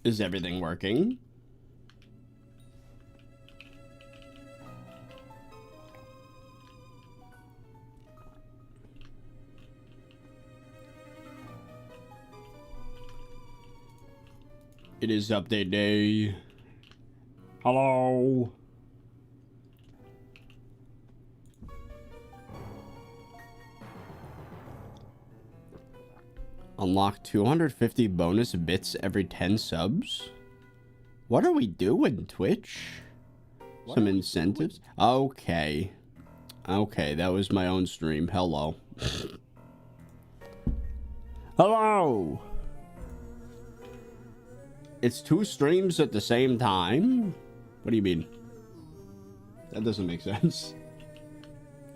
Is everything working? It is update day. Hello. Unlock 250 bonus bits every 10 subs? What are we doing, Twitch? Some incentives? Okay. Okay, that was my own stream. Hello. Hello! It's 2 streams at the same time? What do you mean? That doesn't make sense.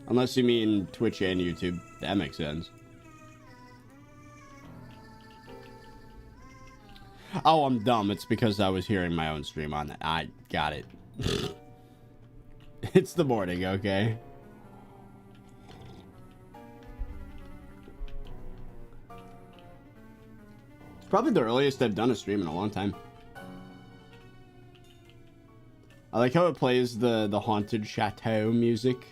Unless you mean Twitch and YouTube. That makes sense. Oh, I'm dumb. It's because I was hearing my own stream on that. I got it. It's the morning, okay? It's probably the earliest I've done a stream in a long time. I like how it plays the Haunted Chateau music.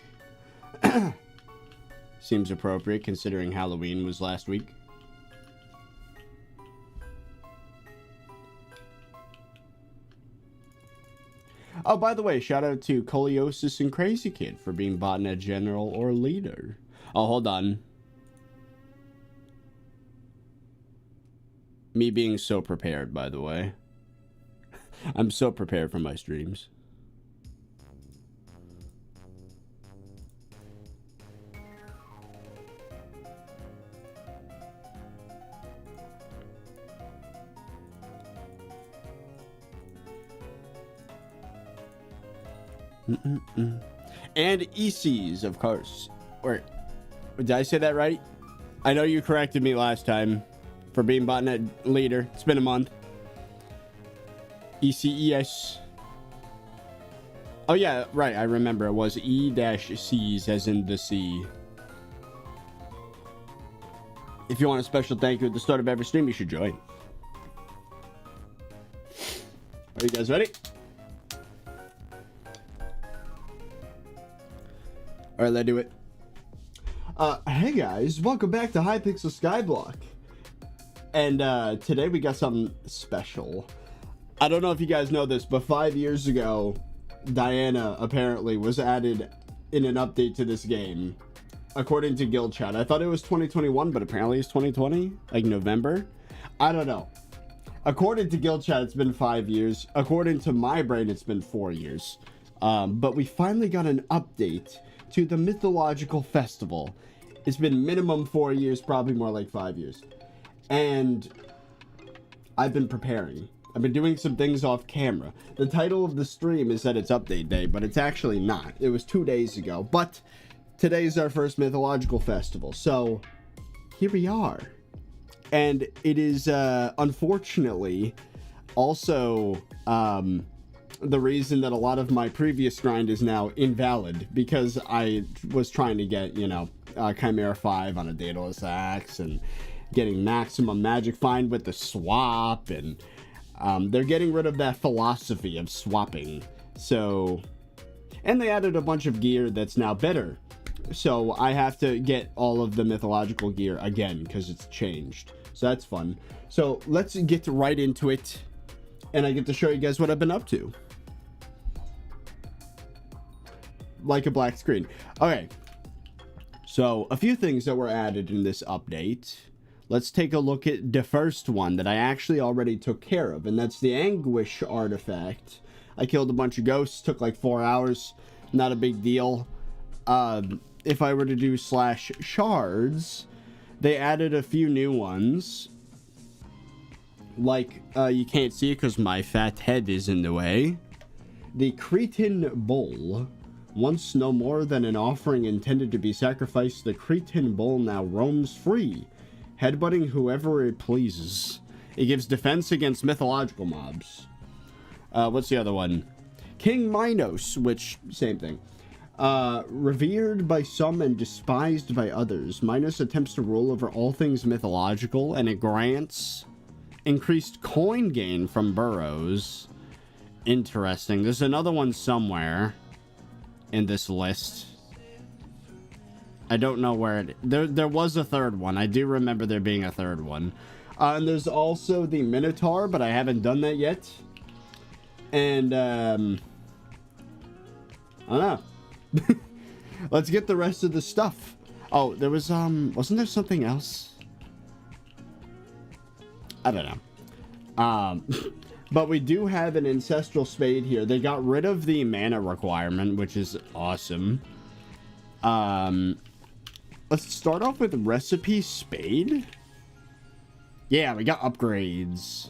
Seems appropriate considering Halloween was last week. Oh, by the way, shout out to Coliosis and Crazy Kid for being botnet general or leader. Oh, hold on. Me being so prepared, by the way. I'm so prepared for my streams. And ECs, of course. Or, did I say that right? I know you corrected me last time for being botnet leader. It's been a month. ECES. Oh yeah, right. I remember it was E-Cs as in the sea. If you want a special thank you at the start of every stream, you should join. Are you guys ready? All right, let's do it. Hey guys, welcome back to Hypixel SkyBlock. And today we got something special. I don't know if you guys know this, but 5 years ago, Diana apparently was added in an update to this game. According to Guild Chat. I thought it was 2021, but apparently it's 2020, like November. I don't know. According to Guild Chat, it's been 5 years. According to my brain, it's been 4 years. But we finally got an update to the Mythological Festival. It's been minimum 4 years, probably more like 5 years. And I've been preparing. I've been doing some things off camera. The title of the stream is that it's update day, but it's actually not. It was 2 days ago. But today's our first Mythological Festival. So here we are. And it is, unfortunately, also, the reason that a lot of my previous grind is now invalid, because I was trying to get, you know, Chimera 5 on a Daedalus Axe and getting maximum magic find with the swap, and they're getting rid of that philosophy of swapping. So, and they added a bunch of gear that's now better. So I have to get all of the mythological gear again because it's changed. So that's fun. So let's get right into it, and I get to show you guys what I've been up to. Like a black screen. Okay, so a few things that were added in this update. Let's take a look at the first one that I actually already took care of, and that's the Anguish artifact. I killed a bunch of ghosts, took like 4 hours, not a big deal. If I were to do /shards, they added a few new ones. Like, you can't see it because my fat head is in the way. The Cretan Bull. Once no more than an offering intended to be sacrificed, the Cretan Bull now roams free, headbutting whoever it pleases. It gives defense against mythological mobs. What's the other one? King Minos, which, same thing. Revered by some and despised by others, Minos attempts to rule over all things mythological, and it grants Increased coin gain from burrows. Interesting. There's another one somewhere in this list. I don't know where it... There was a third one. I do remember there being a third one. And there's also the Minotaur, but I haven't done that yet. And, I don't know. Let's get the rest of the stuff. Oh, there was, wasn't there something else? I don't know. But we do have an ancestral spade here. They got rid of the mana requirement, which is awesome. Let's start off with recipe spade. Yeah, we got upgrades.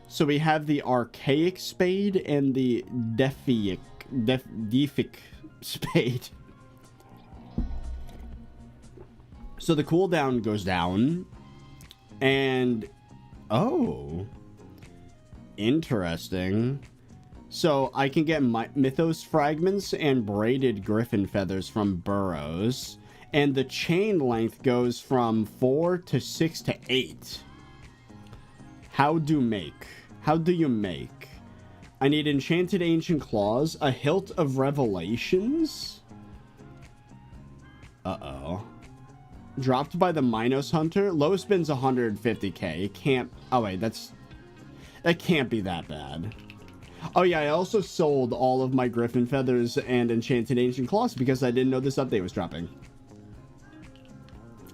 So we have the archaic spade and the defic spade. So the cooldown goes down. And oh, interesting. So I can get mythos fragments and braided griffin feathers from burrows. And the chain length goes from 4 to 6 to 8. How do you make? I need enchanted ancient claws, a hilt of revelations. Uh-oh. Dropped by the Minos hunter. Low spin's 150k. It can't... Oh, wait. That can't be that bad. Oh, yeah. I also sold all of my griffin feathers and enchanted ancient claws because I didn't know this update was dropping.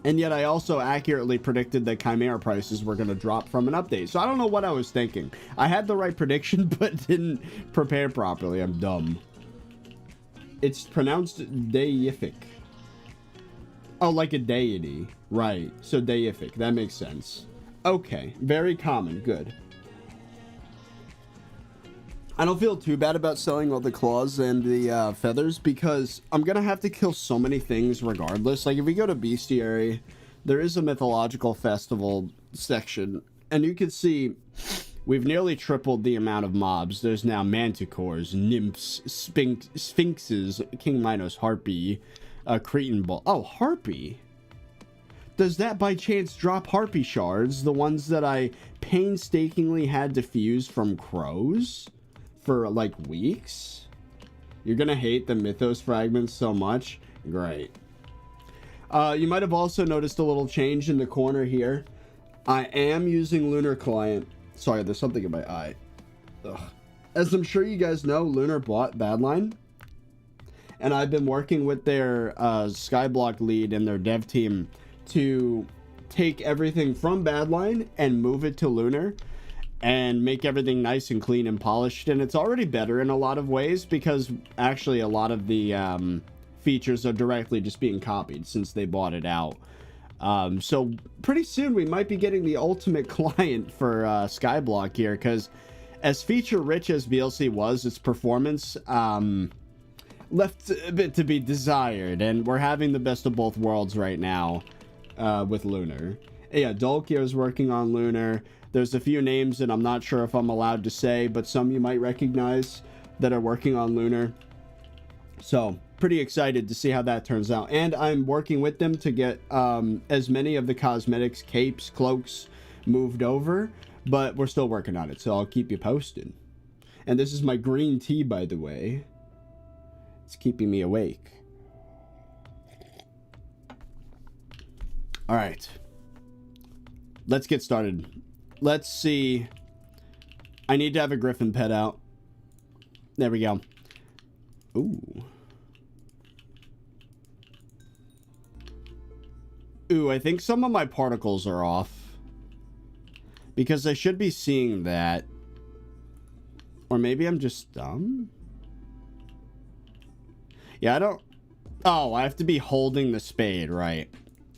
And yet I also accurately predicted that Chimera prices were going to drop from an update. So I don't know what I was thinking. I had the right prediction, but didn't prepare properly. I'm dumb. It's pronounced deific. Oh, like a deity. Right. So deific. That makes sense. Okay. Very common. Good. I don't feel too bad about selling all the claws and the feathers because I'm going to have to kill so many things regardless. Like if we go to Bestiary, there is a mythological festival section and you can see we've nearly tripled the amount of mobs. There's now manticores, nymphs, sphinxes, King Minos, harpy, Cretan bull. Oh, harpy. Does that by chance drop harpy shards? The ones that I painstakingly had to fuse from crows? For like weeks. You're gonna hate the mythos fragments so much. Great. You might have also noticed a little change in the corner here. I am using Lunar client. Sorry, there's something in my eye. Ugh. As I'm sure you guys know, Lunar bought Badline, and I've been working with their SkyBlock lead and their dev team to take everything from Badline and move it to Lunar and make everything nice and clean and polished. And it's already better in a lot of ways because actually a lot of the features are directly just being copied since they bought it out. So pretty soon we might be getting the ultimate client for SkyBlock here, because as feature rich as VLC was, its performance left a bit to be desired, and we're having the best of both worlds right now with Lunar. Yeah, Dolkio is working on Lunar. There's a few names that I'm not sure if I'm allowed to say, but some you might recognize that are working on Lunar. So, pretty excited to see how that turns out. And I'm working with them to get as many of the cosmetics, capes, cloaks moved over, but we're still working on it, so I'll keep you posted. And this is my green tea, by the way. It's keeping me awake. All right. Let's get started. Let's see. I need to have a griffin pet out. There we go. Ooh. Ooh, I think some of my particles are off. Because I should be seeing that. Or maybe I'm just dumb? Yeah, I don't... Oh, I have to be holding the spade, right.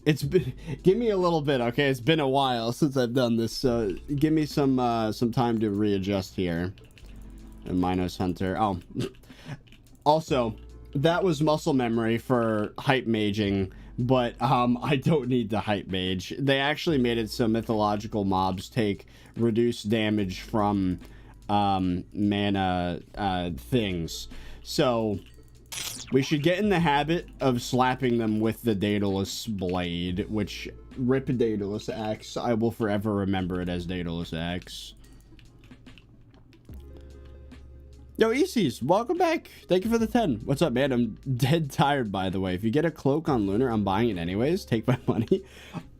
It's been... Give me a little bit, okay? It's been a while since I've done this, so give me some time to readjust here. And Minos Hunter. Oh. Also, that was muscle memory for hype maging, but I don't need the hype mage. They actually made it so mythological mobs take reduced damage from mana things. So we should get in the habit of slapping them with the Daedalus blade, which Rip Daedalus X. I will forever remember it as Daedalus X. Yo, ECs, welcome back. Thank you for the 10. What's up, man? I'm dead tired, by the way. If you get a cloak on Lunar, I'm buying it anyways. Take my money.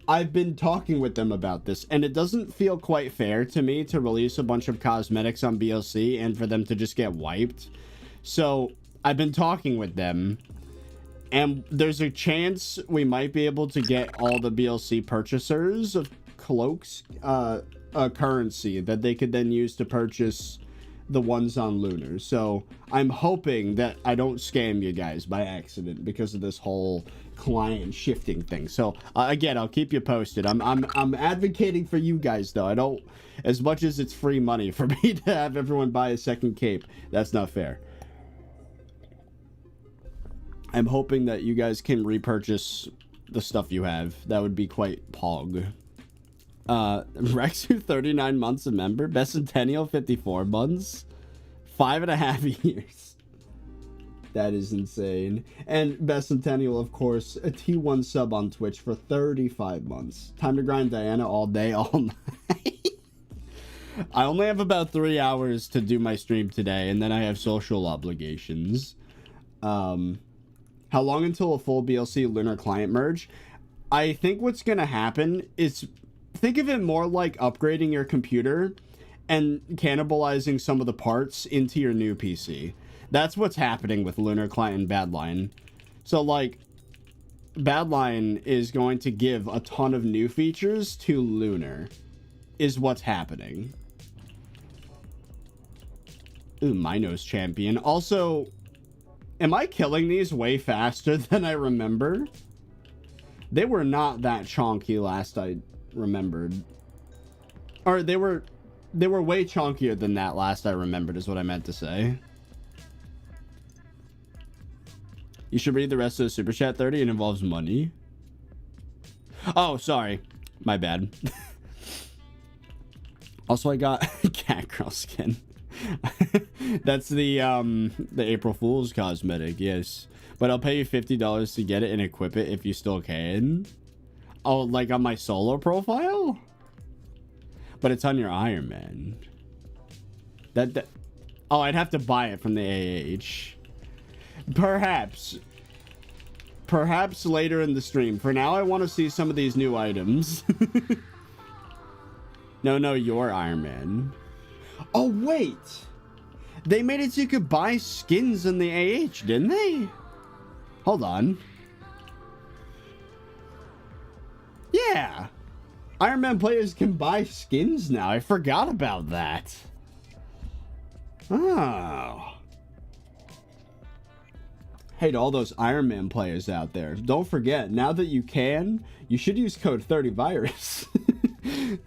I've been talking with them about this, and it doesn't feel quite fair to me to release a bunch of cosmetics on BLC and for them to just get wiped. So I've been talking with them, and there's a chance we might be able to get all the BLC purchasers of cloaks a currency that they could then use to purchase the ones on Lunar. So I'm hoping that I don't scam you guys by accident because of this whole client shifting thing. So again, I'll keep you posted. I'm advocating for you guys, though. I don't, as much as it's free money for me to have everyone buy a second cape, that's not fair. I'm hoping that you guys can repurchase the stuff you have. That would be quite pog. Rexu, 39 months a member. Bicentennial, 54 months. 5.5 years. That is insane. And Bicentennial, of course, a T1 sub on Twitch for 35 months. Time to grind Diana all day, all night. I only have about 3 hours to do my stream today, and then I have social obligations. How long until a full BLC Lunar client merge? I think what's going to happen is, think of it more like upgrading your computer and cannibalizing some of the parts into your new PC. That's what's happening with Lunar Client and Badline. So, like, Badline is going to give a ton of new features to Lunar, is what's happening. Ooh, Minos Champion. Also, am I killing these way faster than I remember? They were not that chonky last I remembered. Or they were way chonkier than that last I remembered, is what I meant to say. You should read the rest of the super chat, 30. It involves money. Oh, sorry. My bad. Also, I got Catgirl skin. That's the April Fool's cosmetic, yes. But I'll pay you $50 to get it and equip it if you still can. Oh, like on my solo profile? But it's on your Iron Man. Oh, I'd have to buy it from the AH. Perhaps later in the stream. For now, I want to see some of these new items. No, your Iron Man. Oh, wait. They made it so you could buy skins in the AH, didn't they? Hold on. Yeah. Iron Man players can buy skins now. I forgot about that. Oh. Hey, to all those Iron Man players out there, don't forget, now that you can, you should use code 30virus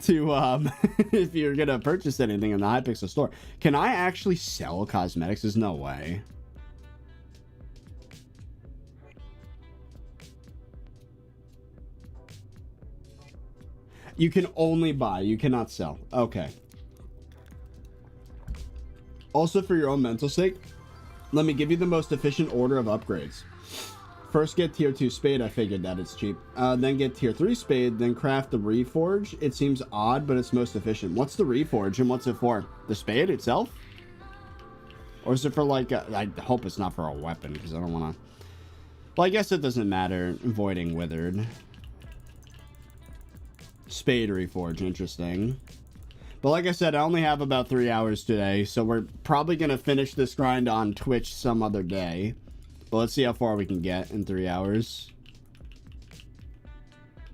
to, if you're gonna purchase anything in the Hypixel store. Can I actually sell cosmetics? There's no way. You can only buy, you cannot sell. Okay. Also, for your own mental sake, let me give you the most efficient order of upgrades. First, get tier 2 spade. I figured that it's cheap. Then get tier 3 spade, then craft the reforge. It seems odd, but it's most efficient. What's the reforge and what's it for? The spade itself? Or is it for like I hope it's not for a weapon, because I don't want to... Well, I guess it doesn't matter. Voiding Withered. Spade reforge, interesting. But like I said, I only have about 3 hours today, so we're probably going to finish this grind on Twitch some other day. But let's see how far we can get in 3 hours.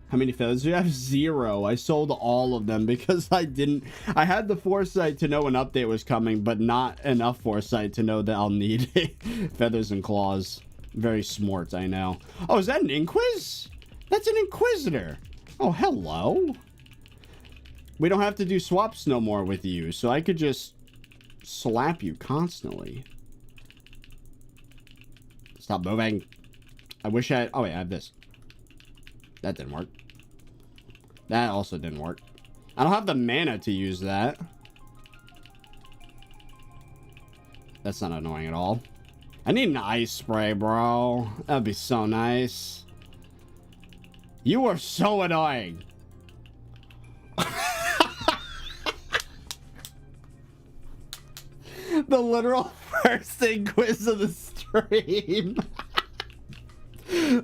How many feathers do you have? 0. I sold all of them because I had the foresight to know an update was coming, but not enough foresight to know that I'll need feathers and claws. Very smart, I know. Oh, is that an Inquis? That's an Inquisitor. Oh, hello. We don't have to do swaps no more with you, so I could just slap you constantly. Stop moving. I wish I... Oh, wait, I have this. That didn't work. That also didn't work. I don't have the mana to use that. That's not annoying at all. I need an ice spray, bro. That'd be so nice. You are so annoying. The literal first quiz of the stream.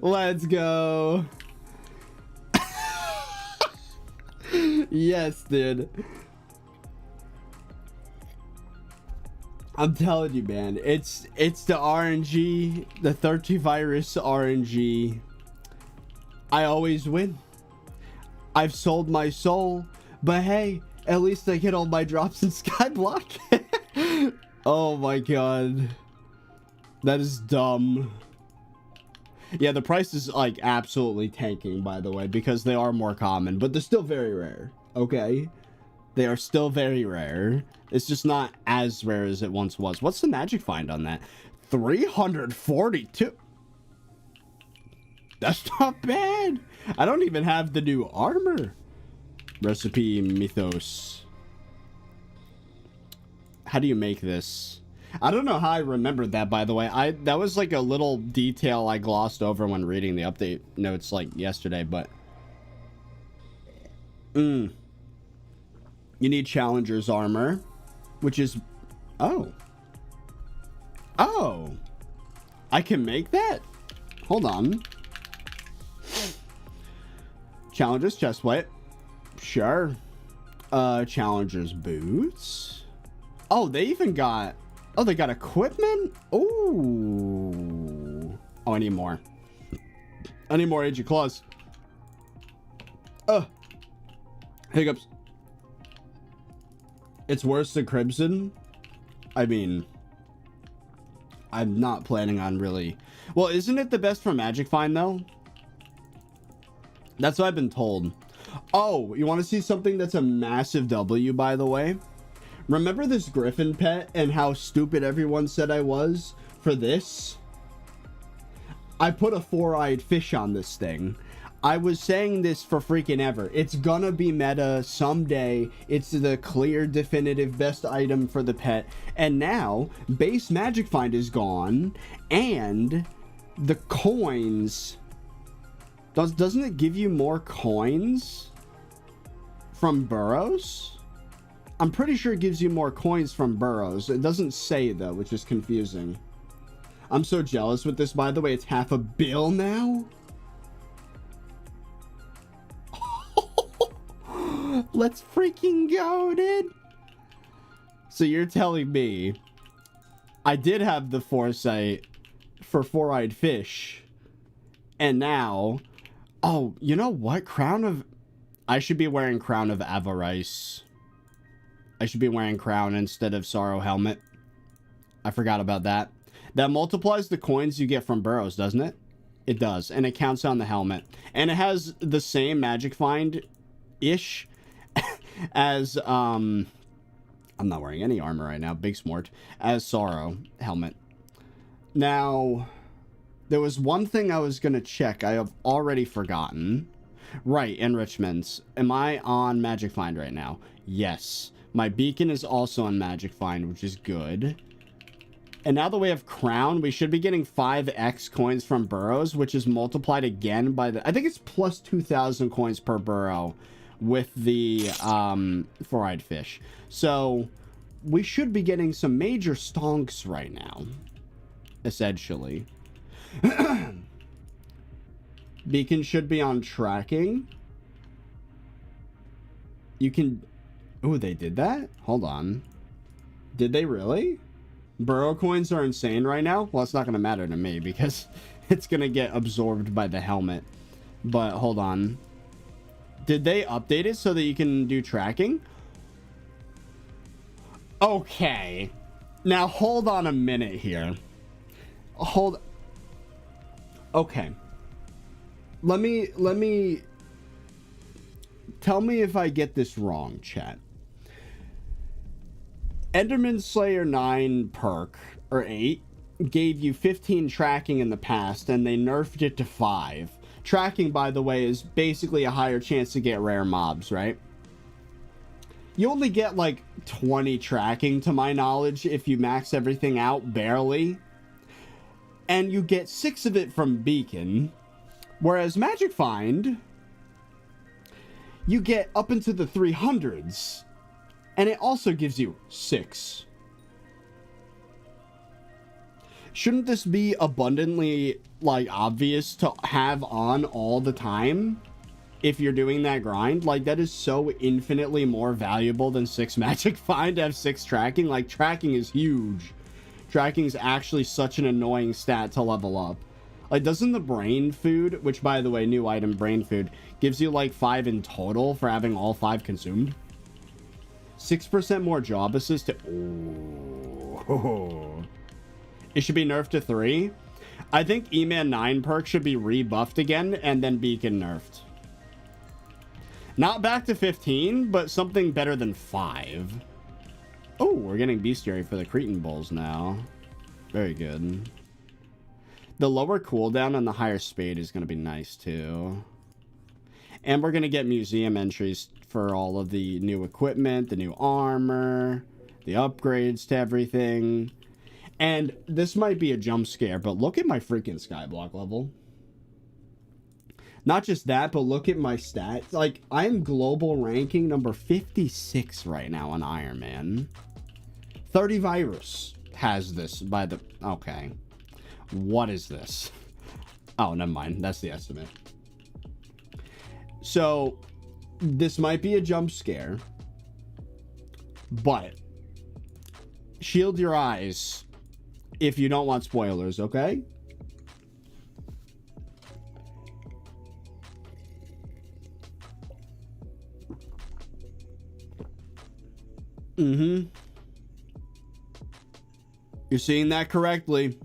Let's go. Yes, dude. I'm telling you, man. It's the RNG, the ThirtyVirus RNG. I always win. I've sold my soul, but hey, at least I get all my drops in SkyBlock. Oh my god. That is dumb. Yeah, the price is like absolutely tanking, by the way, because they are more common, but they're still very rare. Okay? They are still very rare. It's just not as rare as it once was. What's the magic find on that? 342. That's not bad. I don't even have the new armor. Recipe Mythos. How do you make this? I don't know how I remembered that, by the way. That was like a little detail I glossed over when reading the update notes like yesterday, but you need Challenger's armor, which is oh, I can make that. Hold on. Challenger's chestplate, sure. Challenger's boots. Oh, they even got, oh, they got equipment. Ooh. Oh, I need more. I need more Age of Claws. Hiccups. It's worse than Crimson. I mean, I'm not planning on really. Well, isn't it the best for Magic Find though? That's what I've been told. Oh, you want to see something that's a massive W, by the way? Remember this Griffin pet and how stupid everyone said I was for this? I put a four-eyed fish on this thing. I was saying this for freaking ever. It's gonna be meta someday. It's the clear, definitive best item for the pet. And now, base Magic Find is gone. And the coins... Doesn't it give you more coins from burrows? I'm pretty sure it gives you more coins from burrows. It doesn't say though, which is confusing. I'm so jealous with this, by the way. It's $500 million now. Let's freaking go, dude. So you're telling me I did have the foresight for four-eyed fish, and now, oh, you know what? I should be wearing Crown of Avarice. I should be wearing Crown instead of Sorrow Helmet. I forgot about that. That multiplies the coins you get from burrows, doesn't it? It does, and it counts on the helmet. And it has the same magic find-ish as, I'm not wearing any armor right now, big smart, as Sorrow Helmet. Now, there was one thing I was going to check. I have already forgotten. Right, enrichments. Am I on Magic Find right now? Yes. My beacon is also on Magic Find, which is good. And now that we have Crown, we should be getting 5x coins from burrows, which is multiplied again by the... I think it's plus 2,000 coins per burrow with the four-eyed fish. So we should be getting some major stonks right now, essentially. Beacon should be on tracking. You can... Oh, they did that? Hold on. Did they really? Burrow coins are insane right now? Well, it's not going to matter to me because it's going to get absorbed by the helmet. But hold on. Did they update it so that you can do tracking? Okay. Now, hold on a minute here. Okay. Let me... Tell me if I get this wrong, chat. Enderman Slayer 9 perk, or 8, gave you 15 tracking in the past, and they nerfed it to 5. Tracking, by the way, is basically a higher chance to get rare mobs, right? You only get, like, 20 tracking, to my knowledge, if you max everything out, barely. And you get 6 of it from Beacon. Whereas Magic Find, you get up into the 300s. And it also gives you 6. Shouldn't this be abundantly, like, obvious to have on all the time if you're doing that grind? Like, that is so infinitely more valuable than 6 magic find to have 6 tracking. Like, tracking is huge. Tracking is actually such an annoying stat to level up. Like, doesn't the brain food, which, by the way, new item, brain food, gives you, like, 5 in total for having all 5 consumed? 6% more job assist. Oh. It should be nerfed to 3. I think E-Man 9 perk should be rebuffed again and then Beacon nerfed. Not back to 15, but something better than 5. Oh, we're getting bestiary for the Cretan Bulls now. Very good. The lower cooldown and the higher speed is going to be nice too. And we're going to get museum entries for all of the new equipment, the new armor, the upgrades to everything. And this might be a jump scare, but look at my freaking SkyBlock level. Not just that, but look at my stats. Like, I'm global ranking number 56 right now on Iron Man. 30virus has this by the... Okay. What is this? Oh, never mind. That's the estimate. So, this might be a jump scare. But, shield your eyes if you don't want spoilers, okay? You're seeing that correctly.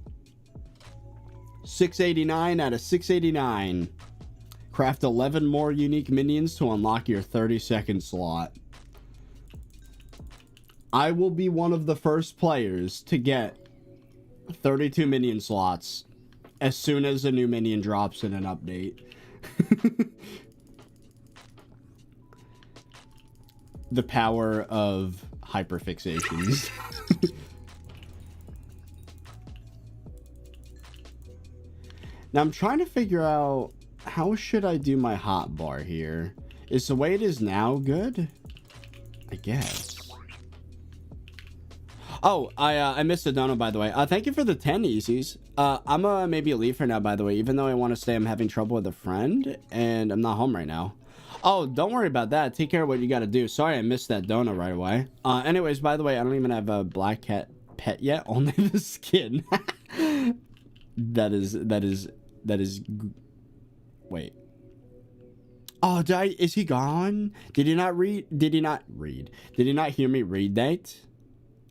689 out of 689. Craft 11 more unique minions to unlock your 30-second slot. I will be one of the first players to get 32 minion slots as soon as a new minion drops in an update. The power of hyperfixations. Now I'm trying to figure out how should I do my hotbar here. Is the way it is now good? I guess. Oh, I missed a dono, by the way. Thank you for the 10 easies. I'm maybe leave for now, by the way. Even though I want to stay, I'm having trouble with a friend, and I'm not home right now. Oh, don't worry about that. Take care of what you got to do. Sorry, I missed that dono right away. Anyways, by the way, I don't even have a black cat pet yet. Only the skin. That is. Wait. Oh, is he gone? Did he not read? Did he not hear me read that?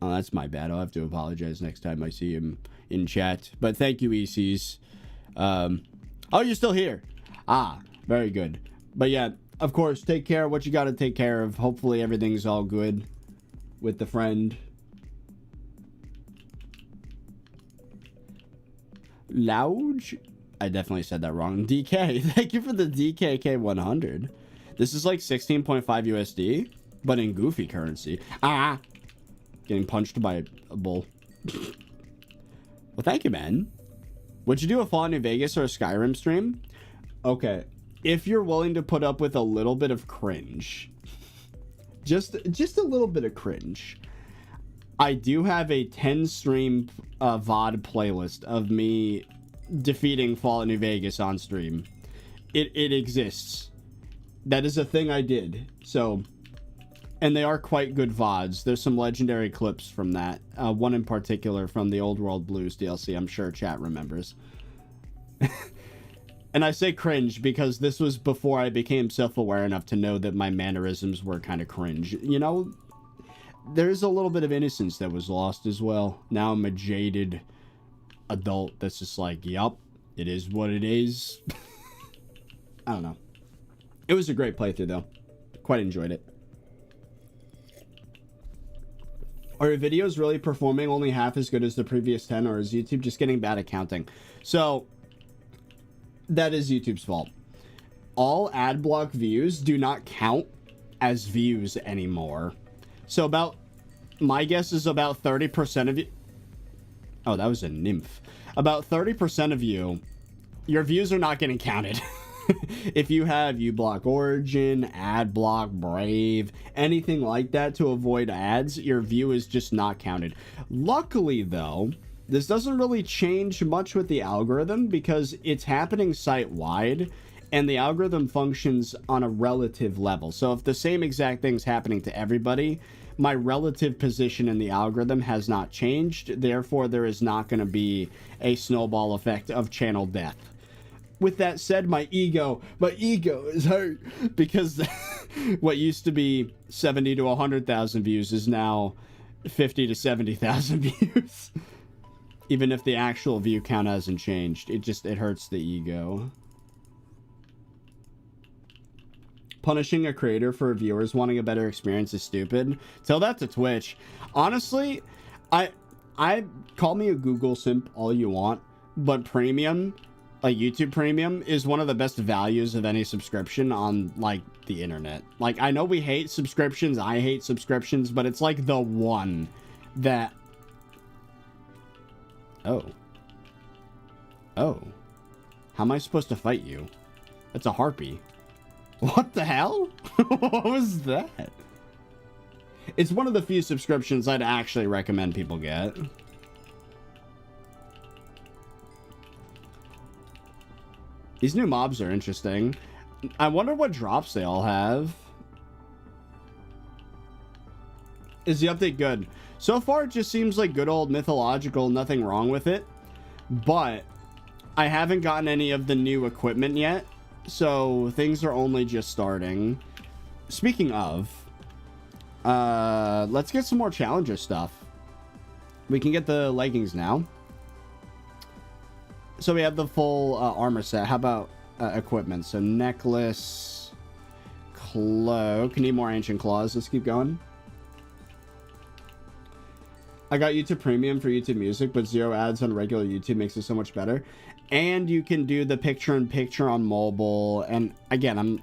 Oh, that's my bad. I'll have to apologize next time I see him in chat. But thank you, ECs. Oh, you're still here. Ah, very good. But yeah, of course, take care of what you got to take care of. Hopefully everything's all good with the friend. Louge? I definitely said that wrong. DK. Thank you for the DKK 100. This is like 16.5 USD, but in goofy currency. Ah! Getting punched by a bull. Well, thank you, man. Would you do a Fallout New Vegas or a Skyrim stream? Okay. If you're willing to put up with a little bit of cringe. Just a little bit of cringe. I do have a 10 stream VOD playlist of me defeating Fallout New Vegas on stream. It exists. That is a thing I did. So, and they are quite good VODs. There's some legendary clips from that. One in particular from the Old World Blues DLC. I'm sure chat remembers. And I say cringe because this was before I became self-aware enough to know that my mannerisms were kind of cringe. You know, there's a little bit of innocence that was lost as well. Now I'm a jaded adult that's just like, yup, it is what it is. I don't know. It was a great playthrough though. Quite enjoyed it. Are your videos really performing only half as good as the previous 10, or is YouTube just getting bad at counting? So that is YouTube's fault. All ad block views do not count as views anymore. So about, my guess is about 30% of you. Oh, that was a nymph. About 30% of you, your views are not getting counted. If you have uBlock Origin, AdBlock, Brave, anything like that to avoid ads, your view is just not counted. Luckily, though, this doesn't really change much with the algorithm because it's happening site-wide, and the algorithm functions on a relative level. So if the same exact thing's happening to everybody, my relative position in the algorithm has not changed. Therefore, there is not going to be a snowball effect of channel death. With that said, my ego is hurt because what used to be 70 to 100,000 views is now 50 to 70,000 views. Even if the actual view count hasn't changed, it hurts the ego. Punishing a creator for viewers wanting a better experience is stupid. Tell that to Twitch. Honestly, I call me a Google simp all you want, but premium, like YouTube Premium, is one of the best values of any subscription on, like, the internet. Like, I know we hate subscriptions, I hate subscriptions, but it's like the one that... Oh. How am I supposed to fight you? That's a harpy. What the hell? What was that? It's one of the few subscriptions I'd actually recommend people get. These new mobs are interesting. I wonder what drops they all have. Is the update good? So far, it just seems like good old Mythological, nothing wrong with it. But I haven't gotten any of the new equipment yet. So things are only just starting. Speaking of, let's get some more Challenger stuff. We can get the leggings now. So we have the full armor set. How about equipment? So necklace, cloak. Need more ancient claws. Let's keep going. I got YouTube Premium for YouTube Music, but 0 ads on regular YouTube makes it so much better. And you can do the picture-in-picture on mobile. And again, I'm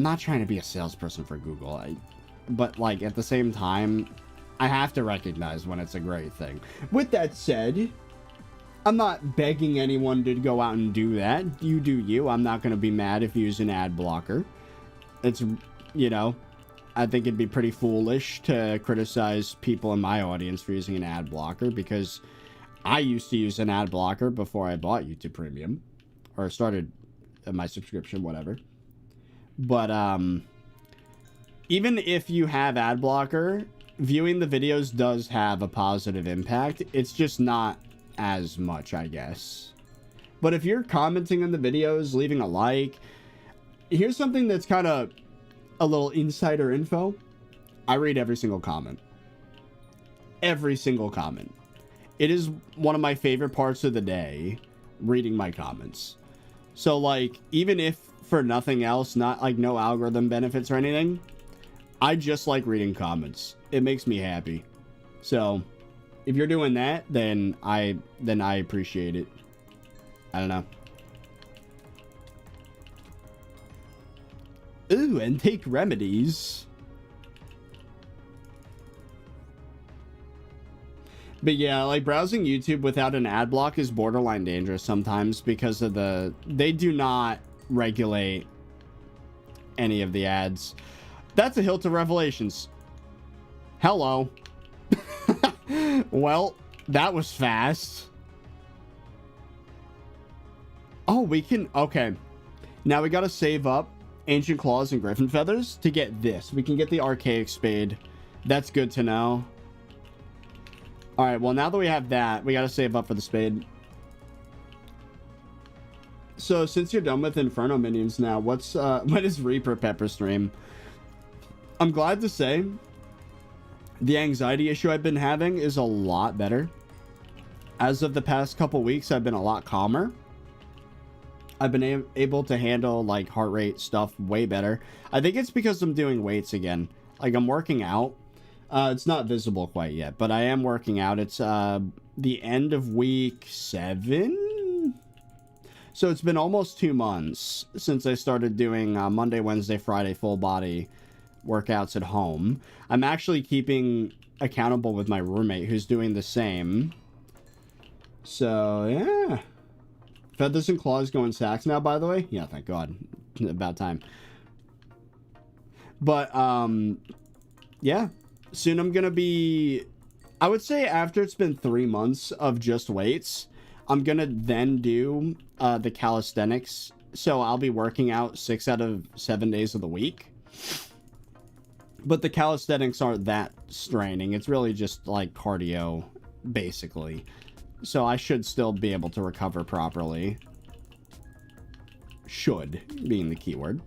not trying to be a salesperson for Google, but like at the same time, I have to recognize when it's a great thing. With that said, I'm not begging anyone to go out and do that. You do you. I'm not going to be mad if you use an ad blocker. It's, you know, I think it'd be pretty foolish to criticize people in my audience for using an ad blocker because I used to use an ad blocker before I bought YouTube Premium or started my subscription, whatever. But even if you have ad blocker, viewing the videos does have a positive impact. It's just not as much, I guess. But if you're commenting on the videos, leaving a like, here's something that's kind of a little insider info. I read every single comment. Every single comment. It is one of my favorite parts of the day, reading my comments. So, like, even if for nothing else, not like no algorithm benefits or anything, I just like reading comments. It makes me happy. So, if you're doing that, then I appreciate it. I don't know. Ooh, and take remedies. But yeah, like browsing YouTube without an ad block is borderline dangerous sometimes because of they do not regulate any of the ads. That's a hilt of revelations. Hello. Well, that was fast. Oh, we can, okay. Now we gotta save up ancient claws and griffin feathers to get this. We can get the archaic spade. That's good to know. All right, well, now that we have that, we got to save up for the spade. So, since you're done with Inferno minions now, when is Reaper Pepper stream? I'm glad to say the anxiety issue I've been having is a lot better. As of the past couple weeks, I've been a lot calmer. I've been able to handle, like, heart rate stuff way better. I think it's because I'm doing weights again. Like, I'm working out. It's not visible quite yet, but I am working out. It's the end of week 7. So it's been almost 2 months since I started doing Monday, Wednesday, Friday full body workouts at home. I'm actually keeping accountable with my roommate who's doing the same. So, yeah. Feathers and claws go in sacks now, by the way. Yeah, thank God. About time. But, yeah. Soon I'm gonna be... I would say after it's been 3 months of just weights, I'm gonna then do the calisthenics. So I'll be working out 6 out of 7 days of the week. But the calisthenics aren't that straining. It's really just like cardio, basically. So I should still be able to recover properly. Should being the keyword.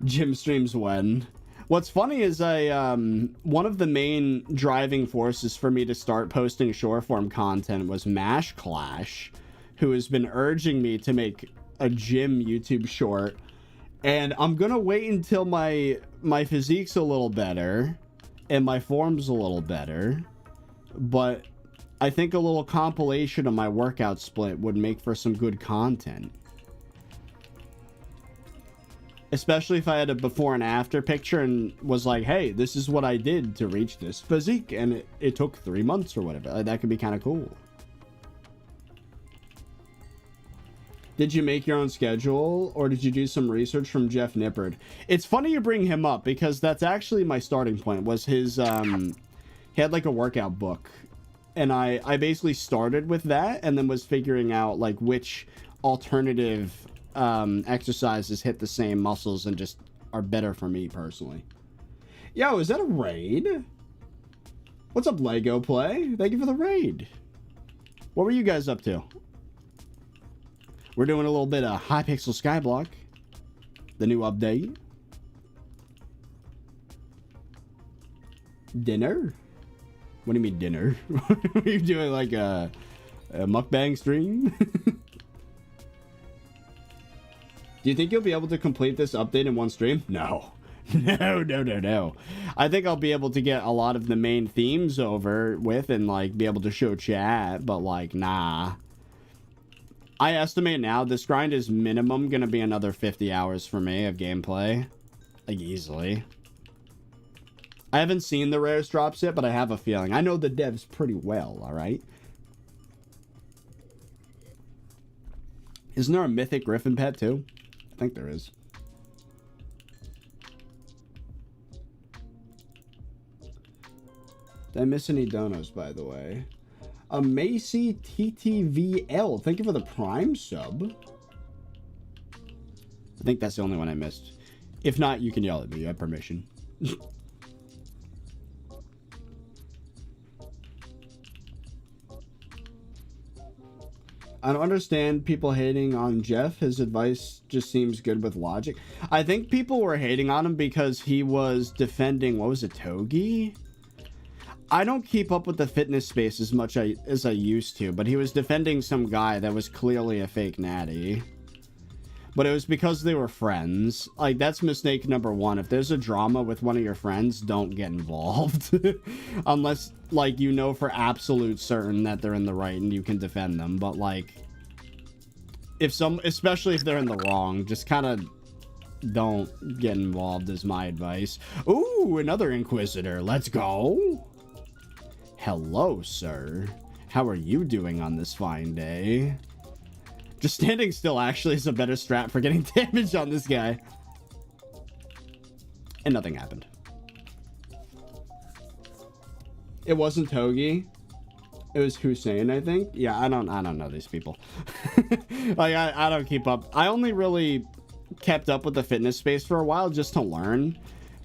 Gym streams when? What's funny is one of the main driving forces for me to start posting short form content was Mash Clash, who has been urging me to make a gym YouTube short. And I'm gonna wait until my physique's a little better and my form's a little better. But I think a little compilation of my workout split would make for some good content. Especially if I had a before and after picture and was like, hey, this is what I did to reach this physique, and it took 3 months or whatever. That could be kind of cool. Did you make your own schedule, or did you do some research from Jeff Nippard? It's funny you bring him up, because that's actually my starting point, was his, he had like a workout book. And I basically started with that, and then was figuring out like which alternative exercises hit the same muscles and just are better for me personally. Yo, is that a raid? What's up, Lego Play? Thank you for the raid. What were you guys up to? We're doing a little bit of Hypixel SkyBlock, the new update. Dinner? What do you mean dinner? Are you doing like a mukbang stream? Do you think you'll be able to complete this update in one stream? No. No. I think I'll be able to get a lot of the main themes over with and like be able to show chat, but like, nah. I estimate now this grind is minimum gonna be another 50 hours for me of gameplay. Like, easily. I haven't seen the rarest drops yet, but I have a feeling. I know the devs pretty well, alright? Isn't there a mythic griffin pet too? I think there is. Did I miss any donos, by the way? A Macy TTVL. Thank you for the Prime sub. I think that's the only one I missed. If not, you can yell at me. You have permission. I don't understand people hating on Jeff. His advice just seems good with logic. I think people were hating on him because he was defending, what was it, Togi? I don't keep up with the fitness space as much as I used to, but he was defending some guy that was clearly a fake natty. But it was because they were friends. Like, that's mistake number one. If there's a drama with one of your friends, don't get involved. Unless, like, you know for absolute certain that they're in the right and you can defend them. But, like, especially if they're in the wrong, just kind of don't get involved is my advice. Ooh, another inquisitor. Let's go. Hello, sir. How are you doing on this fine day? Just standing still actually is a better strat for getting damage on this guy. And nothing happened. It wasn't Togi. It was Hussein, I think. Yeah, I don't know these people. Like, I don't keep up. I only really kept up with the fitness space for a while just to learn.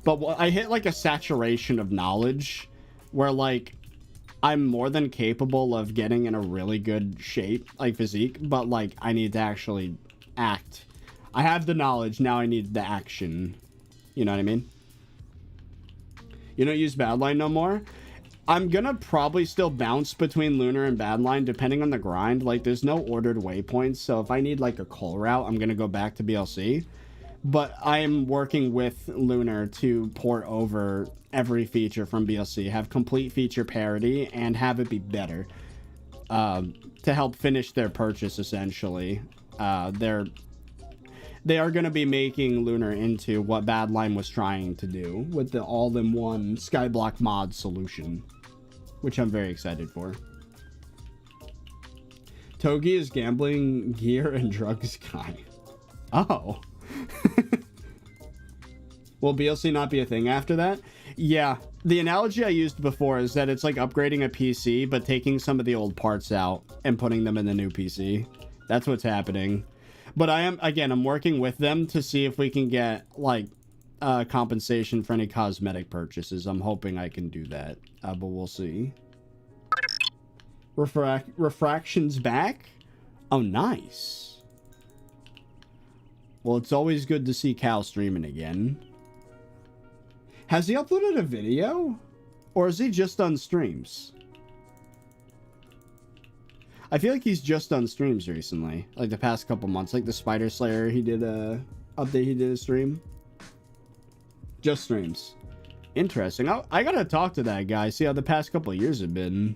But I hit like a saturation of knowledge where like I'm more than capable of getting in a really good shape, like physique, but like I need to actually act. I have the knowledge, now I need the action. You know what I mean? You don't use Badline no more? I'm gonna probably still bounce between Lunar and Badline depending on the grind. Like, there's no ordered waypoints, so if I need like a call route, I'm gonna go back to BLC. But I'm working with Lunar to port over every feature from BLC, have complete feature parity, and have it be better to help finish their purchase, essentially. They are going to be making Lunar into what Badline was trying to do with the all-in-one SkyBlock mod solution, which I'm very excited for. Togi is gambling, gear, and drugs guy. Oh. Will BLC not be a thing after that? Yeah. The analogy I used before is that it's like upgrading a PC, but taking some of the old parts out and putting them in the new PC. That's what's happening. But I'm working with them to see if we can get, like, compensation for any cosmetic purchases. I'm hoping I can do that, but we'll see. Refraction's back? Oh, nice. Well, it's always good to see Cal streaming again. Has he uploaded a video? Or is he just on streams? I feel like he's just on streams recently. Like the past couple months. Like the Spider Slayer he did a update, he did a stream. Just streams. Interesting. I gotta talk to that guy, see how the past couple of years have been.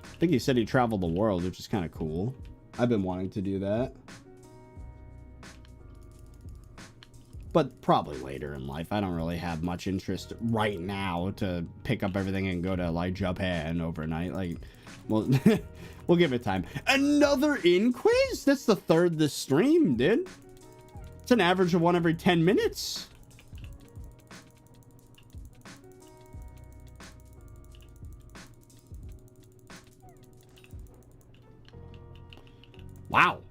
I think he said he traveled the world, which is kind of cool. I've been wanting to do that. But probably later in life. I don't really have much interest right now to pick up everything and go to, like, Japan overnight. Like, well, we'll give it time. Another inquiz? That's the third this stream, dude. It's an average of one every 10 minutes. Wow.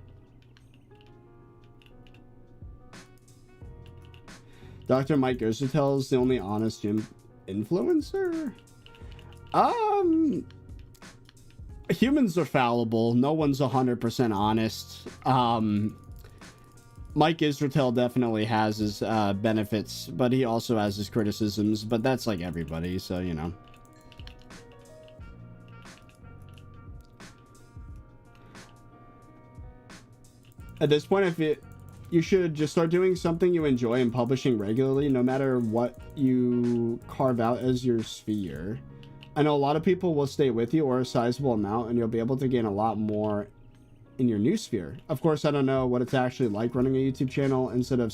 Dr. Mike Gersertel is the only honest gym influencer? Humans are fallible. No one's 100% honest. Mike Israel definitely has his benefits, but he also has his criticisms, but that's like everybody, so, you know. At this point, you should just start doing something you enjoy and publishing regularly, no matter what you carve out as your sphere. I know a lot of people will stay with you or a sizable amount, and you'll be able to gain a lot more in your new sphere. Of course, I don't know what it's actually like running a YouTube channel instead of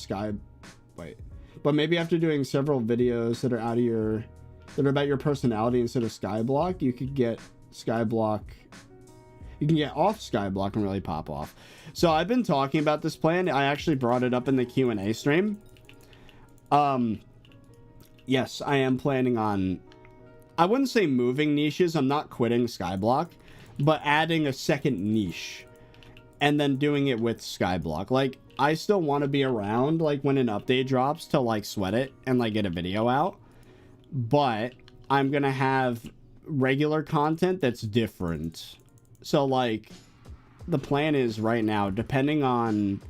but maybe after doing several videos that are about your personality instead of SkyBlock, you could get SkyBlock. You can get off SkyBlock and really pop off. So I've been talking about this plan. I actually brought it up in the Q&A stream. Yes, I am planning on, I wouldn't say moving niches. I'm not quitting SkyBlock, but adding a second niche and then doing it with SkyBlock. Like, I still want to be around, like, when an update drops to, like, sweat it and, like, get a video out. But I'm going to have regular content that's different. So, like, the plan is right now, depending on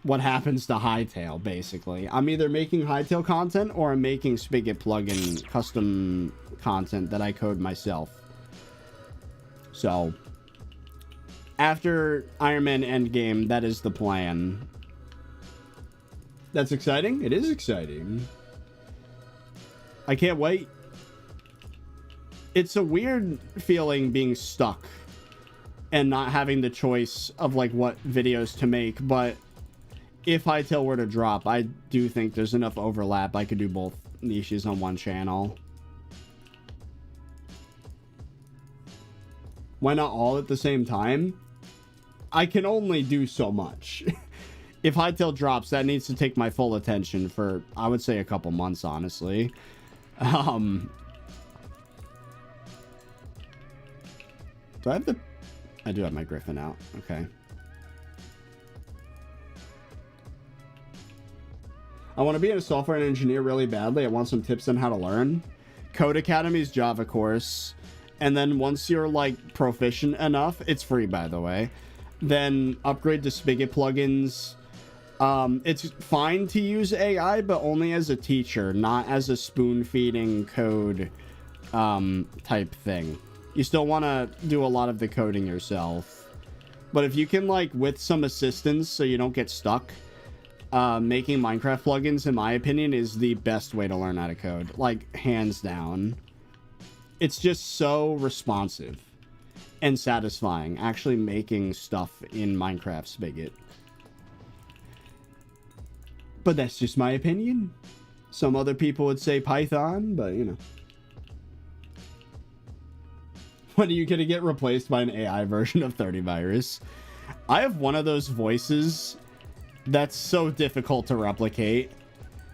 what happens to Hytale, basically. I'm either making Hytale content or I'm making Spigot plugin custom content that I code myself. So, after Iron Man Endgame, that is the plan. That's exciting? It is exciting. I can't wait. It's a weird feeling being stuck and not having the choice of, like, what videos to make, but if Hytale were to drop, I do think there's enough overlap. I could do both niches on one channel. Why not all at the same time? I can only do so much. If Hytale drops, that needs to take my full attention for, I would say, a couple months, honestly. Do I have the... I do have my Griffin out. Okay. I want to be a software engineer really badly. I want some tips on how to learn. Code Academy's Java course. And then once you're, like, proficient enough, it's free, by the way, then upgrade to Spigot plugins. It's fine to use AI, but only as a teacher, not as a spoon-feeding code type thing. You still want to do a lot of the coding yourself. But if you can, like, with some assistance so you don't get stuck, making Minecraft plugins, in my opinion, is the best way to learn how to code. Like, hands down. It's just so responsive and satisfying, actually making stuff in Minecraft Spigot. But that's just my opinion. Some other people would say Python, but, you know. When are you gonna get replaced by an AI version of ThirtyVirus? I have one of those voices that's so difficult to replicate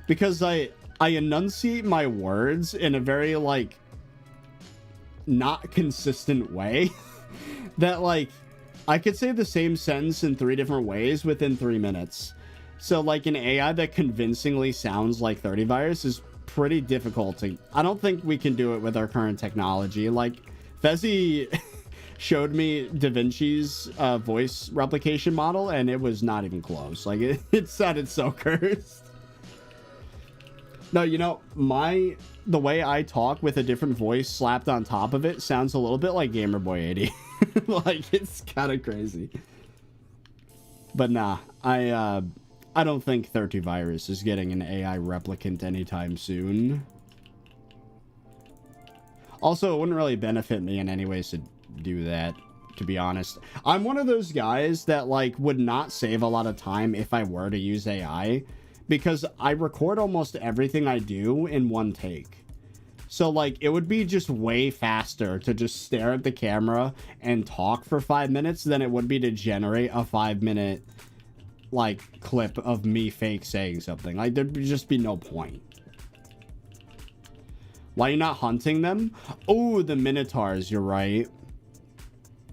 because I enunciate my words in a very like not consistent way that like I could say the same sentence in 3 different ways within 3 minutes. So like an AI that convincingly sounds like ThirtyVirus is pretty difficult to... I don't think we can do it with our current technology. Like Fezzy showed me Da Vinci's voice replication model and it was not even close. Like it sounded so cursed. No, you know, the way I talk with a different voice slapped on top of it sounds a little bit like GamerBoy80. Like, it's kind of crazy. But nah, I don't think ThirtyVirus is getting an AI replicant anytime soon. Also, it wouldn't really benefit me in any ways to do that, to be honest. I'm one of those guys that, like, would not save a lot of time if I were to use AI, because I record almost everything I do in one take. So, like, it would be just way faster to just stare at the camera and talk for 5 minutes than it would be to generate a 5-minute, like, clip of me fake saying something. Like, there'd just be no point. Why are you not hunting them? Oh, the Minotaurs, you're right.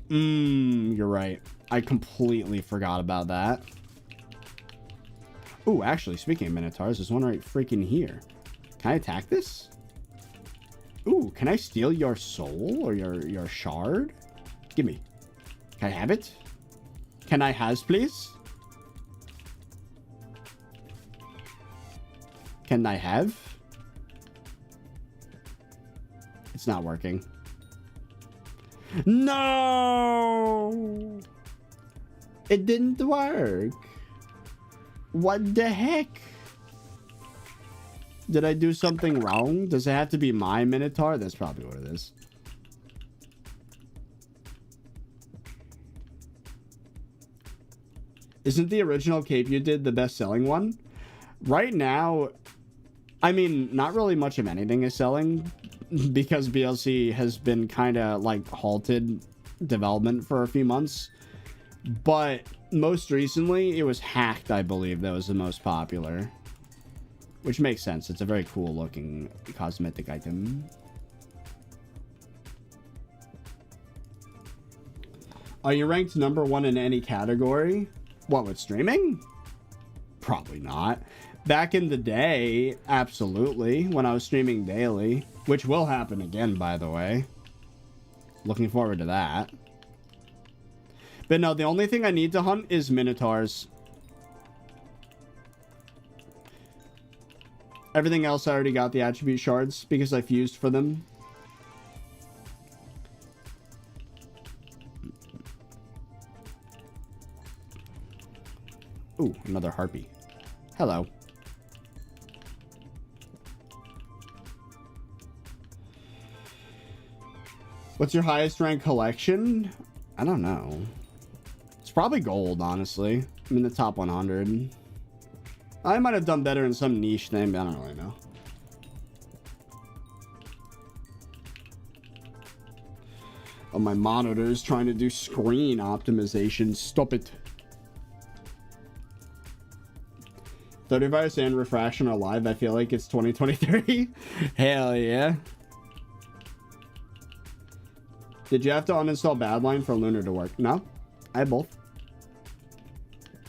You're right. I completely forgot about that. Oh, actually, speaking of Minotaurs, there's one right freaking here. Can I attack this? Ooh, can I steal your soul or your shard? Give me. Can I have it? Can I has, please? Can I have? It's not working. No! It didn't work. What the heck? Did I do something wrong? Does it have to be my Minotaur? That's probably what it is. Isn't the original cape you did the best-selling one? Right now, I mean, not really much of anything is selling because BLC has been kind of like halted development for a few months. But most recently, it was Hacked, I believe, that was the most popular. Which makes sense. It's a very cool looking cosmetic item. Are you ranked #1 in any category? What, with streaming? Probably not. Back in the day, absolutely, when I was streaming daily, which will happen again, by the way. Looking forward to that. But no, the only thing I need to hunt is Minotaurs. Everything else, I already got the attribute shards because I fused for them. Ooh, another harpy. Hello. What's your highest rank collection? I don't know. It's probably gold, honestly. I'm in the top 100. I might have done better in some niche thing, but I don't really know. Oh, my monitor is trying to do screen optimization. Stop it. ThirtyVirus and Refraction are live. I feel like it's 2023. Hell yeah. Did you have to uninstall Badline for Lunar to work? No. I have both.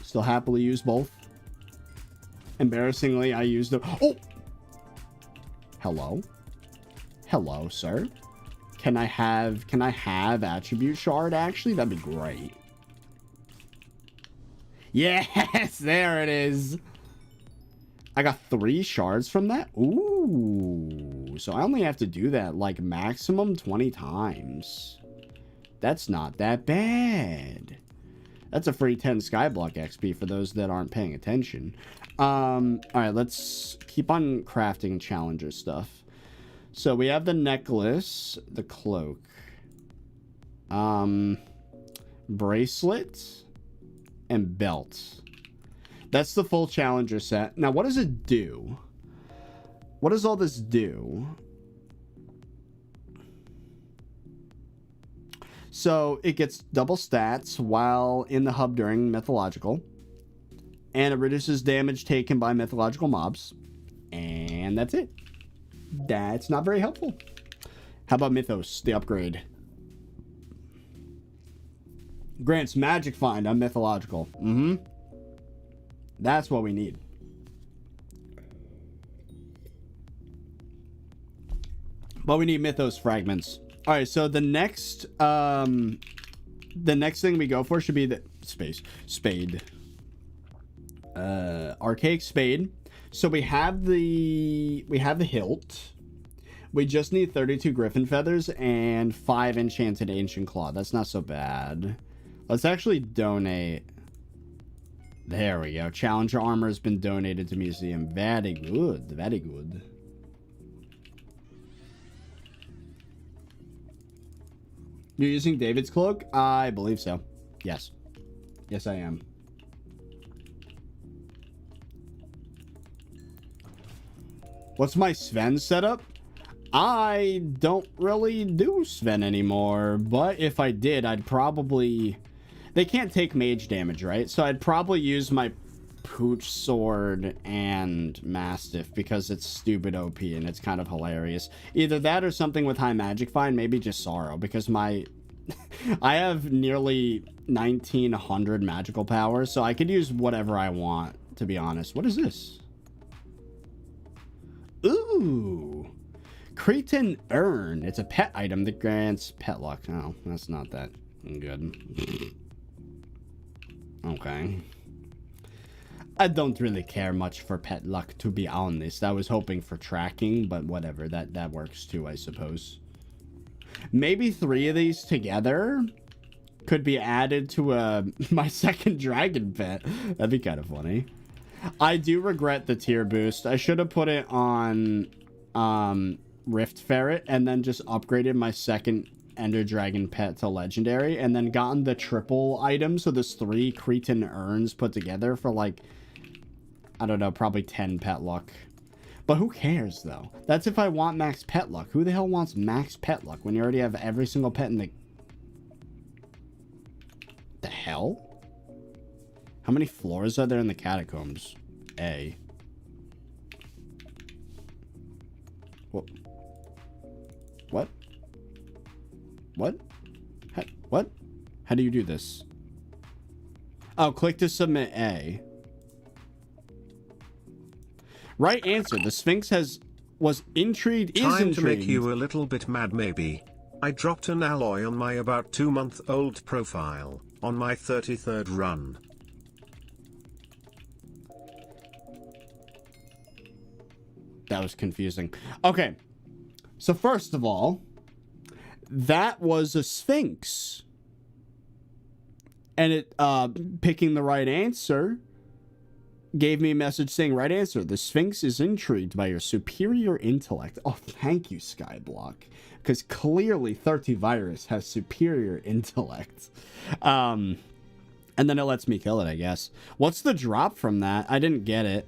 Still happily use both. Embarrassingly, I used them. Oh! Hello? Hello, sir? Can I have attribute shard, actually? That'd be great. Yes! There it is! I got 3 shards from that? Ooh. So I only have to do that, like, maximum 20 times. That's not that bad. That's a free 10 SkyBlock XP for those that aren't paying attention. Alright, let's keep on crafting challenger stuff. So we have the necklace, the cloak, bracelet, and belt. That's the full challenger set. Now, what does it do? What does all this do? So it gets double stats while in the hub during Mythological. And it reduces damage taken by Mythological mobs. And that's it. That's not very helpful. How about Mythos, the upgrade? Grants magic find on Mythological. That's what we need. But we need Mythos fragments. All right, so the next thing we go for should be the spade. Archaic spade. So we have the hilt. We just need 32 griffin feathers and 5 enchanted ancient claw. That's not so bad. Let's actually donate. There we go. Challenger armor has been donated to museum. Very good. Very good. You're using David's cloak? I believe so. Yes. Yes, I am. What's my Sven setup? I don't really do Sven anymore, but if I did, I'd probably... They can't take mage damage, right? So I'd probably use my Pooch Sword and Mastiff because it's stupid OP and it's kind of hilarious. Either that or something with high magic find, maybe just Sorrow, because my... I have nearly 1900 magical powers, so I could use whatever I want, to be honest. What is this? Ooh! Cretan Urn. It's a pet item that grants pet luck. Oh, that's not that good. Okay. I don't really care much for pet luck, to be honest. I was hoping for tracking, but whatever. That works too, I suppose. Maybe 3 of these together could be added to my second dragon pet. That'd be kind of funny. I do regret the tier boost. I should have put it on Rift Ferret and then just upgraded my second Ender Dragon pet to legendary and then gotten the triple item. So there's 3 Cretan urns put together for like, I don't know, probably 10 pet luck. But who cares though? That's if I want max pet luck. Who the hell wants max pet luck when you already have every single pet in the hell? How many floors are there in the catacombs? A. What? What? What? What? How do you do this? Oh, click to submit A. Right answer. The Sphinx was intrigued. Time to make you a little bit mad maybe. I dropped an alloy on my about 2-month-old profile on my 33rd run. That was confusing. Okay. So first of all, that was a Sphinx. And it picking the right answer gave me a message saying right answer. The Sphinx is intrigued by your superior intellect. Oh, thank you, SkyBlock. Because clearly ThirtyVirus has superior intellect. And then it lets me kill it, I guess. What's the drop from that? I didn't get it.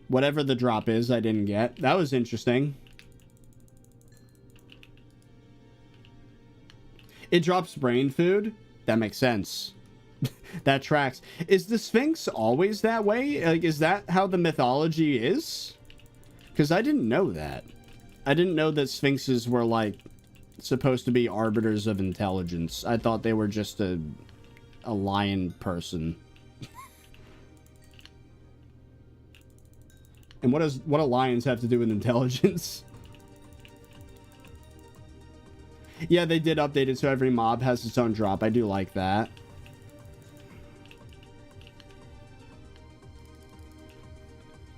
Whatever the drop is, I didn't get. That was interesting. It drops brain food? That makes sense. That tracks. Is the Sphinx always that way? Like, is that how the mythology is? Because I didn't know that. I didn't know that Sphinxes were, like, supposed to be arbiters of intelligence. I thought they were just a lion person. And what do lions have to do with intelligence? Yeah, they did update it so every mob has its own drop. I do like that.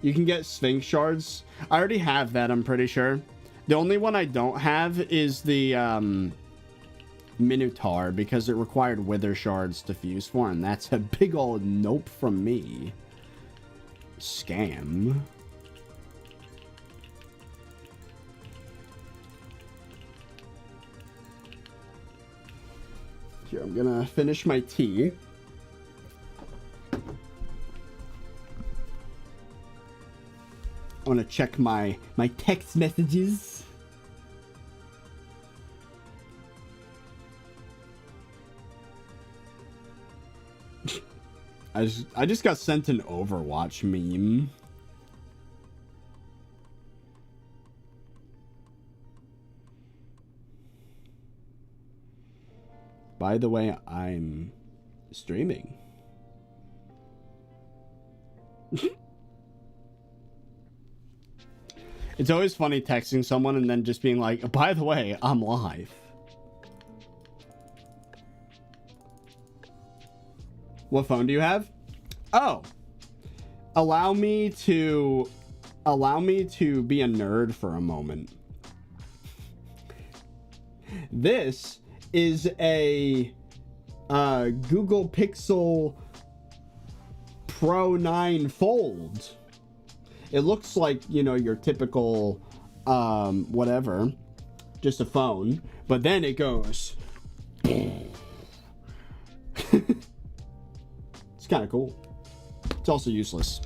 You can get Sphinx shards. I already have that, I'm pretty sure. The only one I don't have is the Minotaur because it required wither shards to fuse for, and that's a big old nope from me. Scam. Here, I'm gonna finish my tea. I want to check my text messages. I just got sent an Overwatch meme. By the way, I'm streaming. It's always funny texting someone and then just being like, by the way, I'm live. What phone do you have? Oh, allow me to be a nerd for a moment. This is a Google Pixel Pro 9 Fold. It looks like, you know, your typical whatever, just a phone, but then it goes. It's kind of cool. It's also useless.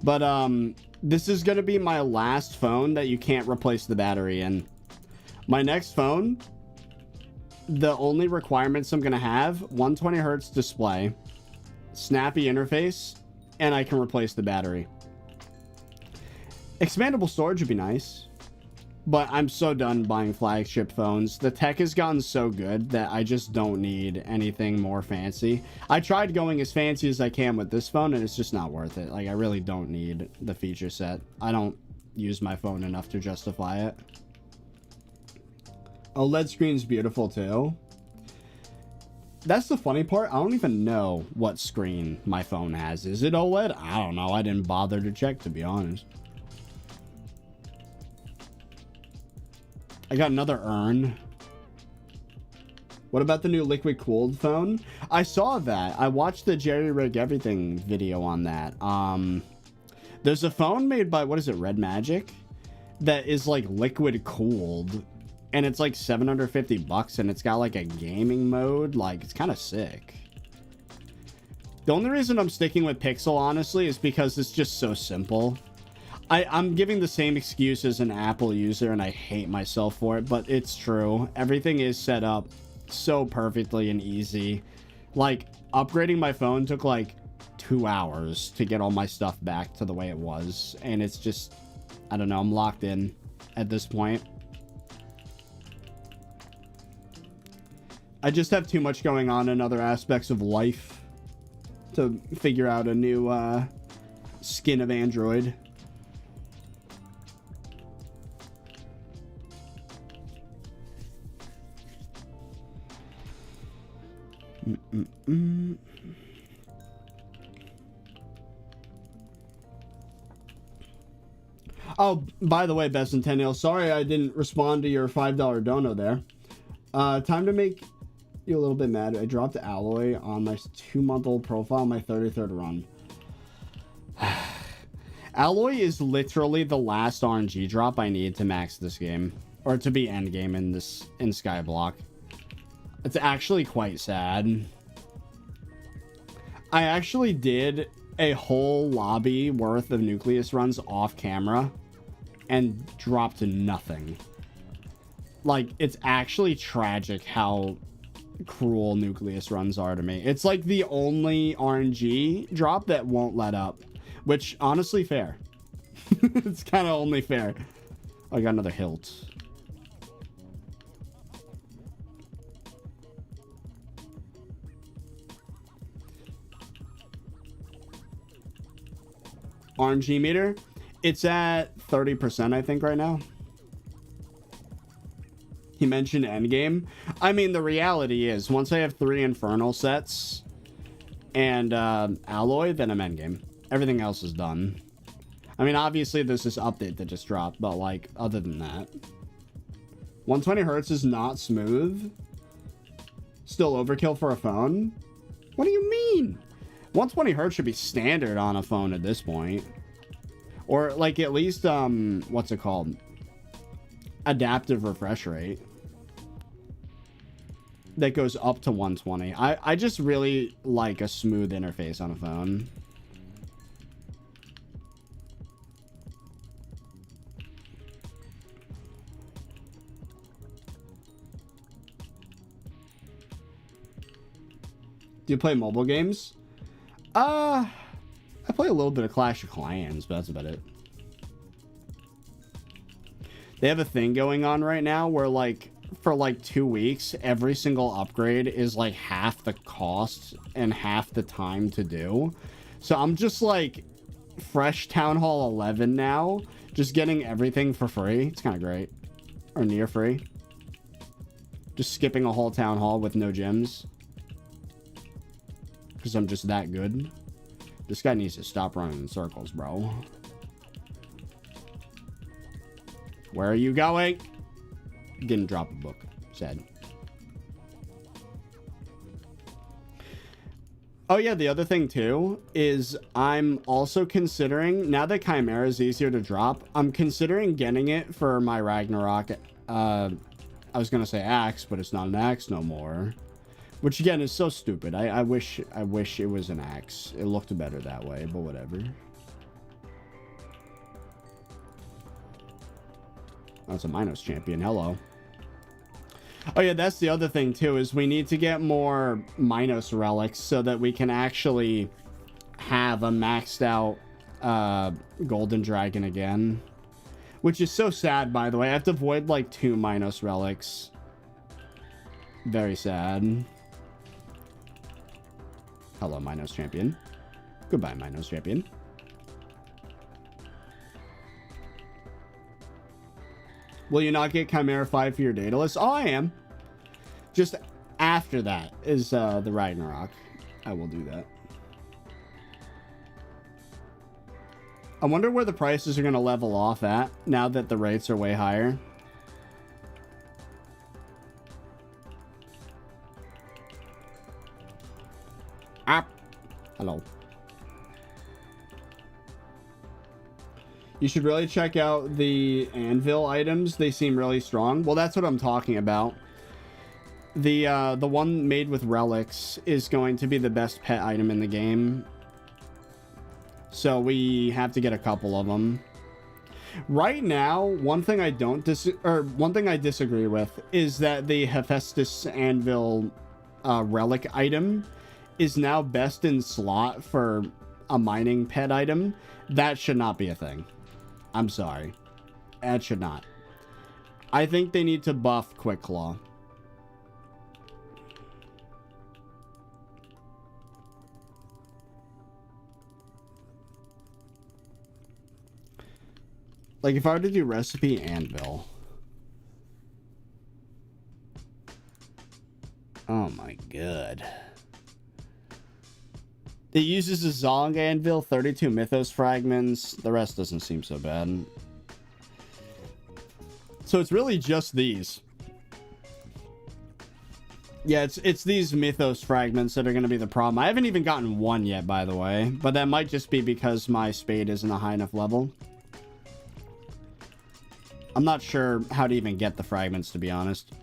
But this is gonna be my last phone that you can't replace the battery in. My next phone, the only requirements I'm gonna have: 120 hertz display, snappy interface, and I can replace the battery. Expandable storage would be nice, but I'm so done buying flagship phones. The tech has gotten so good that I just don't need anything more fancy. I tried going as fancy as I can with this phone, and it's just not worth it. Like, I really don't need the feature set. I don't use my phone enough to justify it. OLED screen's beautiful too. That's the funny part. I don't even know what screen my phone has. Is it OLED? I don't know. I didn't bother to check, to be honest. I got another urn. What about the new liquid cooled phone? I saw that. I watched the Jerry Rig Everything video on that. There's a phone made by, what is it, Red Magic, that is like liquid cooled, and it's like $750, and it's got like a gaming mode. Like, it's kind of sick. The only reason I'm sticking with Pixel, honestly, is because it's just so simple. I'm giving the same excuse as an Apple user, and I hate myself for it, but it's true. Everything is set up so perfectly and easy. Like, upgrading my phone took like 2 hours to get all my stuff back to the way it was, and it's just, I don't know, I'm locked in at this point. I just have too much going on in other aspects of life to figure out a new skin of Android. Oh, by the way, Bicentennial, sorry I didn't respond to your $5 dono there. Time to make you a little bit mad. I dropped alloy on my 2-month-old profile on my 33rd run. Alloy is literally the last RNG drop I need to max this game, or to be endgame in SkyBlock. It's actually quite sad. I actually did a whole lobby worth of Nucleus runs off camera and dropped nothing. Like, it's actually tragic how cruel Nucleus runs are to me. It's like the only RNG drop that won't let up, which honestly fair. It's kind of only fair. I got another hilt. RNG meter, it's at 30%, I think, right now. He mentioned endgame. I mean, the reality is, once I have 3 infernal sets and alloy, then I'm endgame. Everything else is done. I mean, obviously, there's this update that just dropped, but, like, other than that, 120 hertz is not smooth. Still overkill for a phone? What do you mean? 120 hertz should be standard on a phone at this point. Or, like, at least, what's it called? Adaptive refresh rate. That goes up to 120. I just really like a smooth interface on a phone. Do you play mobile games? I play a little bit of Clash of Clans, but that's about it. They have a thing going on right now where, like, for like 2 weeks, every single upgrade is like half the cost and half the time to do. So I'm just like fresh Town Hall 11 now, just getting everything for free. It's kind of great. Or near free. Just skipping a whole Town Hall with no gems. Because I'm just that good. This guy needs to stop running in circles, bro. Where are you going? Didn't drop a book. Sad. Oh yeah, the other thing too is I'm also considering, now that Chimera is easier to drop, I'm considering getting it for my Ragnarok. I was gonna say axe, but it's not an axe no more. Which again is so stupid. I wish it was an axe. It looked better that way, but whatever. Oh, it's a Minos champion. Hello. Oh yeah, that's the other thing too, is we need to get more Minos relics so that we can actually have a maxed out golden dragon again. Which is so sad, by the way. I have to avoid like 2 Minos relics. Very sad. Hello, Minos champion. Goodbye, Minos champion. Will you not get Chimera 5 for your data list? Oh, I am. Just after that is the Ragnarok. I will do that. I wonder where the prices are going to level off at now that the rates are way higher. Hello. You should really check out the anvil items. They seem really strong. Well, that's what I'm talking about. The one made with relics is going to be the best pet item in the game. So we have to get a couple of them. Right now, one thing I disagree with is that the Hephaestus anvil relic item is now best in slot for a mining pet item. That should not be a thing. I'm sorry. That should not. I think they need to buff Quick Claw. Like, if I were to do recipe anvil. Oh my god. It uses a Zong anvil, 32 mythos fragments. The rest doesn't seem so bad. So it's really just these. Yeah, it's these mythos fragments that are going to be the problem. I haven't even gotten one yet, by the way. But that might just be because my spade isn't a high enough level. I'm not sure how to even get the fragments, to be honest.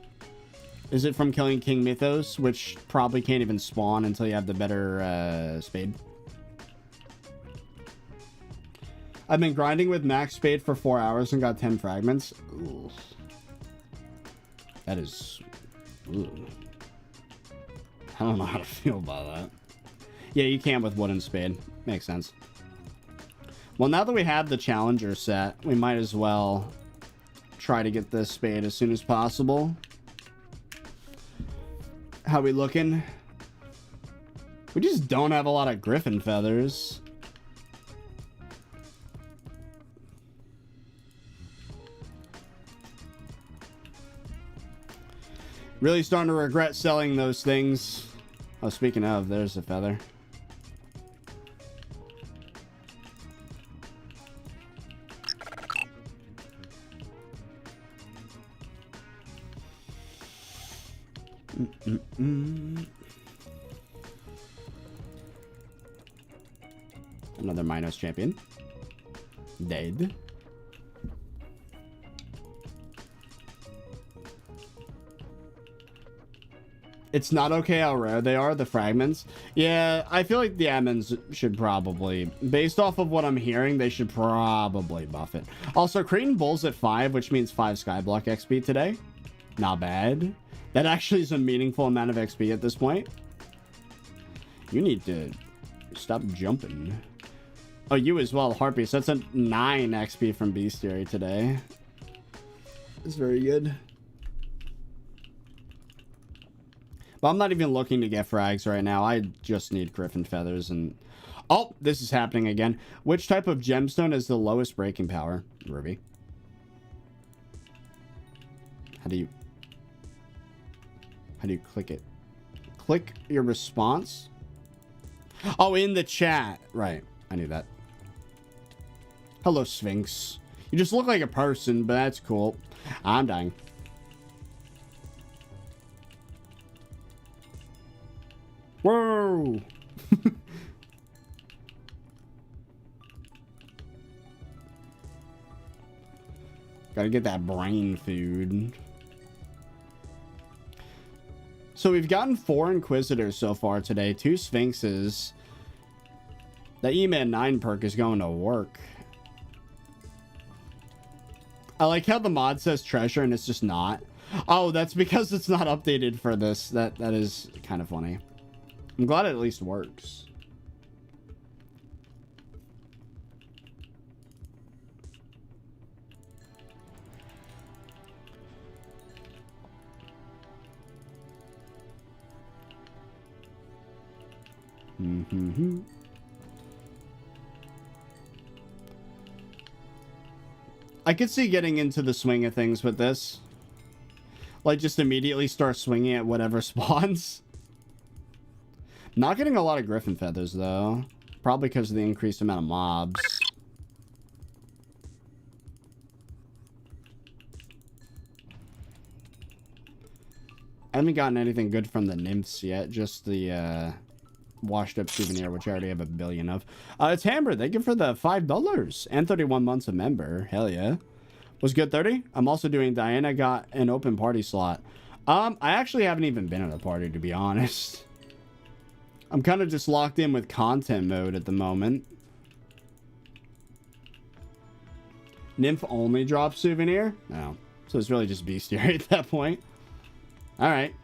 Is it from killing King Mythos, which probably can't even spawn until you have the better spade? I've been grinding with max spade for 4 hours and got 10 fragments. Ooh. That is... Ooh. I don't know how to feel about that. Yeah, you can with wooden spade. Makes sense. Well, now that we have the challenger set, we might as well try to get this spade as soon as possible. How we looking? We just don't have a lot of griffin feathers. Really starting to regret selling those things. Oh, speaking of, there's a feather. Another Minos champion. Dead. It's not okay how rare they are, the fragments. Yeah, I feel like the admins should probably, based off of what I'm hearing, they should probably buff it. Also, Cretan Bull's at 5, which means 5 SkyBlock XP today. Not bad. That actually is a meaningful amount of XP at this point. You need to stop jumping. Oh, you as well, Harpies. That's a 9 XP from Bestiary today. That's very good. But I'm not even looking to get frags right now. I just need Griffin Feathers and... Oh, this is happening again. Which type of gemstone has the lowest breaking power? Ruby. How do you click it? Click your response? Oh, in the chat. Right. I knew that. Hello, Sphinx. You just look like a person, but that's cool. I'm dying. Whoa! Gotta get that brain food. So we've gotten 4 Inquisitors so far today. 2 Sphinxes. The E-Man 9 perk is going to work. I like how the mod says treasure and it's just not. Oh, that's because it's not updated for this. That is kind of funny. I'm glad it at least works. I could see getting into the swing of things with this. Like, just immediately start swinging at whatever spawns. Not getting a lot of Griffin Feathers, though. Probably because of the increased amount of mobs. I haven't gotten anything good from the nymphs yet. Just the washed up souvenir, which I already have a billion of. It's Hamber. Thank you for the $5 and 31 months a member. Hell yeah. Was good, 30? I'm also doing Diana got an open party slot. I actually haven't even been at a party, to be honest. I'm kind of just locked in with content mode at the moment. Nymph only drops souvenir? No. So it's really just bestiary at that point. Alright.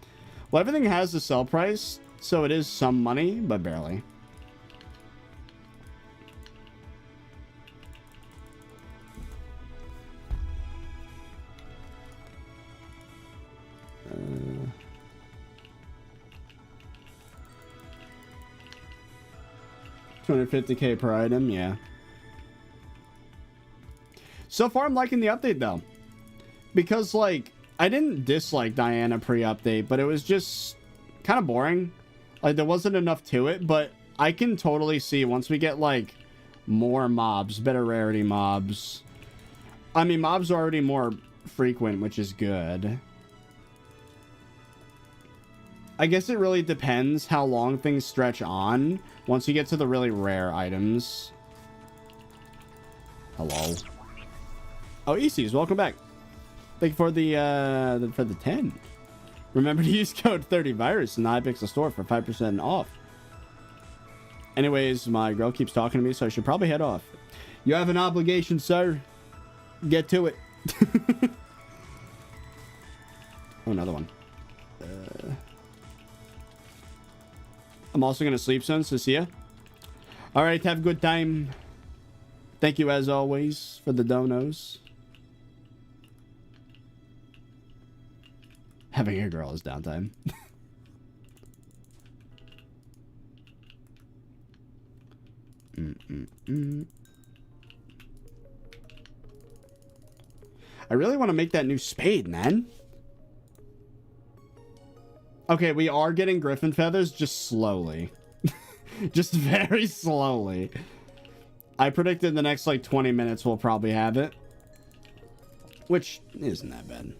Well, everything has a sell price, so it is some money, but barely. $250k per item, yeah. So far, I'm liking the update, though. Because, like, I didn't dislike Diana pre-update, but it was just kind of boring. Like, there wasn't enough to it, but I can totally see once we get, like, more mobs, better rarity mobs. I mean, mobs are already more frequent, which is good. I guess it really depends how long things stretch on once you get to the really rare items. Hello. Oh, ECs, welcome back. Thank you for the 10. Remember to use code 30virus in the Hypixel store for 5% off. Anyways, my girl keeps talking to me, so I should probably head off. You have an obligation, sir. Get to it. Oh, another one. I'm also going to sleep soon, so see ya. Alright, have a good time. Thank you, as always, for the donos. Having a girl is downtime. I really want to make that new spade, man. Okay, we are getting Griffin Feathers, just slowly. Just very slowly. I predicted the next, like, 20 minutes we'll probably have it. Which isn't that bad.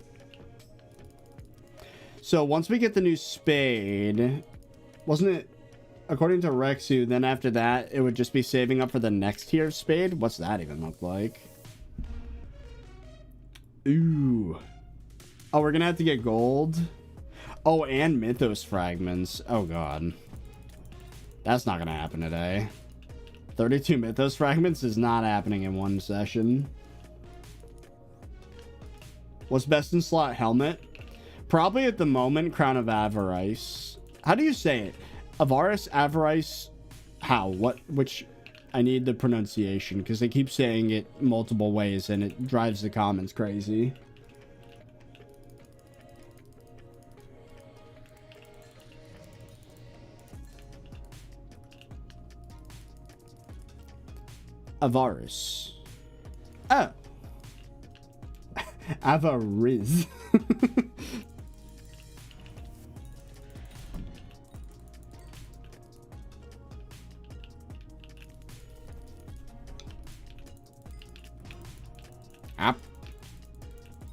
So, once we get the new spade... Wasn't it... According to Rexu, then after that, it would just be saving up for the next tier of spade? What's that even look like? Ooh. Oh, we're gonna have to get gold? Oh, and Mythos fragments. Oh, God. That's not gonna happen today. 32 Mythos fragments is not happening in one session. What's best in slot? Helmet? Probably at the moment, Crown of Avarice. How do you say it? Avaris, Avarice, how? What? Which? I need the pronunciation because they keep saying it multiple ways and it drives the comments crazy. Avaris. Oh. Avariz.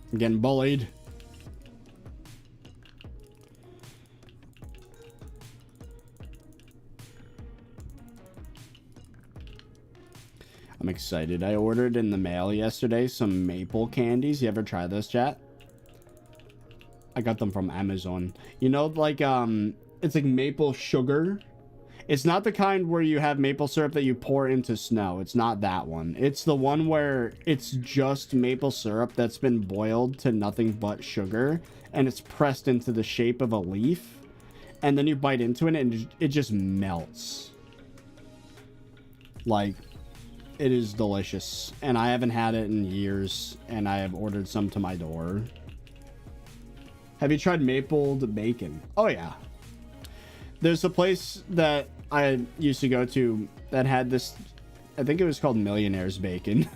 I'm getting bullied. I'm excited. I ordered in the mail yesterday some maple candies. You ever try those, chat? I got them from Amazon. You know, like, it's like maple sugar. It's not the kind where you have maple syrup that you pour into snow. It's not that one. It's the one where it's just maple syrup that's been boiled to nothing but sugar, and it's pressed into the shape of a leaf, and then you bite into it and it just melts. Like, it is delicious, and I haven't had it in years, and I have ordered some to my door. Have you tried mapled bacon? Oh yeah. There's a place that I used to go to that had this, I think it was called Millionaire's Bacon,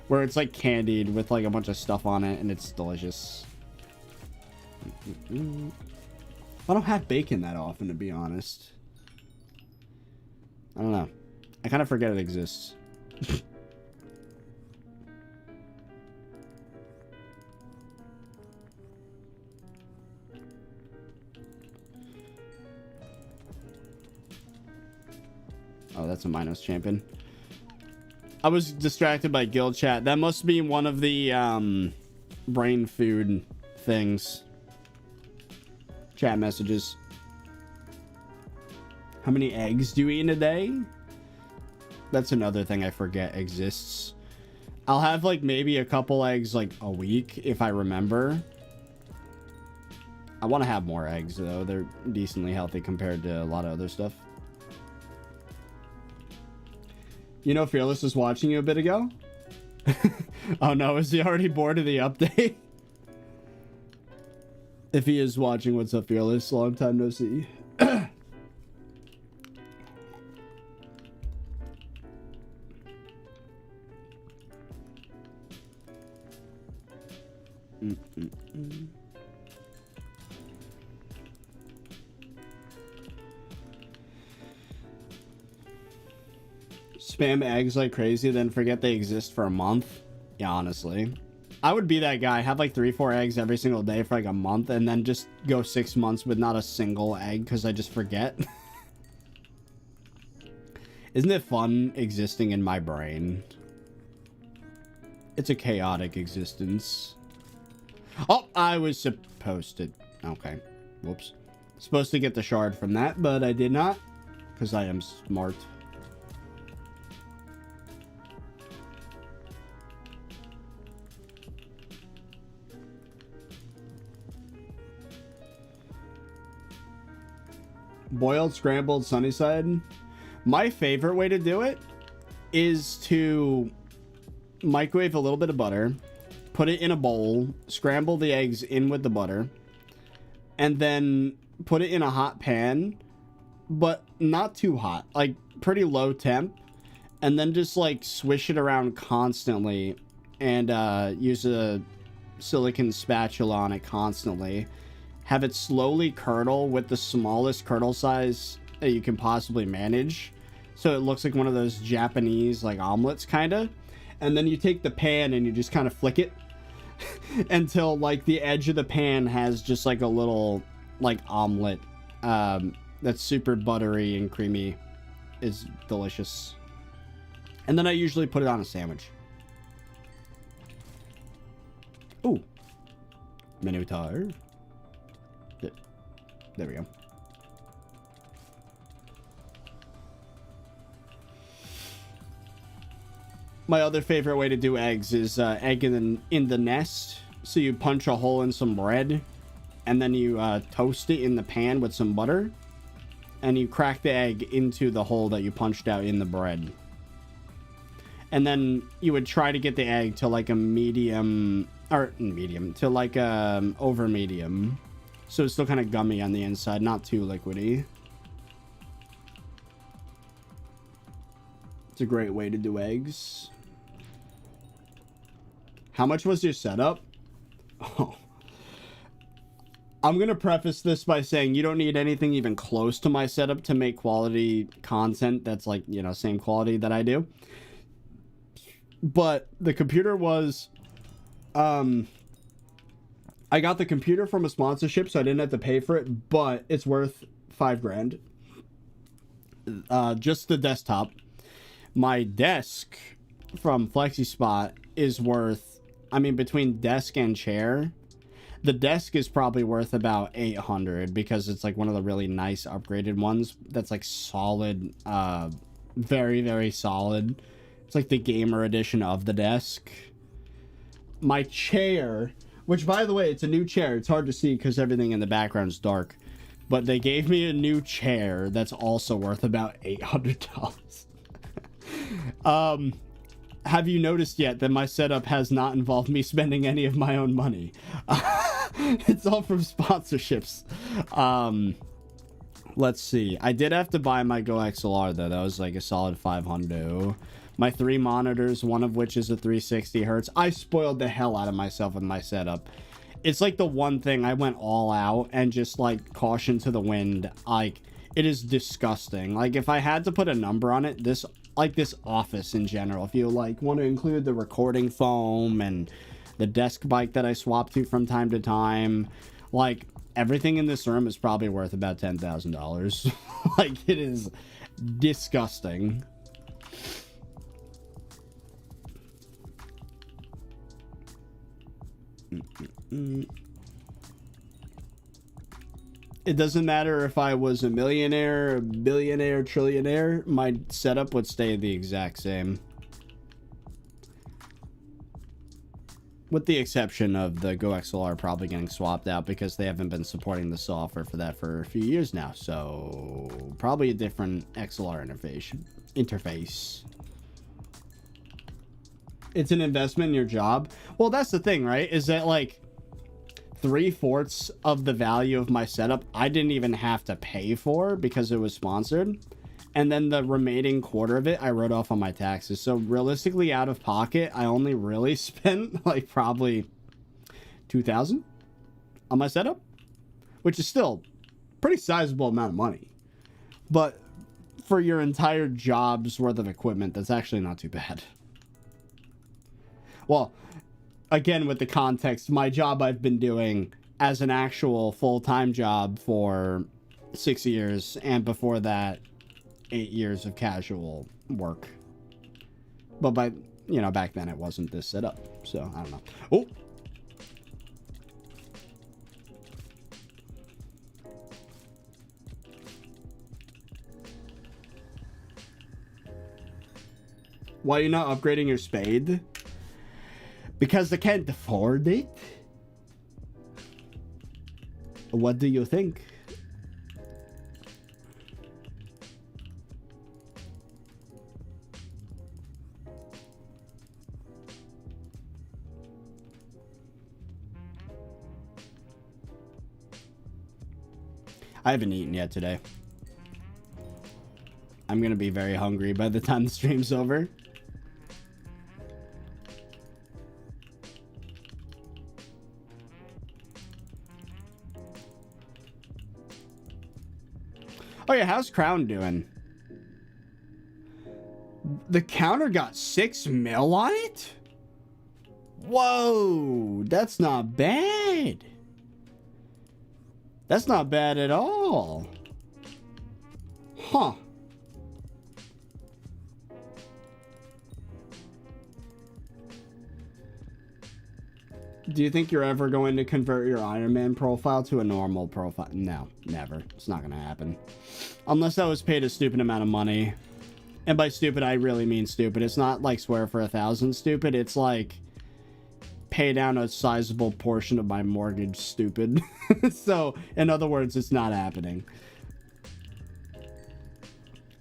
where it's like candied with like a bunch of stuff on it, and it's delicious. I don't have bacon that often, to be honest. I don't know. I kind of forget it exists. Oh, that's a Minos champion. I was distracted by guild chat. That must be one of the brain food things. Chat messages. How many eggs do you eat in a day? That's another thing I forget exists. I'll have like maybe a couple eggs like a week if I remember. I want to have more eggs though. They're decently healthy compared to a lot of other stuff. You know, Fearless was watching you a bit ago. Oh no, is he already bored of the update? If he is watching, what's up, Fearless? Long time no see. Spam eggs like crazy, then forget they exist for a month. Yeah, honestly. I would be that guy. Have like 3-4 eggs every single day for like a month, and then just go 6 months with not a single egg because I just forget. Isn't it fun existing in my brain? It's a chaotic existence. Oh, I was supposed to... Okay. Whoops. Supposed to get the shard from that, but I did not. Because I am smart. Boiled, scrambled, sunny side. My favorite way to do it is to microwave a little bit of butter, put it in a bowl, scramble the eggs in with the butter, and then put it in a hot pan, but not too hot, like pretty low temp, and then just like swish it around constantly and use a silicone spatula on it constantly. Have it slowly curdle with the smallest curdle size that you can possibly manage, so it looks like one of those Japanese like omelets kind of. And then you take the pan and you just kind of flick it until like the edge of the pan has just like a little like omelet that's super buttery and creamy. It's delicious. And then I usually put it on a sandwich. Ooh, Minotaur. There we go. My other favorite way to do eggs is egg in the nest. So you punch a hole in some bread, and then you toast it in the pan with some butter, and you crack the egg into the hole that you punched out in the bread. And then you would try to get the egg to like a medium, to like a over medium. So it's still kind of gummy on the inside, not too liquidy. It's a great way to do eggs. How much was your setup? Oh. I'm going to preface this by saying you don't need anything even close to my setup to make quality content that's like, you know, same quality that I do. But the computer was, I got the computer from a sponsorship, so I didn't have to pay for it, but it's worth $5,000. Just the desktop. My desk from FlexiSpot is worth, I mean, between desk and chair, the desk is probably worth about 800 because it's like one of the really nice upgraded ones that's like solid, very, very solid. It's like the gamer edition of the desk. My chair, which by the way, it's a new chair. It's hard to see because everything in the background is dark. But they gave me a new chair that's also worth about $800. Have you noticed yet that my setup has not involved me spending any of my own money? It's all from sponsorships. Let's see. I did have to buy my Go XLR though. That was like a solid 500. My 3 monitors, one of which is a 360 hertz. I spoiled the hell out of myself with my setup. It's like the one thing I went all out and just like caution to the wind. Like, it is disgusting. Like, if I had to put a number on it, this office in general, if you like want to include the recording foam and the desk bike that I swap to from time to time, like everything in this room is probably worth about $10,000. Like, it is disgusting. It doesn't matter if I was a millionaire, a billionaire, trillionaire, my setup would stay the exact same. With the exception of the Go XLR probably getting swapped out because they haven't been supporting the software for that for a few years now. So probably a different XLR interface. It's an investment in your job. Well, that's the thing, right? Is that like 3/4 of the value of my setup I didn't even have to pay for because it was sponsored, and then the remaining quarter of it I wrote off on my taxes. So realistically, out of pocket, I only really spent like probably $2,000 on my setup, which is still pretty sizable amount of money. But for your entire job's worth of equipment, that's actually not too bad. Well, again, with the context, my job I've been doing as an actual full-time job for 6 years, and before that, 8 years of casual work. But back then it wasn't this setup, so I don't know. Oh! Why are you not upgrading your spade? Because I can't afford it. What do you think? I haven't eaten yet today. I'm gonna be very hungry by the time the stream's over. Oh yeah, how's Crown doing? The counter got 6 mil on it? Whoa, that's not bad. That's not bad at all. Huh. Do you think you're ever going to convert your Iron Man profile to a normal profile? No, never. It's not going to happen. Unless I was paid a stupid amount of money. And by stupid, I really mean stupid. It's not like swear for 1,000 stupid. It's like pay down a sizable portion of my mortgage stupid. So, in other words, it's not happening.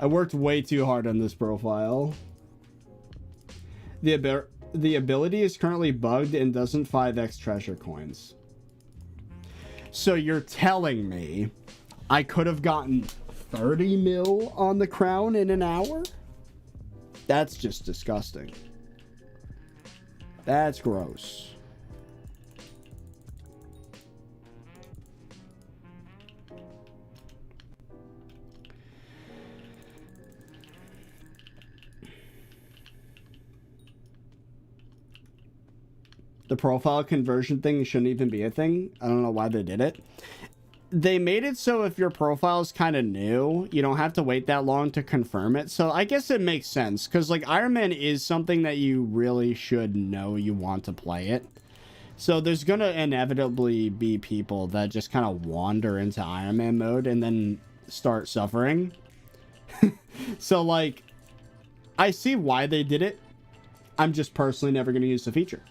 I worked way too hard on this profile. The ability is currently bugged and doesn't 5x treasure coins. So you're telling me I could have gotten 30 mil on the crown in an hour? That's just disgusting. That's gross. The profile conversion thing shouldn't even be a thing. I don't know why they did it. They made it so if your profile is kind of new, you don't have to wait that long to confirm it. So I guess it makes sense because like Iron Man is something that you really should know you want to play it. So there's going to inevitably be people that just kind of wander into Iron Man mode and then start suffering. So like, I see why they did it. I'm just personally never going to use the feature.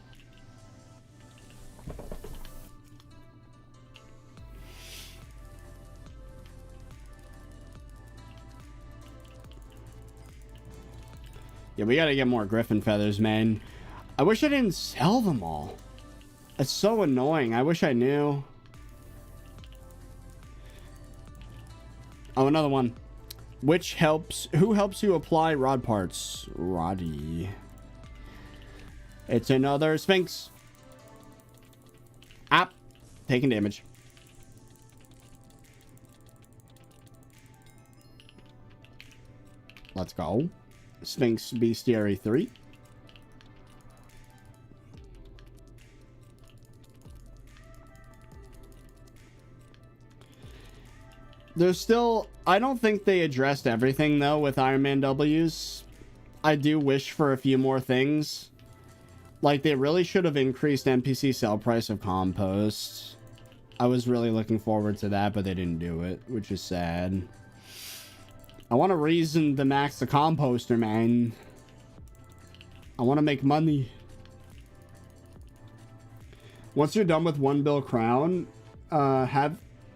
Yeah, we gotta get more griffin feathers, man. I wish I didn't sell them all. It's so annoying. I wish I knew. Oh, another one. Who helps you apply rod parts? Roddy. It's another Sphinx. App. Taking damage. Let's go. Sphinx Bestiary 3. There's still... I don't think they addressed everything, though, with Iron Man W's. I do wish for a few more things. Like, they really should have increased NPC sell price of compost. I was really looking forward to that, but they didn't do it, which is sad. I want a reason to max the composter, man. I want to make money. Once you're done with 1 bill crown,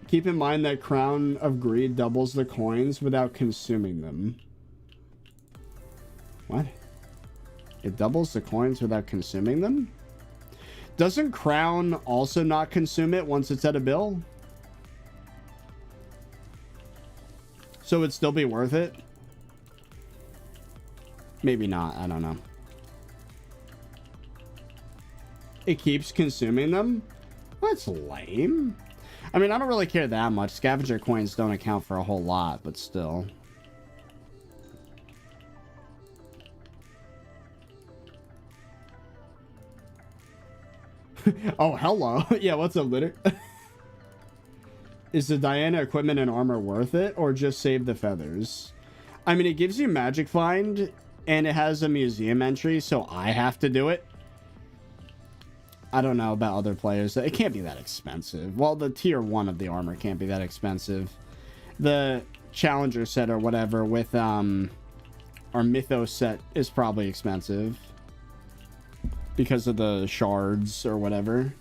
keep in mind that Crown of Greed doubles the coins without consuming them. What? It doubles the coins without consuming them? Doesn't Crown also not consume it once it's at a bill? So it'd still be worth it? Maybe not. I don't know. It keeps consuming them? That's lame. I mean, I don't really care that much. Scavenger coins don't account for a whole lot, but still. Oh, hello. Yeah, what's up, Litter? Is the Diana equipment and armor worth it, or just save the feathers? I mean, it gives you magic find, and it has a museum entry, so I have to do it. I don't know about other players. It can't be that expensive. Well, the tier 1 of the armor can't be that expensive. The challenger set or whatever with our mythos set is probably expensive because of the shards or whatever.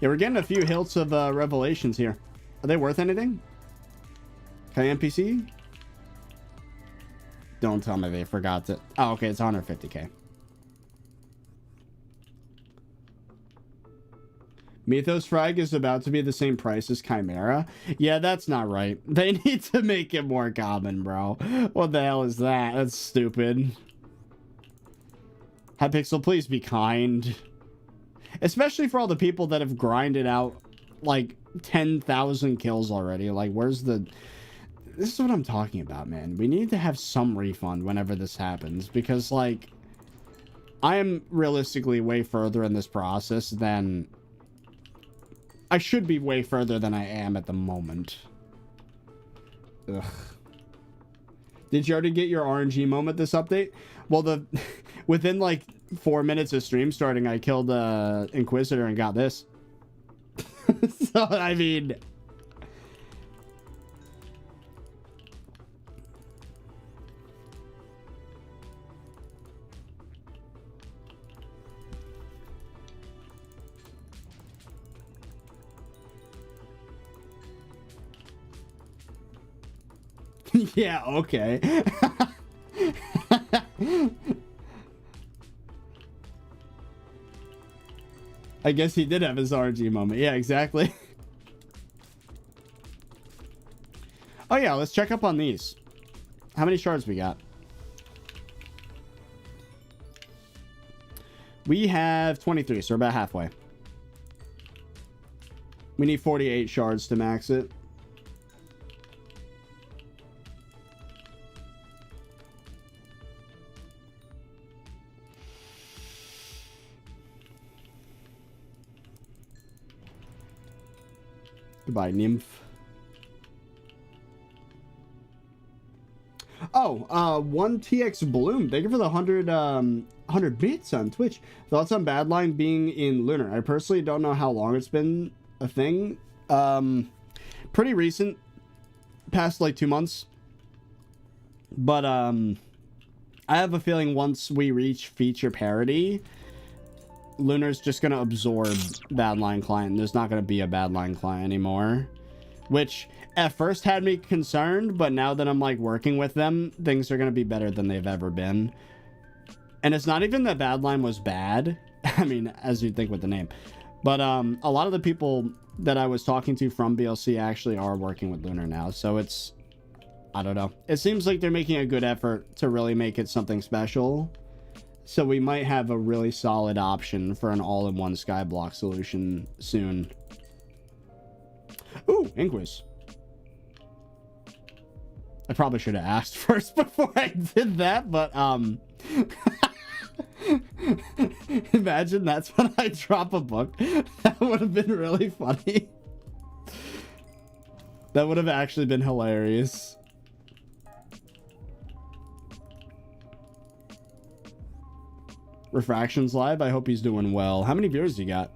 Yeah, we're getting a few hilts of revelations here. Are they worth anything? Okay, NPC? Don't tell me they forgot to... Oh, okay, it's 150k. Mythos Frag is about to be the same price as Chimera. Yeah, that's not right. They need to make it more common, bro. What the hell is that? That's stupid. Hypixel, please be kind. Especially for all the people that have grinded out, like, 10,000 kills already. Like, where's the... This is what I'm talking about, man. We need to have some refund whenever this happens. Because, like, I am realistically way further in this process than... I should be way further than I am at the moment. Ugh. Did you already get your RNG moment this update? Well, within, like, 4 minutes of stream starting, I killed Inquisitor and got this. So, I mean... Yeah, okay. I guess he did have his RG moment. Yeah, exactly. Oh yeah, let's check up on these. How many shards we got? We have 23, so we're about halfway. We need 48 shards to max it. Goodbye, nymph. Oh, 1TX Bloom. Thank you for the 100 bits on Twitch. Thoughts on Badline being in Lunar? I personally don't know how long it's been a thing. Pretty recent. Past like 2 months. But I have a feeling once we reach feature parity, Lunar's just going to absorb Badline client. There's not going to be a Badline client anymore. Which at first had me concerned, but now that I'm like working with them, things are going to be better than they've ever been. And it's not even that Badline was bad. I mean, as you'd think with the name. But a lot of the people that I was talking to from BLC actually are working with Lunar now. So it's, I don't know. It seems like they're making a good effort to really make it something special. So we might have a really solid option for an all-in-one SkyBlock solution soon. Ooh, Inquis. I probably should have asked first before I did that, but imagine that's when I drop a book. That would have been really funny. That would have actually been hilarious. Refractions live. I hope he's doing well. How many viewers you got?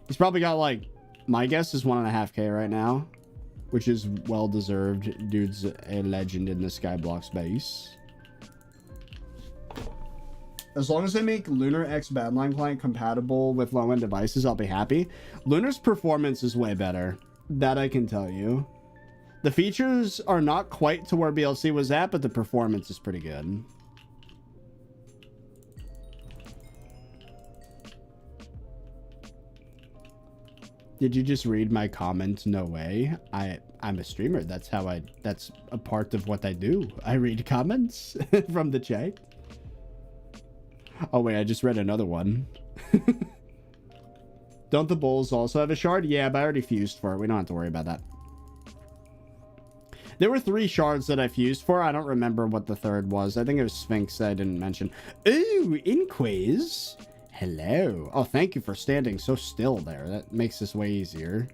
He's probably got like, my guess is 1.5K right now, which is well deserved. Dude's a legend in the SkyBlock space. As long as they make Lunar X Badline client compatible with low-end devices, I'll be happy. Lunar's performance is way better. That I can tell you. The features are not quite to where BLC was at, but the performance is pretty good. Did you just read my comment? No way. I'm a streamer. That's a part of what I do. I read comments from the chat. Oh wait, I just read another one. Don't the bulls also have a shard? Yeah, but I already fused for it. We don't have to worry about that. There were 3 shards that I fused for. I don't remember what the third was. I think it was Sphinx that I didn't mention. Ooh, Inquiz. Hello. Oh, thank you for standing so still there. That makes this way easier.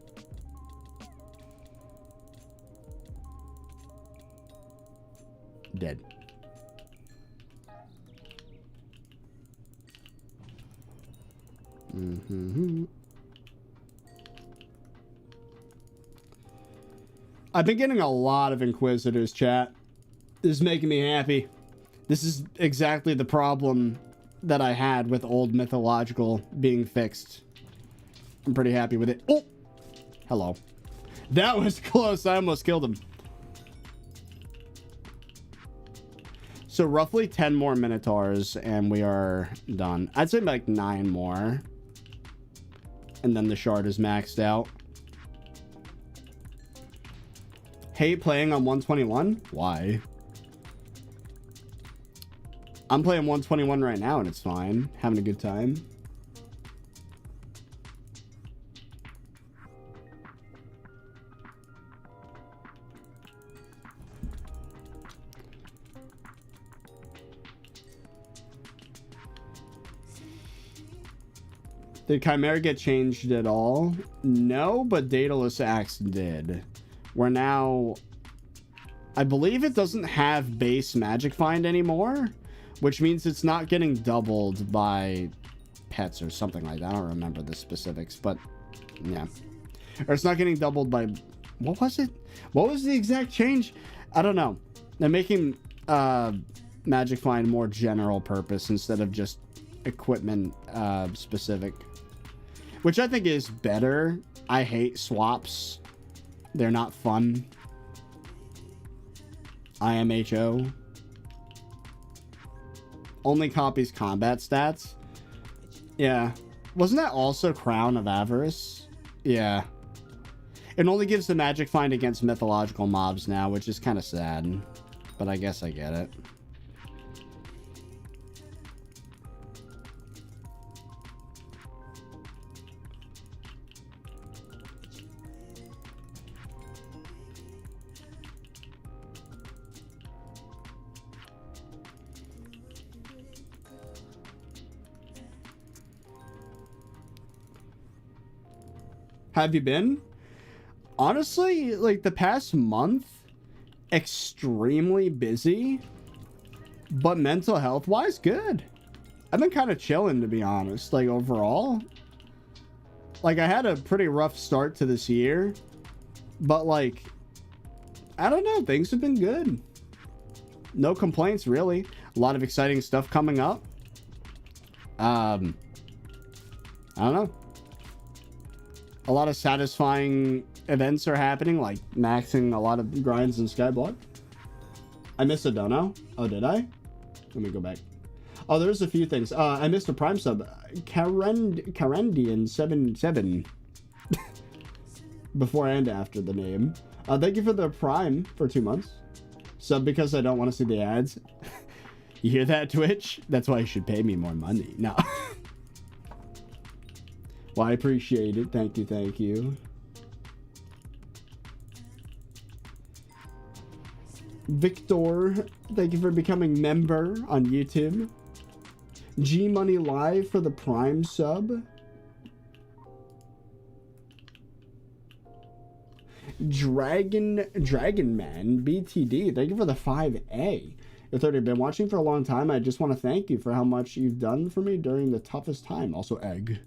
Dead. I've been getting a lot of Inquisitors, chat. This is making me happy. This is exactly the problem that I had with old Mythological being fixed. I'm pretty happy with it. Oh! Hello. That was close. I almost killed him. So roughly 10 more Minotaurs and we are done. I'd say like 9 more. And then the shard is maxed out. Hate playing on 121? Why? I'm playing 121 right now and it's fine. Having a good time. Did Chimera get changed at all? No, but Daedalus Axe did. We're now... I believe it doesn't have base magic find anymore, which means it's not getting doubled by pets or something like that. I don't remember the specifics, but yeah. Or it's not getting doubled by... What was it? What was the exact change? I don't know. They're making magic find more general purpose instead of just equipment specific, which I think is better. I hate swaps. They're not fun. IMHO. Only copies combat stats. Yeah. Wasn't that also Crown of Avarice? Yeah. It only gives the magic find against mythological mobs now, which is kind of sad. But I guess I get it. Have you been? Honestly, like the past month, extremely busy, but mental health wise, good. I've been kind of chilling, to be honest, like overall. Like I had a pretty rough start to this year, but like, I don't know, things have been good. No complaints, really. A lot of exciting stuff coming up. I don't know. A lot of satisfying events are happening, like maxing a lot of grinds in SkyBlock. I missed a dono. Oh, did I? Let me go back. Oh, there's a few things. I missed a Prime sub. Karendian77. Before and after the name. Thank you for the Prime for 2 months. Sub because I don't want to see the ads. You hear that, Twitch? That's why you should pay me more money. No. Well, I appreciate it. Thank you, thank you. Victor, thank you for becoming member on YouTube. G Money Live for the Prime sub. Dragon Man BTD, thank you for the 5A. If you've been watching for a long time, I just want to thank you for how much you've done for me during the toughest time. Also, Egg.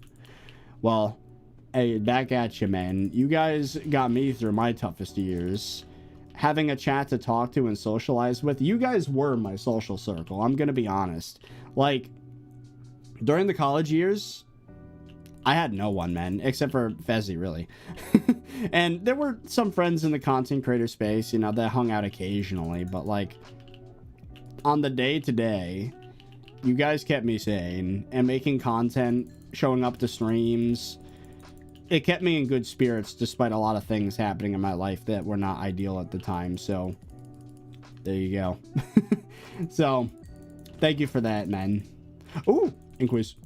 Well, hey, back at you, man. You guys got me through my toughest years. Having a chat to talk to and socialize with, you guys were my social circle. I'm gonna be honest. Like, during the college years, I had no one, man, except for Fezzy, really. And there were some friends in the content creator space, you know, that hung out occasionally, but like, on the day-to-day, you guys kept me sane, and making content, showing up to streams, it kept me in good spirits despite a lot of things happening in my life that were not ideal at the time. So there you go. So thank you for that, man. Ooh, Inquis.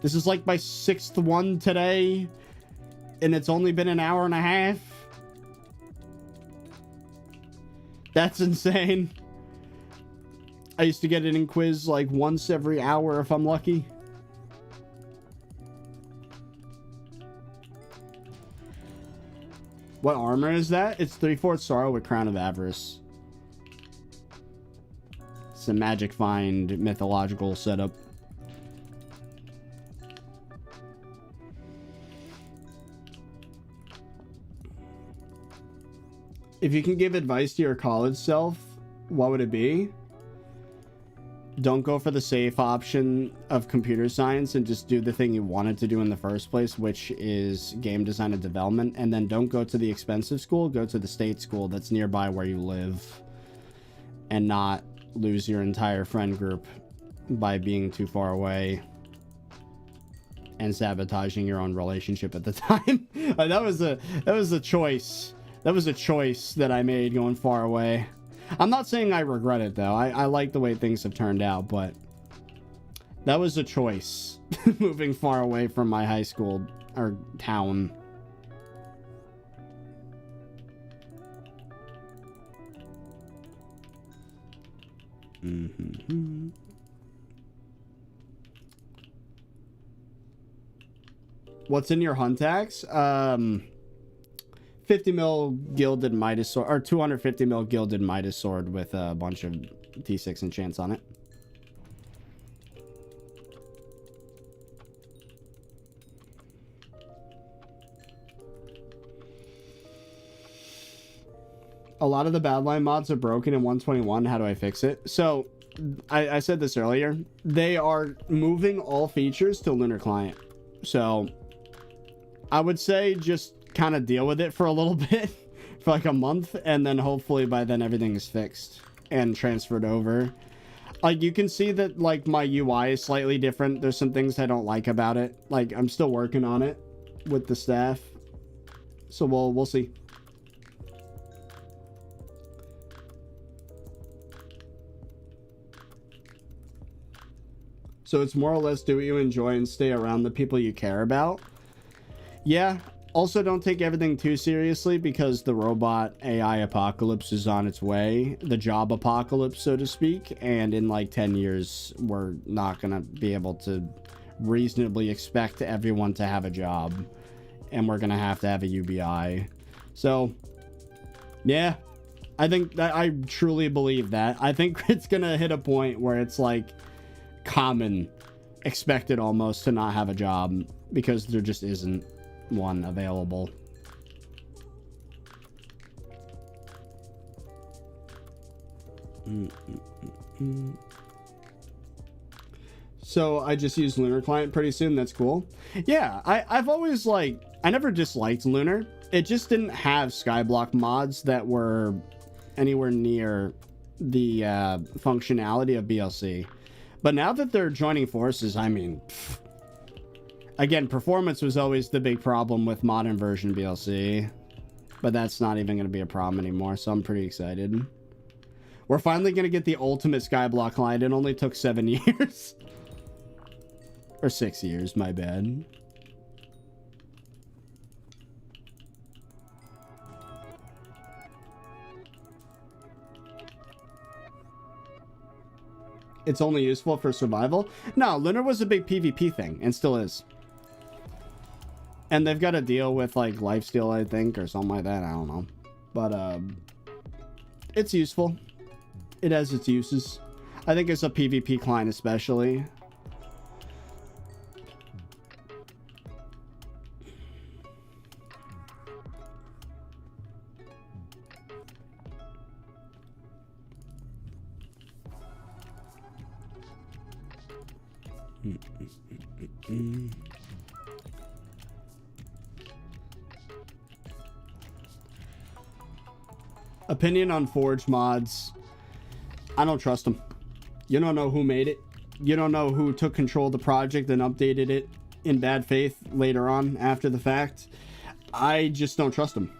This is like my 6th one today, and it's only been an hour and a half. That's insane. I used to get an inquiz like once every hour if I'm lucky. What armor is that? It's 3/4 Sorrow with Crown of Avarice. It's a magic find mythological setup. If you can give advice to your college self, what would it be? Don't go for the safe option of computer science and just do the thing you wanted to do in the first place, which is game design and development. And then don't go to the expensive school, go to the state school that's nearby where you live, and not lose your entire friend group by being too far away and sabotaging your own relationship at the time. That was a choice. That was a choice that I made going far away. I'm not saying I regret it, though. I like the way things have turned out, but that was a choice. Moving far away from my high school or town. Mm-hmm. What's in your hunt axe? 50 mil gilded Midas sword, or 250 mil gilded Midas sword with a bunch of T6 enchants on it. A lot of the badline mods are broken in 121. How do I fix it? So I said this earlier. They are moving all features to Lunar client. So I would say just kind of deal with it for a little bit for like a month, and then hopefully by then everything is fixed and transferred over. Like, you can see that, like, my UI is slightly different. There's some things I don't like about it. Like, I'm still working on it with the staff. So we'll see. So it's more or less do what you enjoy and stay around the people you care about. Yeah. Also, don't take everything too seriously because the robot AI apocalypse is on its way. The job apocalypse, so to speak. And in like 10 years, we're not going to be able to reasonably expect everyone to have a job. And we're going to have a UBI. So, yeah. I think that I truly believe that. I think it's going to hit a point where it's like common, expected almost to not have a job because there just isn't one available. So I just use Lunar client pretty soon. That's cool. Yeah, I've always like, I never disliked Lunar. It just didn't have SkyBlock mods that were anywhere near the functionality of BLC. But now that they're joining forces, I mean, again, performance was always the big problem with modern version BLC, but that's not even going to be a problem anymore, so I'm pretty excited. We're finally going to get the ultimate SkyBlock client. It only took 7 years. Or 6 years, my bad. It's only useful for survival? No, Lunar was a big PvP thing, and still is. And they've got to deal with, like, lifesteal, I think, or something like that. I don't know. But, it's useful. It has its uses. I think it's a PvP client especially. Opinion on Forge mods. I don't trust them. You don't know who made it. You don't know who took control of the project and updated it in bad faith later on after the fact. I just don't trust them.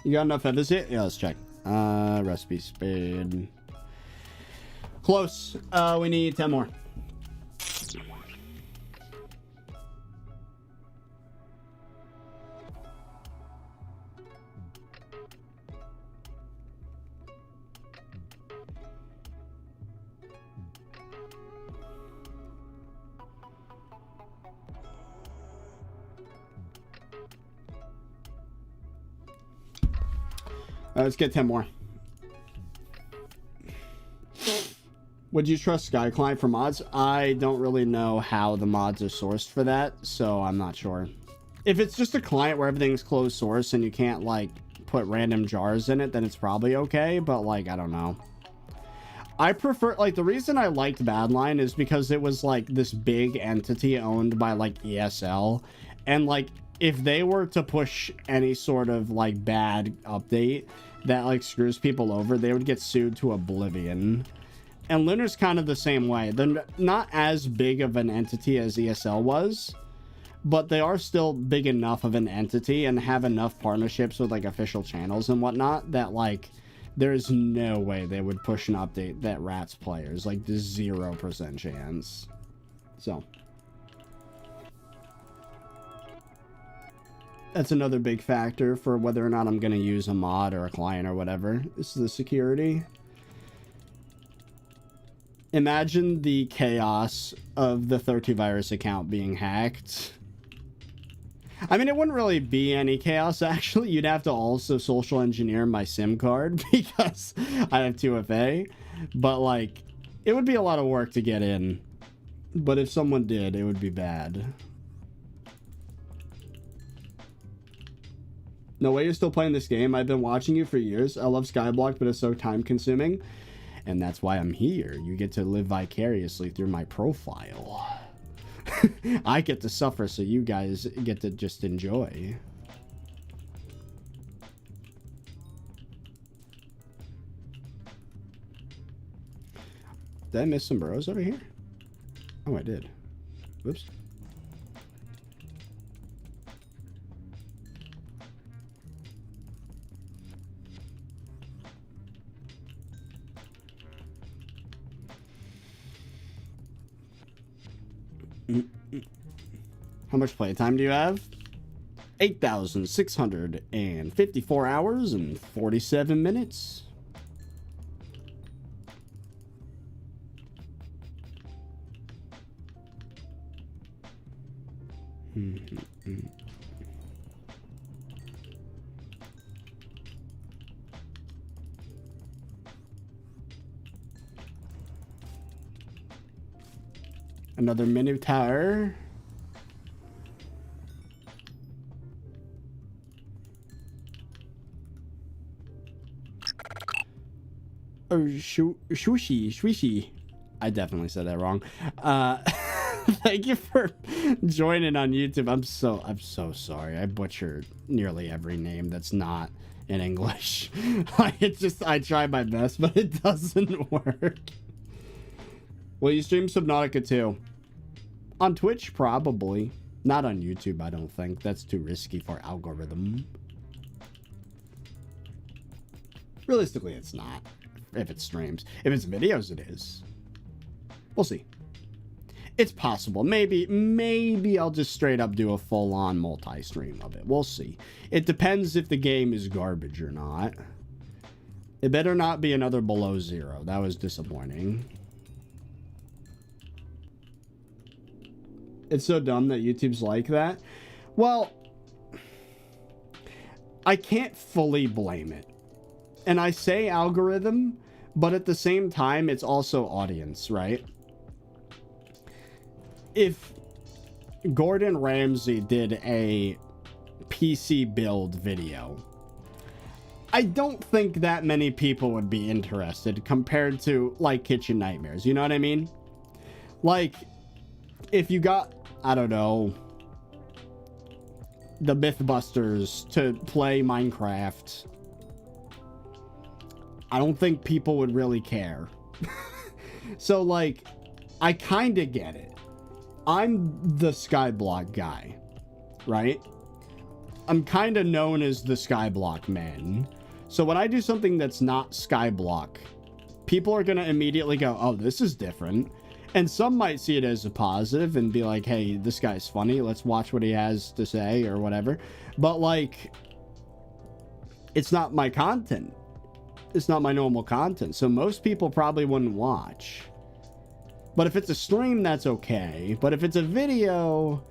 You got enough feathers yet? Yeah, let's check. Recipe spade. Close. We need 10 more. Let's get 10 more. Would you trust Sky Client for mods? I don't really know how the mods are sourced for that, so I'm not sure. If it's just a client where everything's closed source and you can't, like, put random jars in it, then it's probably okay, but, like, I don't know. I prefer, like, the reason I liked Badline is because it was, like, this big entity owned by, like, ESL, and, like, if they were to push any sort of, like, bad update that, like, screws people over, they would get sued to oblivion. And Lunar's kind of the same way. They're not as big of an entity as ESL was, but they are still big enough of an entity and have enough partnerships with, like, official channels and whatnot that, like, there's no way they would push an update that rats players. Like, there's 0% chance. So that's another big factor for whether or not I'm going to use a mod or a client or whatever. This is the security. Imagine the chaos of the ThirtyVirus account being hacked. I mean, it wouldn't really be any chaos, actually. You'd have to also social engineer my SIM card because I have 2FA. But, like, it would be a lot of work to get in. But if someone did, it would be bad. No way you're still playing this game. I've been watching you for years. I love SkyBlock, but it's so time-consuming. And that's why I'm here. You get to live vicariously through my profile. I get to suffer so you guys get to just enjoy. Did I miss some burrows over here? Oh, I did. Whoops. How much playtime do you have? 8,654 hours and 47 minutes. Another minotaur. Or swishy. I definitely said that wrong. Thank you for joining on YouTube. I'm so sorry. I butchered nearly every name that's not in English. I try my best, but it doesn't work. Will you stream Subnautica too? On Twitch, probably. Not on YouTube, I don't think. That's too risky for algorithm. Realistically, it's not. If it streams. If it's videos, it is. We'll see. It's possible. Maybe I'll just straight up do a full-on multi-stream of it. We'll see. It depends if the game is garbage or not. It better not be another Below Zero. That was disappointing. It's so dumb that YouTube's like that. Well, I can't fully blame it. And I say algorithm, but at the same time, it's also audience, right? If Gordon Ramsay did a PC build video, I don't think that many people would be interested compared to, like, Kitchen Nightmares. You know what I mean? Like, if you got, I don't know, the Mythbusters to play Minecraft, I don't think people would really care. So, like, I kind of get it. I'm the SkyBlock guy, right? I'm kind of known as the SkyBlock man. So when I do something that's not SkyBlock, people are going to immediately go, oh, this is different. And some might see it as a positive and be like, hey, this guy's funny. Let's watch what he has to say or whatever. But, like, it's not my content. It's not my normal content. So most people probably wouldn't watch. But if it's a stream, that's okay. But if it's a video,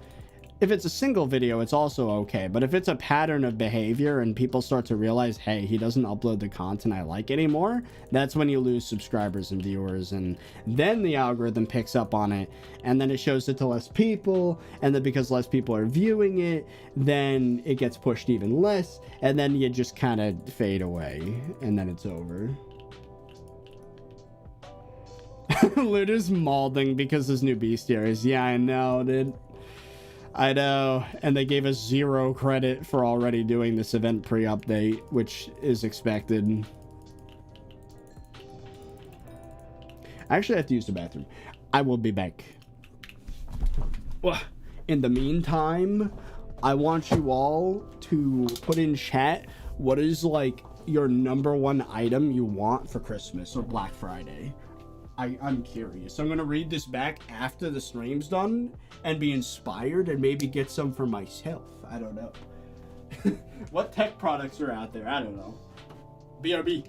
if it's a single video, it's also okay. But if it's a pattern of behavior and people start to realize, hey, he doesn't upload the content I like anymore, that's when you lose subscribers and viewers. And then the algorithm picks up on it. And then it shows it to less people. And then because less people are viewing it, then it gets pushed even less. And then you just kind of fade away. And then it's over. Luna's mauling because his new bestiaries. Yeah, I know, dude. I know. And they gave us 0 credit for already doing this event pre-update, which is expected. I actually have to use the bathroom. I will be back. In the meantime, I want you all to put in chat what is, like, your #1 item you want for Christmas or Black Friday. I'm curious. I'm going to read this back after the stream's done and be inspired and maybe get some for myself. I don't know. What tech products are out there? I don't know. BRB.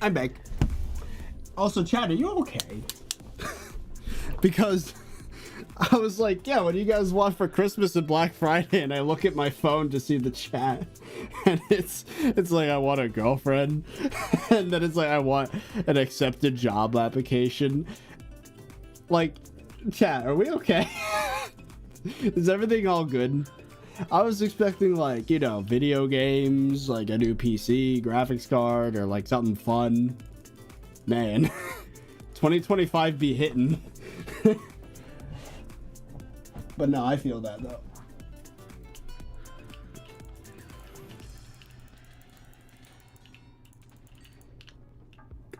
I'm back. Also, Chad, are you okay? Because I was like, yeah, what do you guys want for Christmas and Black Friday? And I look at my phone to see the chat, and it's like, I want a girlfriend, and then it's like, I want an accepted job application. Like, chat, are we okay? Is everything all good? I was expecting, like, you know, video games, like a new PC, graphics card, or like something fun. Man, 2025 be hitting. But no, I feel that though.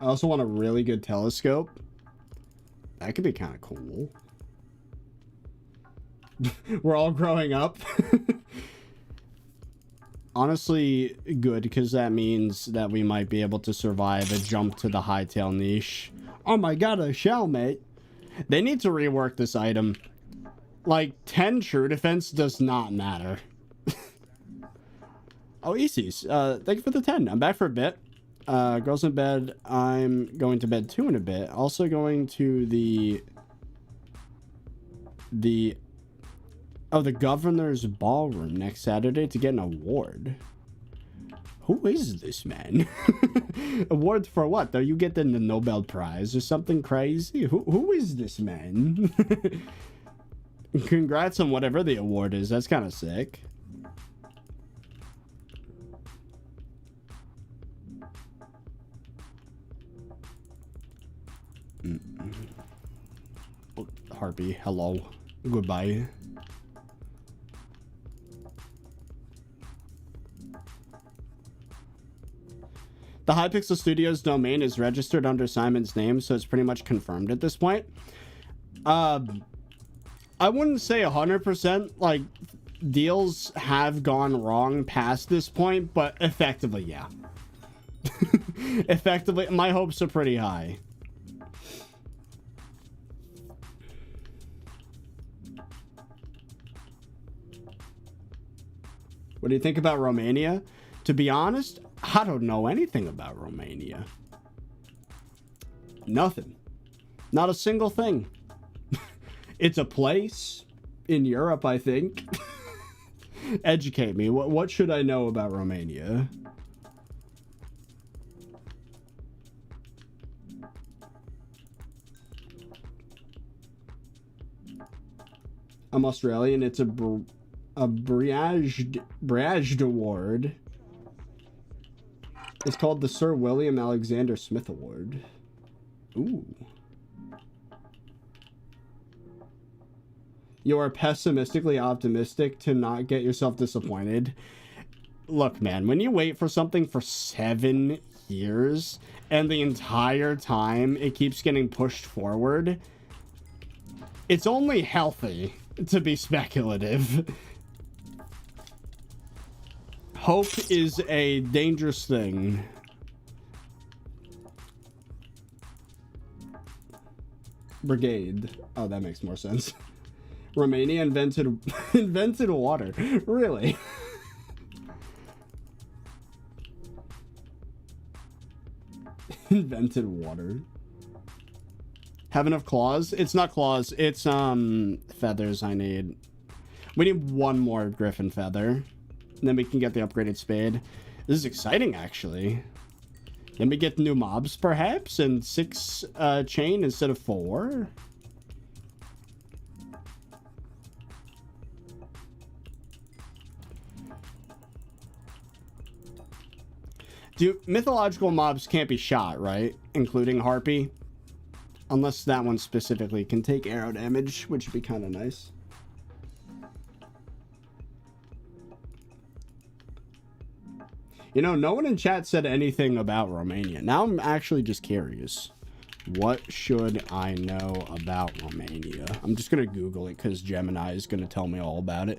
I also want a really good telescope. That could be kind of cool. We're all growing up. Honestly, good, because that means that we might be able to survive a jump to the hightail niche. Oh my god, a shell, mate. They need to rework this item. Like, 10 true defense does not matter. Oh, Easies. Thank you for the 10. I'm back for a bit. Girls in bed. I'm going to bed too in a bit. Also going to the governor's ballroom next Saturday to get an award. Who is this man? Award for what? Are you getting the Nobel Prize or something crazy? Who is this man? Congrats on whatever the award is. That's kind of sick. Harpy, hello. Goodbye. The Hypixel Studios domain is registered under Simon's name, so it's pretty much confirmed at this point. I wouldn't say 100%, like, deals have gone wrong past this point, but effectively, yeah. Effectively, my hopes are pretty high. What do you think about Romania? To be honest, I don't know anything about Romania. Nothing. Not a single thing. It's a place in Europe, I think. Educate me. What should I know about Romania? I'm Australian. It's a Briaged Award. It's called the Sir William Alexander Smith Award. Ooh. You are pessimistically optimistic to not get yourself disappointed. Look, man, when you wait for something for 7 years and the entire time it keeps getting pushed forward, it's only healthy to be speculative. Hope is a dangerous thing. Brigade. Oh, that makes more sense. Romania invented water. Really? Invented water. Have enough claws? It's not claws. It's feathers I need. We need one more griffin feather. And then we can get the upgraded spade. This is exciting, actually. Then we get new mobs, perhaps, and 6 chain instead of 4. Mythological mobs can't be shot, right? Including Harpy. Unless that one specifically can take arrow damage, which would be kind of nice. You know, no one in chat said anything about Romania. Now I'm actually just curious. What should I know about Romania? I'm just going to Google it because Gemini is going to tell me all about it.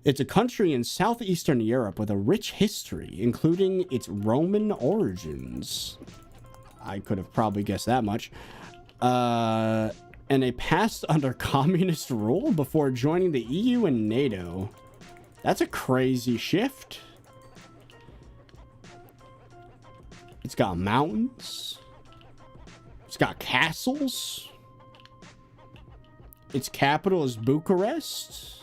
It's a country in southeastern Europe with a rich history, including its Roman origins. I could have probably guessed that much. And they passed under communist rule before joining the EU and NATO. That's a crazy shift. It's got mountains. It's got castles. Its capital is Bucharest.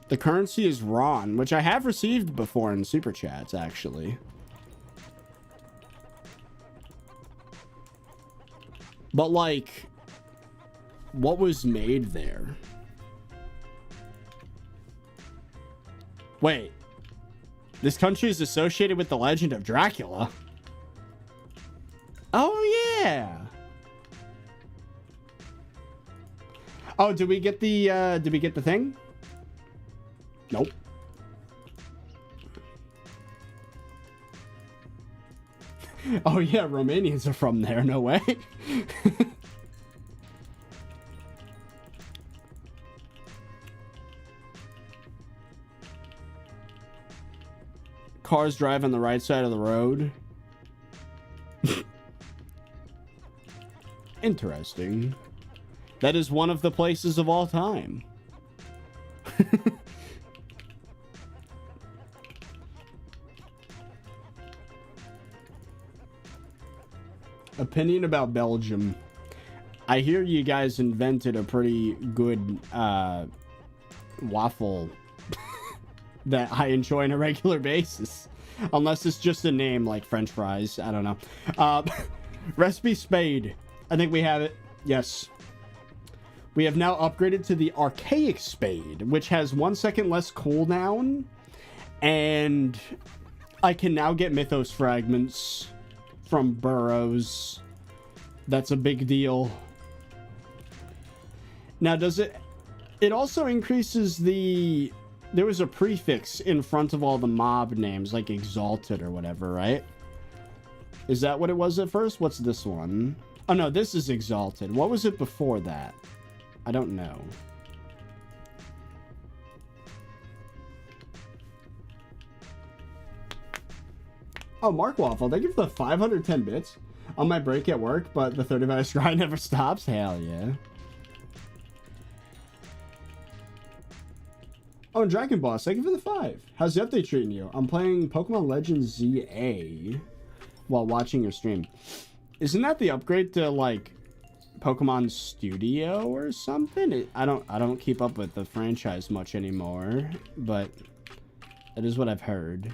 The currency is RON, which I have received before in Super Chats, actually. But, like, what was made there? Wait. This country is associated with the legend of Dracula. Oh, yeah. Oh, did we get the thing? Nope. Oh, yeah, Romanians are from there. No way. Cars drive on the right side of the road. Interesting. That is one of the places of all time. Opinion about Belgium. I hear you guys invented a pretty good waffle that I enjoy on a regular basis. Unless it's just a name like French fries. I don't know. Recipe Spade. I think we have it. Yes. We have now upgraded to the Archaic Spade, which has 1 second less cooldown. And I can now get Mythos fragments from burrows. That's a big deal. Now, does it... It also increases the... There was a prefix in front of all the mob names, like Exalted or whatever, right? Is that what it was at first? What's this one? Oh, no, this is Exalted. What was it before that? I don't know. Oh, Mark Waffle, thank you for the 510 bits on my break at work, but the 30-virus grind never stops. Hell yeah. Oh, and Dragon Boss, thank you for the 5. How's the update treating you? I'm playing Pokemon Legends ZA while watching your stream. Isn't that the upgrade to, like, Pokemon Studio or something? I don't keep up with the franchise much anymore, but that is what I've heard.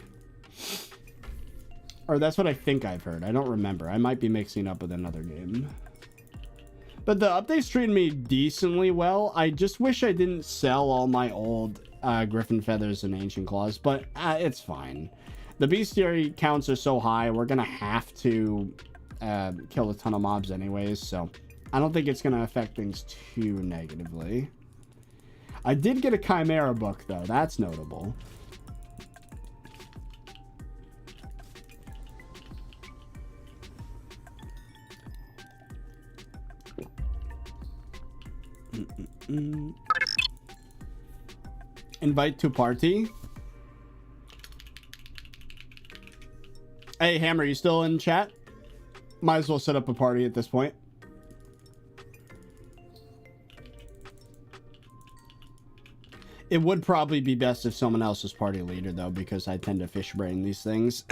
Or that's what I think I've heard. I don't remember. I might be mixing up with another game. But the update's treating me decently well. I just wish I didn't sell all my old Griffin Feathers and Ancient Claws, but it's fine. The bestiary counts are so high, we're gonna have to kill a ton of mobs anyways, so I don't think it's gonna affect things too negatively. I did get a Chimera book, though. That's notable. Invite to party. Hey, Hammer, you still in chat? Might as well set up a party at this point. It would probably be best if someone else was party leader, though, because I tend to fish brain these things.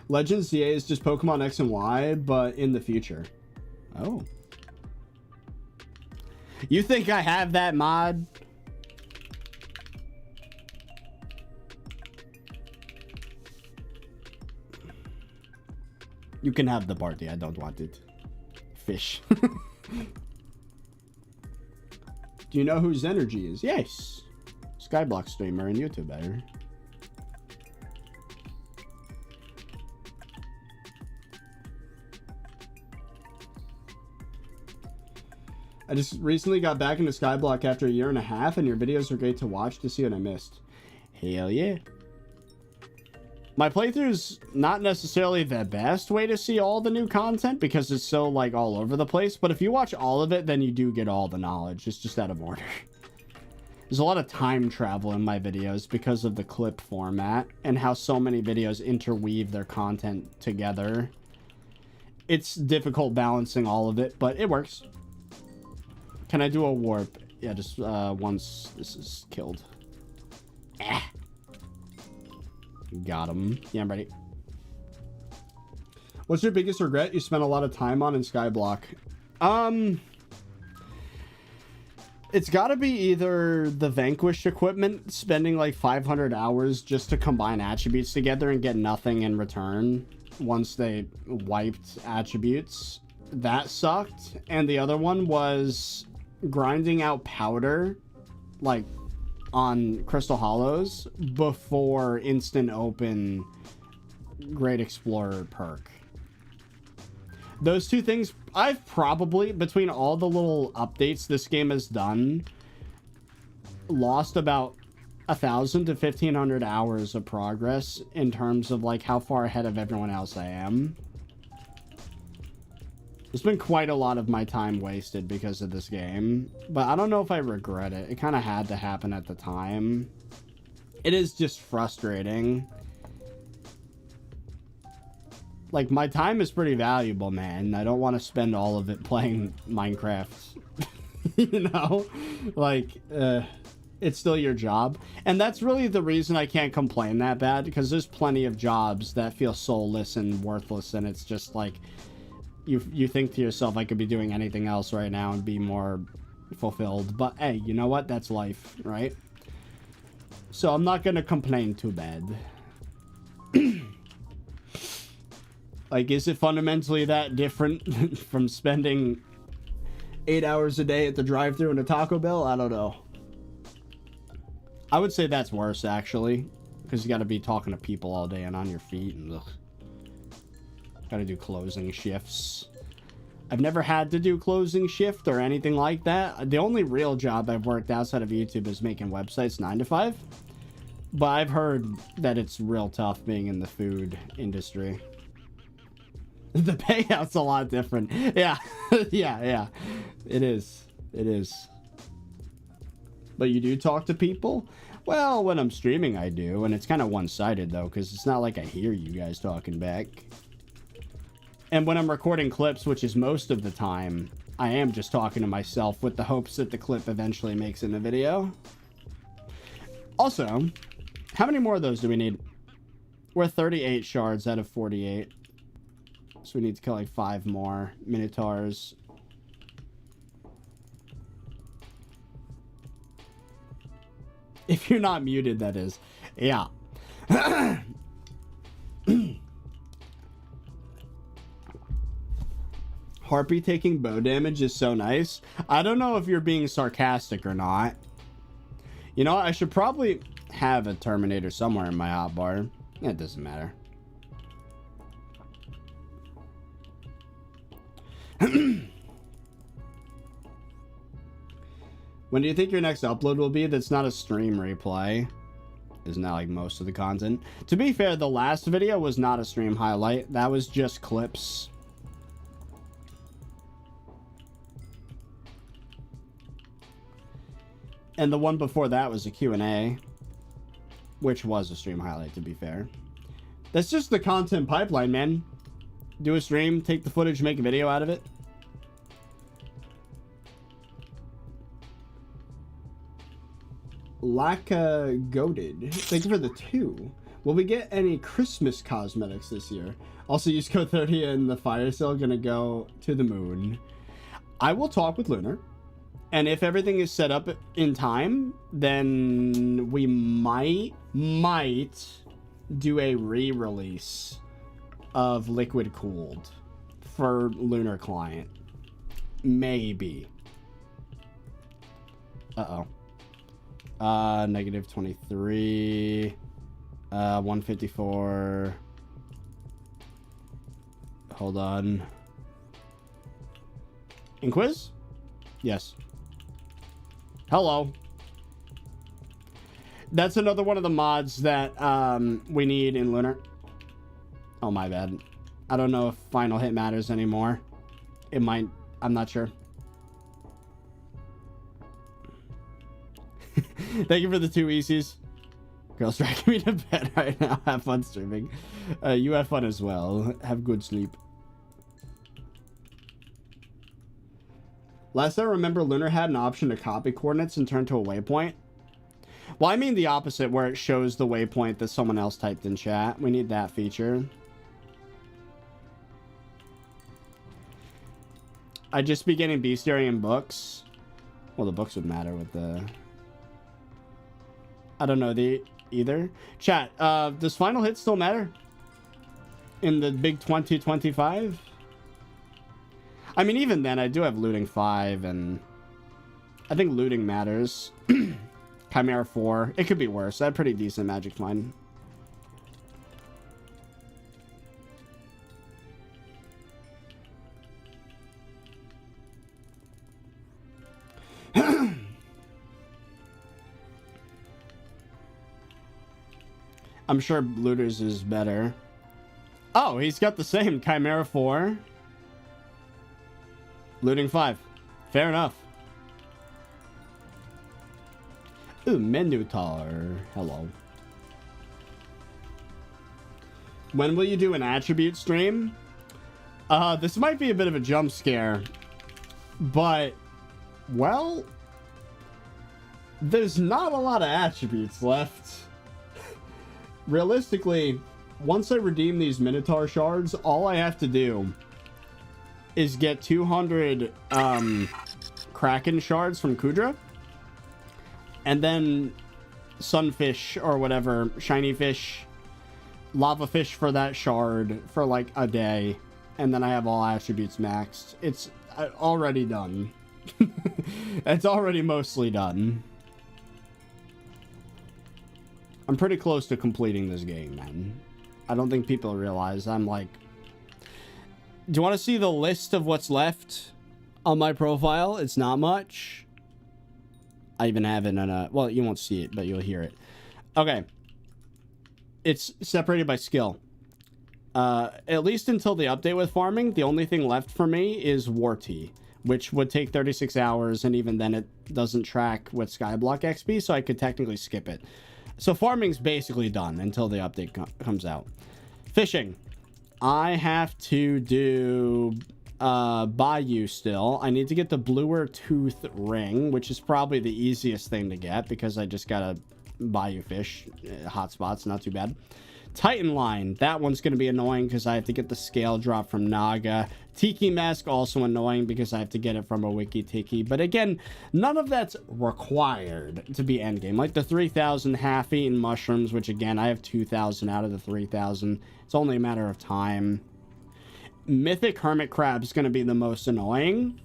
Legends ZA is just Pokemon X and Y, but in the future. Oh. You think I have that mod? You can have the party. I don't want it. Fish. Do you know who Zenergy is? Yes. SkyBlock streamer and YouTuber. I just recently got back into SkyBlock after a year and a half, and your videos were great to watch to see what I missed. Hell yeah. My playthrough's not necessarily the best way to see all the new content because it's so, like, all over the place. But if you watch all of it, then you do get all the knowledge. It's just out of order. There's a lot of time travel in my videos because of the clip format and how so many videos interweave their content together. It's difficult balancing all of it, but it works. Can I do a warp? Yeah, just once this is killed. Got him. Yeah, I'm ready. What's your biggest regret you spent a lot of time on in SkyBlock? It's got to be either the Vanquished equipment, spending like 500 hours just to combine attributes together and get nothing in return once they wiped attributes. That sucked. And the other one was grinding out powder, like on Crystal Hollows, before instant open Great Explorer perk. Those two things, I've probably, between all the little updates this game has done, lost about 1,000 to 1,500 hours of progress in terms of like how far ahead of everyone else I am. There's been quite a lot of my time wasted because of this game, but I don't know if I regret it. It kind of had to happen at the time. It is just frustrating. Like, my time is pretty valuable, man. I don't want to spend all of it playing Minecraft. You know? Like, it's still your job. And that's really the reason I can't complain that bad, because there's plenty of jobs that feel soulless and worthless, and it's just like, you think to yourself, I could be doing anything else right now and be more fulfilled. But, hey, you know what? That's life, right? So I'm not going to complain too bad. Like, is it fundamentally that different from spending 8 hours a day at the drive-thru in a Taco Bell? I don't know. I would say that's worse, actually, because you got to be talking to people all day and on your feet, and got to do closing shifts. I've never had to do closing shift or anything like that. The only real job I've worked outside of YouTube is making websites 9 to 5. But I've heard that it's real tough being in the food industry. The payout's a lot different. Yeah. yeah. It is. It is. But you do talk to people? Well, when I'm streaming, I do. And it's kind of one-sided, though, because it's not like I hear you guys talking back. And when I'm recording clips, which is most of the time, I am just talking to myself with the hopes that the clip eventually makes in the video. Also, how many more of those do we need? We're 38 shards out of 48. So we need to kill like 5 more Minotaurs. If you're not muted, that is. Yeah. Harpy taking bow damage is so nice. I don't know if you're being sarcastic or not. You know, I should probably have a Terminator somewhere in my hotbar. It doesn't matter. When do you think your next upload will be that's not a stream replay? Isn't that like most of the content? To be fair, the last video was not a stream highlight. That was just clips. And the one before that was a Q&A, which was a stream highlight, to be fair. That's just the content pipeline, man. Do a stream, take the footage, make a video out of it. Laka Goated. Thank you for the 2. Will we get any Christmas cosmetics this year? Also, use code 30 and the fire sale gonna go to the moon. I will talk with Lunar. And if everything is set up in time, then we might do a re-release of Liquid Cooled for Lunar Client. Maybe. Uh-oh. Negative 23. 154. Hold on. Inquis? Yes. Hello. That's another one of the mods that we need in Lunar. Oh, my bad. I don't know if final hit matters anymore. It might. I'm not sure. Thank you for the 2 ECs. Girl's dragging me to bed right now. Have fun streaming. You have fun as well. Have good sleep. Last I remember, Lunar had an option to copy coordinates and turn to a waypoint. Well, I mean the opposite, where it shows the waypoint that someone else typed in chat. We need that feature. I'd just be getting bestiary and books. Well, the books would matter with the... I don't know either. Chat, does final hit still matter? In the big 2025? I mean, even then, I do have looting 5, and I think looting matters. Chimera 4. It could be worse. I have pretty decent magic find. I'm sure Looters is better. Oh, he's got the same. Chimera 4. Looting 5. Fair enough. Ooh, Minotaur. Hello. When will you do an attribute stream? This might be a bit of a jump scare. But, well, there's not a lot of attributes left. Realistically, once I redeem these Minotaur shards, all I have to do is get 200 Kraken shards from Kudra, and then Sunfish or whatever, Shiny Fish, Lava Fish for that shard for like a day, and then I have all attributes maxed. It's already done. It's already mostly done. I'm pretty close to completing this game, man. I don't think people realize I'm like... Do you want to see the list of what's left on my profile? It's not much. I even have it on a... Well, you won't see it, but you'll hear it. Okay. It's separated by skill. At least until the update with farming, the only thing left for me is War Tea, which would take 36 hours, and even then it doesn't track with SkyBlock XP, so I could technically skip it. So farming's basically done until the update comes out. Fishing. I have to do Bayou still. I need to get the Bluer Tooth Ring, which is probably the easiest thing to get because I just got a Bayou fish. Hotspots, not too bad. Titan Line. That one's going to be annoying because I have to get the scale drop from Naga. Tiki Mask, also annoying because I have to get it from a Wiki Tiki. But again, none of that's required to be endgame. Like the 3,000 half-eaten mushrooms, which again, I have 2,000 out of the 3,000. It's only a matter of time. Mythic Hermit Crab is going to be the most annoying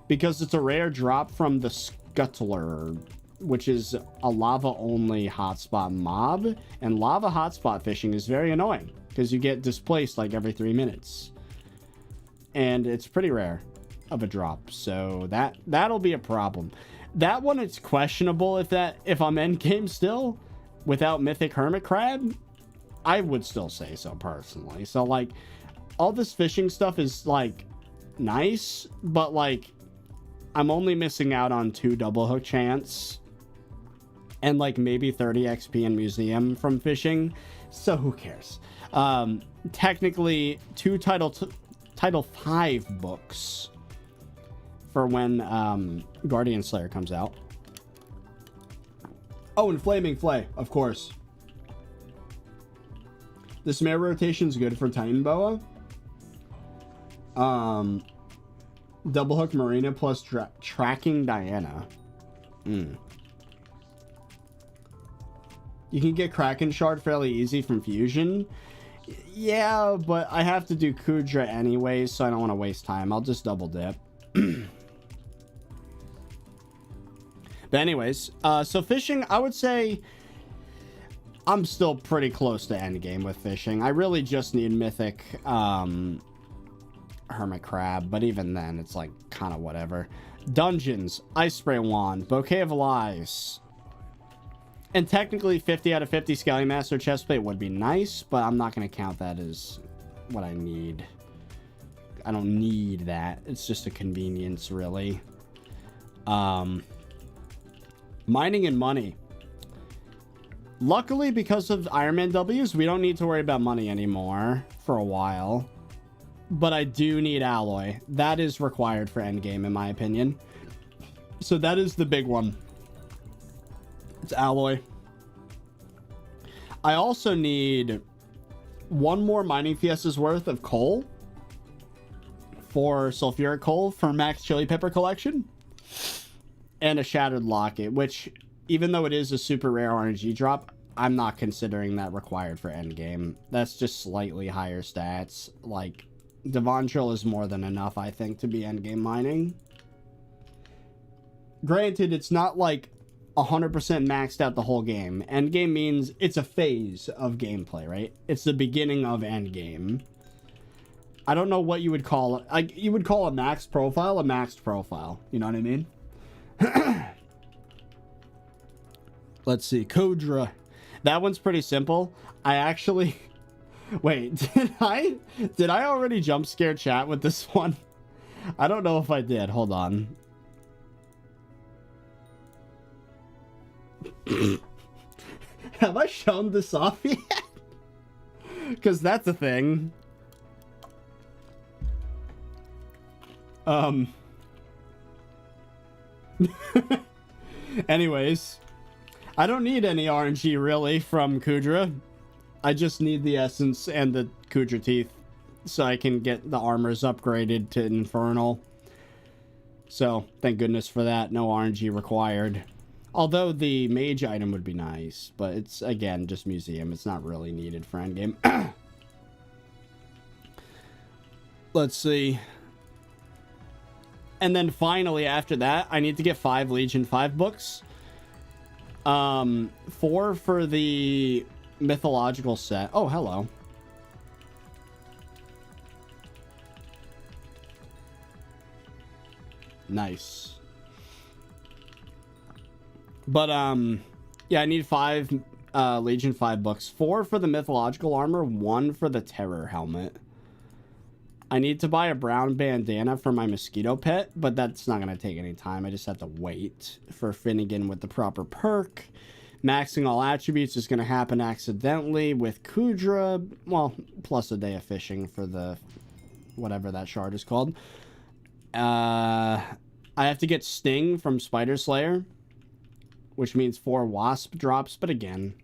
because it's a rare drop from the Scuttler, which is a lava-only hotspot mob, and lava hotspot fishing is very annoying because you get displaced like every 3 minutes, and it's pretty rare of a drop, so that'll be a problem. That one, it's questionable if I'm endgame still without Mythic Hermit Crab. I would still say so personally. So like all this fishing stuff is like nice, but like I'm only missing out on 2 double hook chance and like maybe 30 XP in museum from fishing, so who cares? Technically 2 title 5 books for when Guardian Slayer comes out. Oh, and Flaming Flay, of course. The Snare rotation's good for Titan Boa. Double hook Marina plus tracking Diana. You can get Kraken Shard fairly easy from Fusion. Yeah, but I have to do Kudra anyways, so I don't want to waste time. I'll just double dip. But anyways, so fishing, I would say I'm still pretty close to endgame with fishing. I really just need Mythic Hermit Crab, but even then, it's like kind of whatever. Dungeons, Ice Spray Wand, Bouquet of Lies. And technically 50 out of 50 Scaling Master Chestplate would be nice, but I'm not going to count that as what I need. I don't need that. It's just a convenience, really. Mining and money. Luckily, because of Iron Man W's, we don't need to worry about money anymore for a while. But I do need alloy. That is required for endgame, in my opinion. So that is the big one. It's alloy. I also need one more mining fiesta's worth of coal for sulfuric coal for Max Chili Pepper collection, and a shattered locket, which, even though it is a super rare RNG drop, I'm not considering that required for endgame. That's just slightly higher stats. Like, Devontril is more than enough, I think, to be endgame mining. Granted, it's not like 100% maxed out the whole game. Endgame means it's a phase of gameplay, right? It's the beginning of endgame. I don't know what you would call it. Like, you would call a maxed profile a maxed profile. You know what I mean? Let's see. Kodra. That one's pretty simple. I actually... Wait, did I already jump scare chat with this one? I don't know if I did. Hold on. Have I shown this off yet? Because that's a thing. Anyways, I don't need any RNG really from Kudra. I just need the essence and the Kudra teeth so I can get the armors upgraded to Infernal. So, thank goodness for that. No RNG required. Although the mage item would be nice, but it's, again, just museum. It's not really needed for endgame. Let's see. And then finally, after that, I need to get 5 Legion 5 books. 4 for the mythological set. Oh, hello. Nice. But, yeah, I need 5 Legion 5 books. 4 for the mythological armor, 1 for the terror helmet. I need to buy a brown bandana for my mosquito pet, but that's not going to take any time. I just have to wait for Finnegan with the proper perk. Maxing all attributes is going to happen accidentally with Kudra. Well, plus a day of fishing for the... whatever that shard is called. I have to get Sting from Spider Slayer, which means 4 Wasp drops, but again...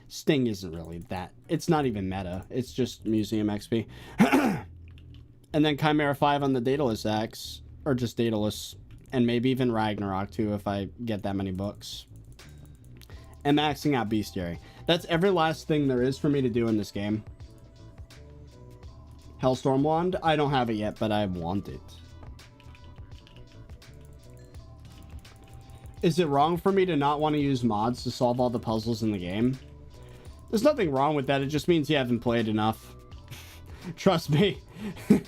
Sting isn't really that. It's not even meta. It's just Museum XP. And then Chimera 5 on the Daedalus Axe. Or just Daedalus. And maybe even Ragnarok too if I get that many books. And maxing out Bestiary. That's every last thing there is for me to do in this game. Hellstorm Wand? I don't have it yet, but I want it. Is it wrong for me to not want to use mods to solve all the puzzles in the game? There's nothing wrong with that. It just means you haven't played enough. Trust me.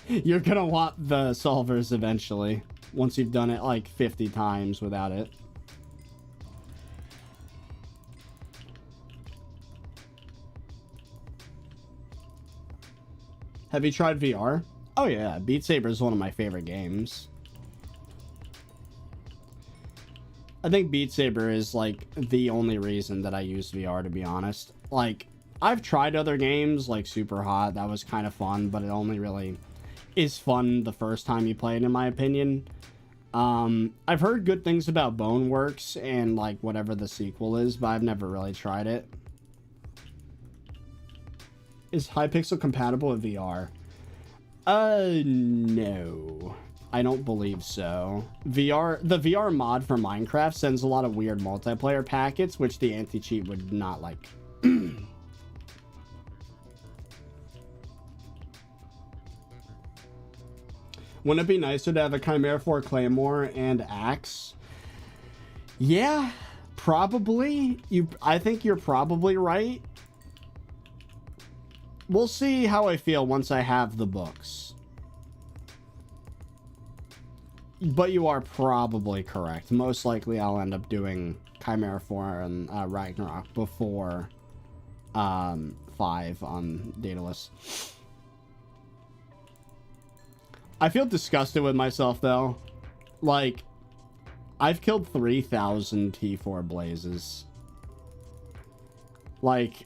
You're gonna want the solvers eventually. Once you've done it like 50 times without it. Have you tried VR? Oh yeah, Beat Saber is one of my favorite games. I think Beat Saber is like the only reason that I use VR, to be honest. Like, I've tried other games like Super Hot. That was kind of fun, but it only really is fun the first time you play it, in my opinion. I've heard good things about Boneworks and like whatever the sequel is, but I've never really tried it. Is Hypixel compatible with VR? No. I don't believe so. The VR mod for Minecraft sends a lot of weird multiplayer packets, which the anti-cheat would not like. Wouldn't it be nicer to have a Chimera 4 Claymore and Axe? Yeah, probably. I think you're probably right. We'll see how I feel once I have the books. But you are probably correct. Most likely I'll end up doing Chimera 4 and Ragnarok before 5 on Daedalus. I feel disgusted with myself though. Like, I've killed 3,000 T4 blazes. Like,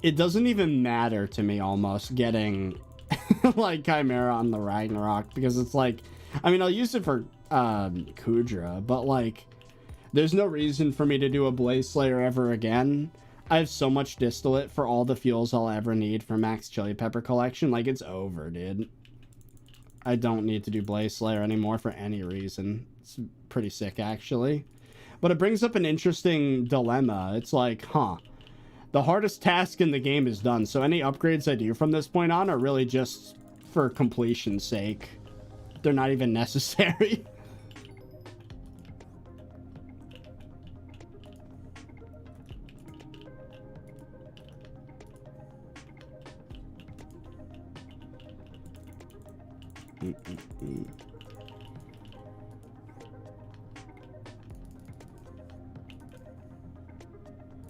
it doesn't even matter to me almost getting like Chimera on the Ragnarok, because it's like, I mean, I'll use it for Kudra, but like There's no reason for me to do a Blaze Slayer ever again. I have so much distillate for all the fuels I'll ever need for Max Chili Pepper collection. Like, it's over, dude. I don't need to do Blaze Slayer anymore for any reason. It's pretty sick, actually. But it brings up an interesting dilemma. It's like, huh. The hardest task in the game is done, so any upgrades I do from this point on are really just for completion's sake. They're not even necessary.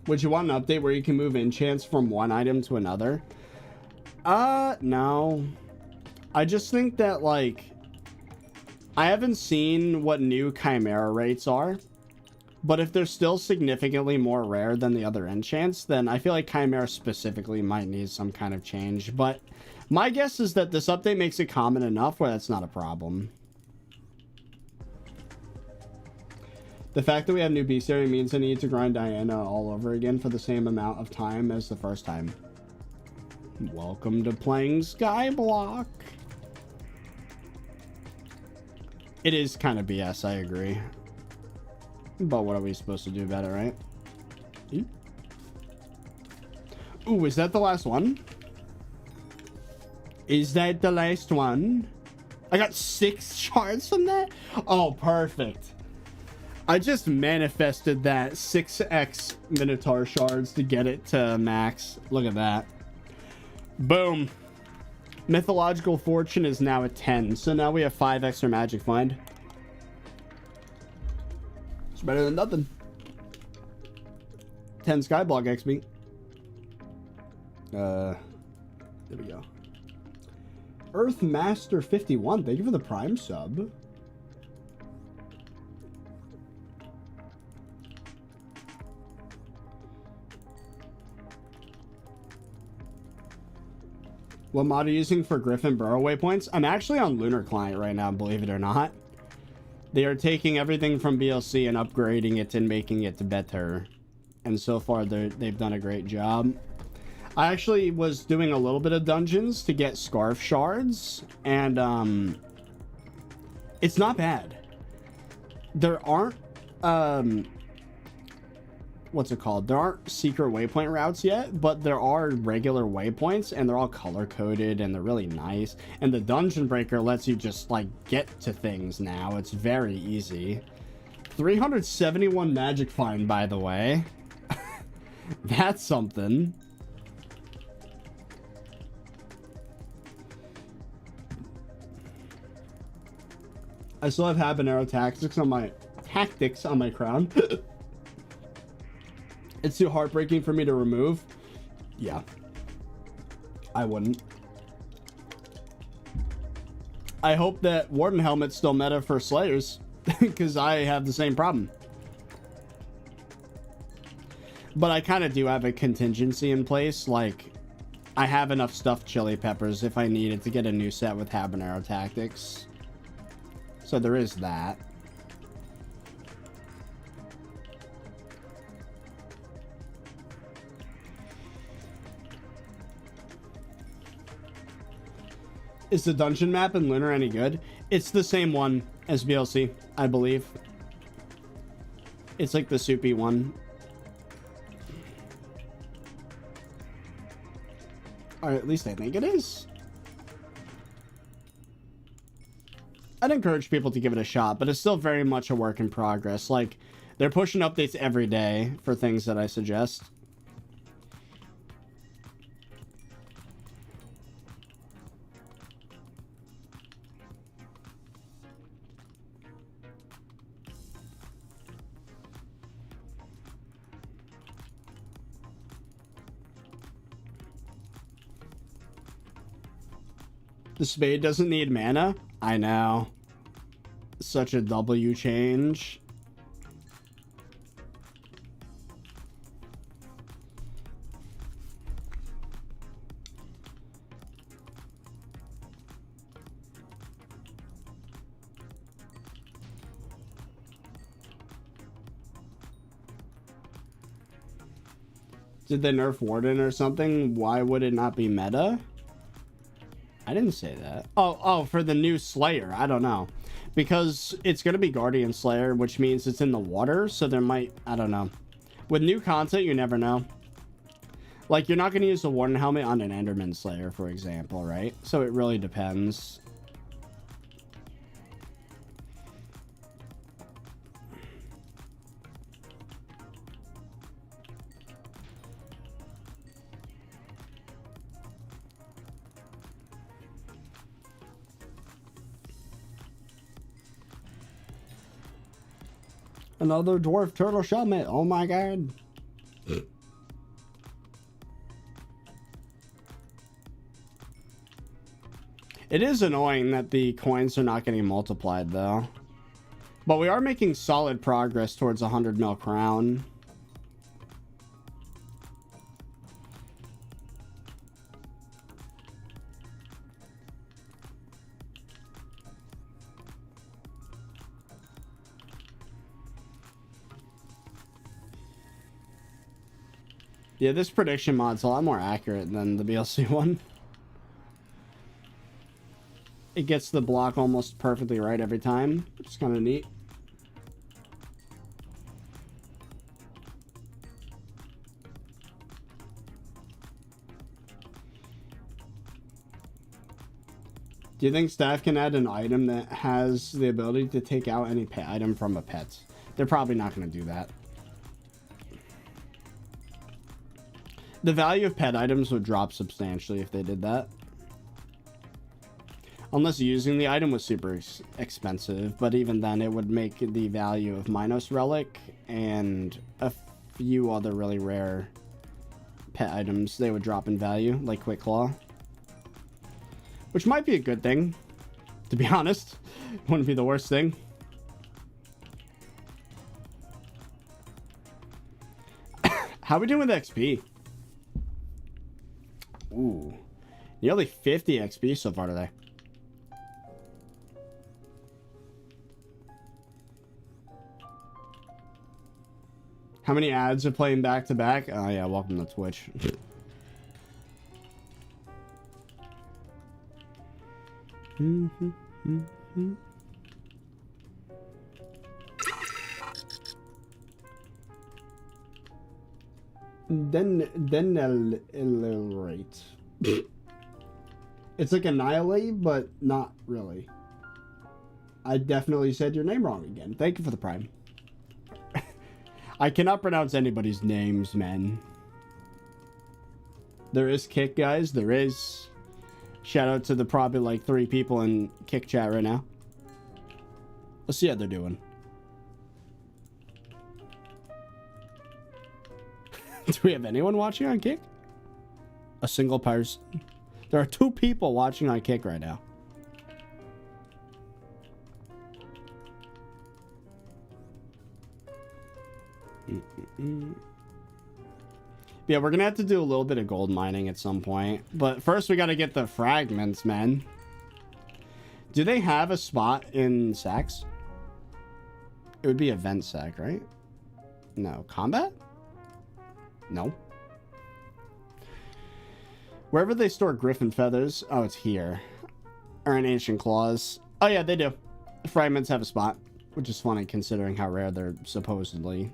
Would you want an update where you can move enchants from one item to another? No. I just think that, like, I haven't seen what new Chimera rates are, but if they're still significantly more rare than the other enchants, then I feel like Chimera specifically might need some kind of change. But my guess is that this update makes it common enough where that's not a problem. The fact that we have new bestiary means I need to grind Diana all over again for the same amount of time as the first time. Welcome to playing SkyBlock. It is kind of BS, I agree. But what are we supposed to do about it, right? Ooh, is that the last one? Is that the last one? I got 6 shards from that? Oh, perfect. I just manifested that 6x Minotaur shards to get it to max. Look at that. Boom. Mythological fortune is now at 10. So now we have 5 extra magic find. It's better than nothing. 10 Skyblock XP. There we go. Earthmaster 51. Thank you for the Prime sub. What mod are you using for Griffin Burrow waypoints? I'm actually on Lunar client right now, believe it or not. They are taking everything from BLC and upgrading it and making it better. And so far, they've done a great job. I actually was doing a little bit of dungeons to get Scarf Shards. And it's not bad. There aren't... what's it called? There aren't secret waypoint routes yet, but there are regular waypoints, and they're all color-coded, and they're really nice. And the Dungeon Breaker lets you just, like, get to things now. It's very easy. 371 magic find, by the way. That's something. I still have habanero tactics on my crown. It's too heartbreaking for me to remove. Yeah. I wouldn't. I hope that Warden Helmet's still meta for Slayers, because I have the same problem. But I kind of do have a contingency in place. Like, I have enough stuffed chili peppers if I needed to get a new set with habanero tactics. So there is that. Is the dungeon map in Lunar any good? It's the same one as BLC, I believe. It's like the soupy one. Or at least I think it is. I'd encourage people to give it a shot, but it's still very much a work in progress. Like, they're pushing updates every day for things that I suggest. The spade doesn't need mana? I know. Such a W change. Did they nerf Warden or something? Why would it not be meta? I didn't say that. Oh, for the new Slayer. I don't know. Because it's going to be Guardian Slayer, which means it's in the water. So there might... I don't know. With new content, you never know. Like, you're not going to use the Warden helmet on an Enderman Slayer, for example, right? So it really depends. Another dwarf turtle shell, mate. Oh my god. It is annoying that the coins are not getting multiplied, though. But we are making solid progress towards a 100 mil crown. Yeah, this prediction mod's a lot more accurate than the BLC one. It gets the block almost perfectly right every time, which is kind of neat. Do you think staff can add an item that has the ability to take out any pet item from a pet? They're probably not going to do that. The value of pet items would drop substantially if they did that. Unless using the item was super expensive, but even then it would make the value of Minos Relic and a few other really rare pet items, they would drop in value, like Quick Claw. Which might be a good thing, to be honest. Wouldn't be the worst thing. How are we doing with XP? Ooh. Nearly 50 XP so far today. How many ads are playing back to back? Oh yeah, welcome to Twitch. Then iterate. It's like annihilate, but not really. I definitely said your name wrong again. Thank you for the prime. I cannot pronounce anybody's names, man. There is Kick, guys. There is. Shout out to the probably like 3 people in Kick chat right now. Let's see how they're doing. Do we have anyone watching on Kick? A single person. There are 2 people watching on Kick right now. Yeah, we're gonna have to do a little bit of gold mining at some point. But first we gotta get the fragments, man. Do they have a spot in sacks? It would be event sack, right? No. Combat? No. Wherever they store griffin feathers. Oh, it's here. Or in ancient claws. Oh yeah, they do. Fragments have a spot. Which is funny considering how rare they supposedly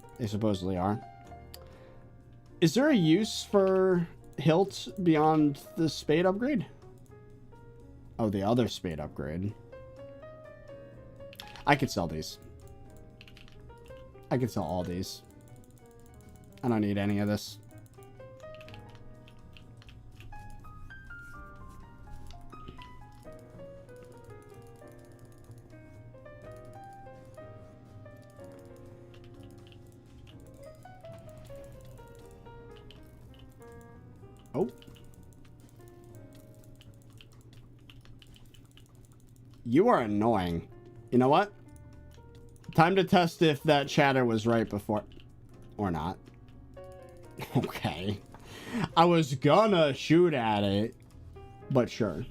are. Is there a use for hilt beyond the spade upgrade? Oh, the other spade upgrade. I could sell these. I could sell all these. I don't need any of this. Oh. You are annoying. You know what? Time to test if that chatter was right before. Or not. Okay. I was gonna shoot at it. But sure.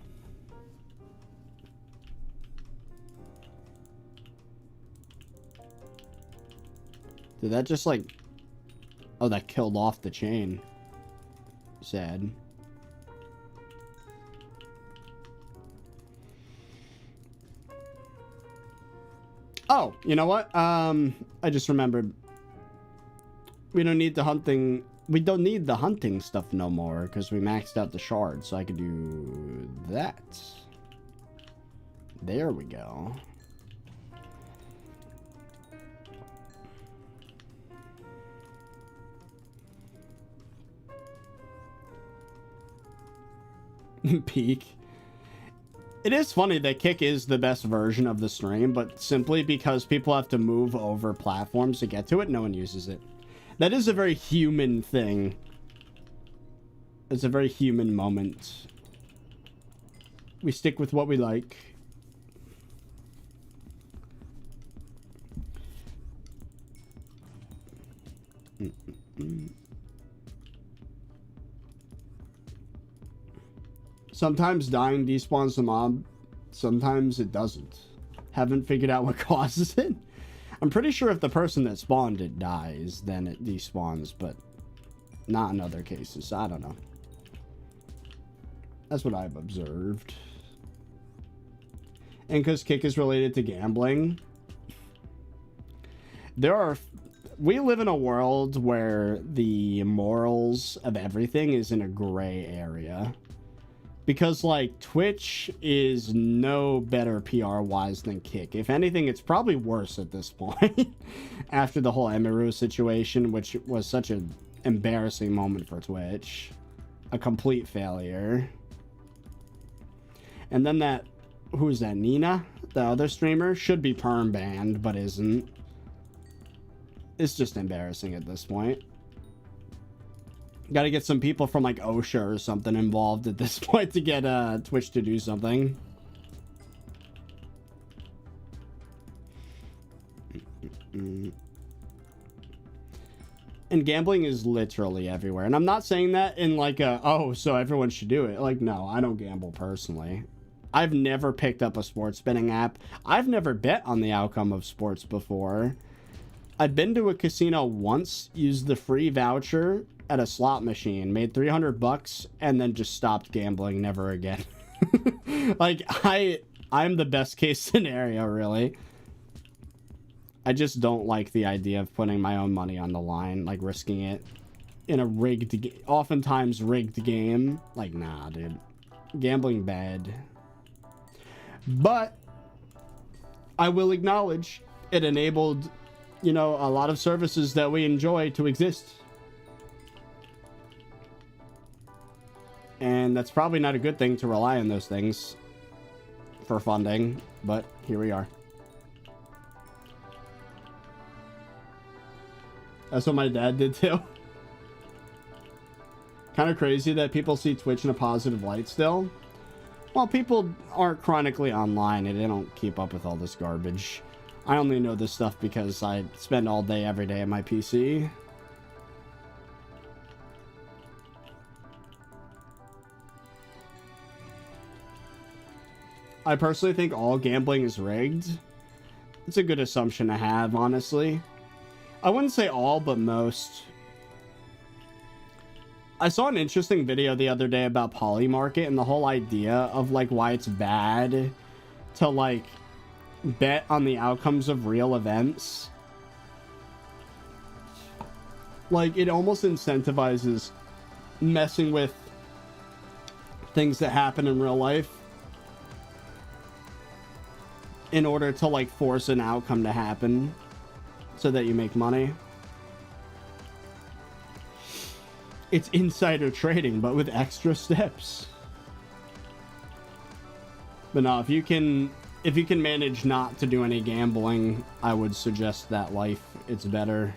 Did that just like... Oh, that killed off the chain. Sad. Oh, you know what? I just remembered. We don't need the hunting. We don't need the hunting stuff no more because we maxed out the shards, so I could do that. There we go. Peak. It is funny that Kick is the best version of the stream, but simply because people have to move over platforms to get to it, no one uses it. That is a very human thing. It's a very human moment. We stick with what we like. Sometimes dying despawns the mob, sometimes it doesn't. Haven't figured out what causes it. I'm pretty sure if the person that spawned it dies, then it despawns, but not in other cases. I don't know. That's what I've observed. And because Kick is related to gambling, we live in a world where the morals of everything is in a gray area. Because, like, Twitch is no better PR-wise than Kick. If anything, it's probably worse at this point. After the whole Emiru situation, which was such an embarrassing moment for Twitch. A complete failure. And then that... Who's that? Nina? The other streamer? Should be perm banned, but isn't. It's just embarrassing at this point. Got to get some people from like OSHA or something involved at this point to get Twitch to do something. And gambling is literally everywhere. And I'm not saying that in like a, oh, so everyone should do it. Like, no, I don't gamble personally. I've never picked up a sports betting app. I've never bet on the outcome of sports before. I'd been to a casino once, used the free voucher at a slot machine, made $300 and then just stopped gambling never again. Like I'm the best case scenario, really. I just don't like the idea of putting my own money on the line, like risking it in a oftentimes rigged game. Like, nah, dude. Gambling bad. But I will acknowledge it enabled, you know, a lot of services that we enjoy to exist. And that's probably not a good thing to rely on those things for funding, but here we are. That's what my dad did too. Kind of crazy that people see Twitch in a positive light still. Well, people aren't chronically online and they don't keep up with all this garbage. I only know this stuff because I spend all day every day at my PC. I personally think all gambling is rigged. It's a good assumption to have, honestly. I wouldn't say all, but most. I saw an interesting video the other day about Polymarket and the whole idea of, like, why it's bad to, like, bet on the outcomes of real events. Like, it almost incentivizes messing with things that happen in real life in order to, like, force an outcome to happen so that you make money. It's insider trading, but with extra steps. But no, if you can manage not to do any gambling, I would suggest that life. It's better.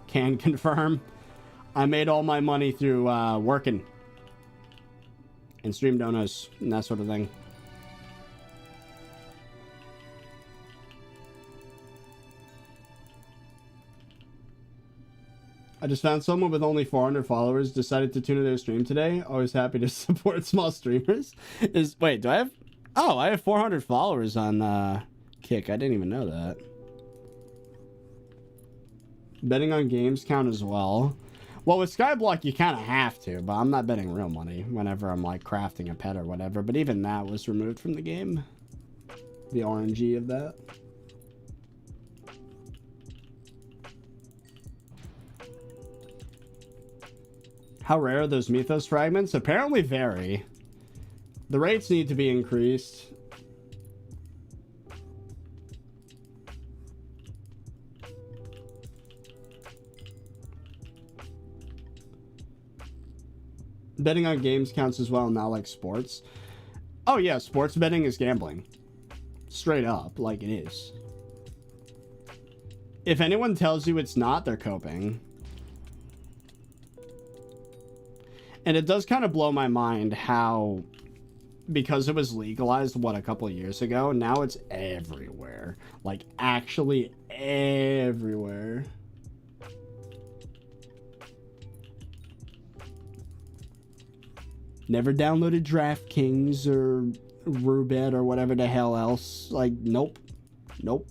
Can confirm. I made all my money through working and stream donos and that sort of thing. I just found someone with only 400 followers decided to tune in their stream today. Always happy to support small streamers. Wait, do I have... Oh, I have 400 followers on Kick. I didn't even know that. Betting on games count as well. Well, with SkyBlock, you kind of have to, but I'm not betting real money whenever I'm, like, crafting a pet or whatever. But even that was removed from the game. The RNG of that. How rare are those Mythos fragments? Apparently very. The rates need to be increased. Betting on games counts as well, not like sports. Oh yeah, sports betting is gambling. Straight up, like it is. If anyone tells you it's not, they're coping. And it does kind of blow my mind how, because it was legalized, what, a couple of years ago, now it's everywhere. Like, actually everywhere. Never downloaded DraftKings or Roulette or whatever the hell else. Like, nope. Nope.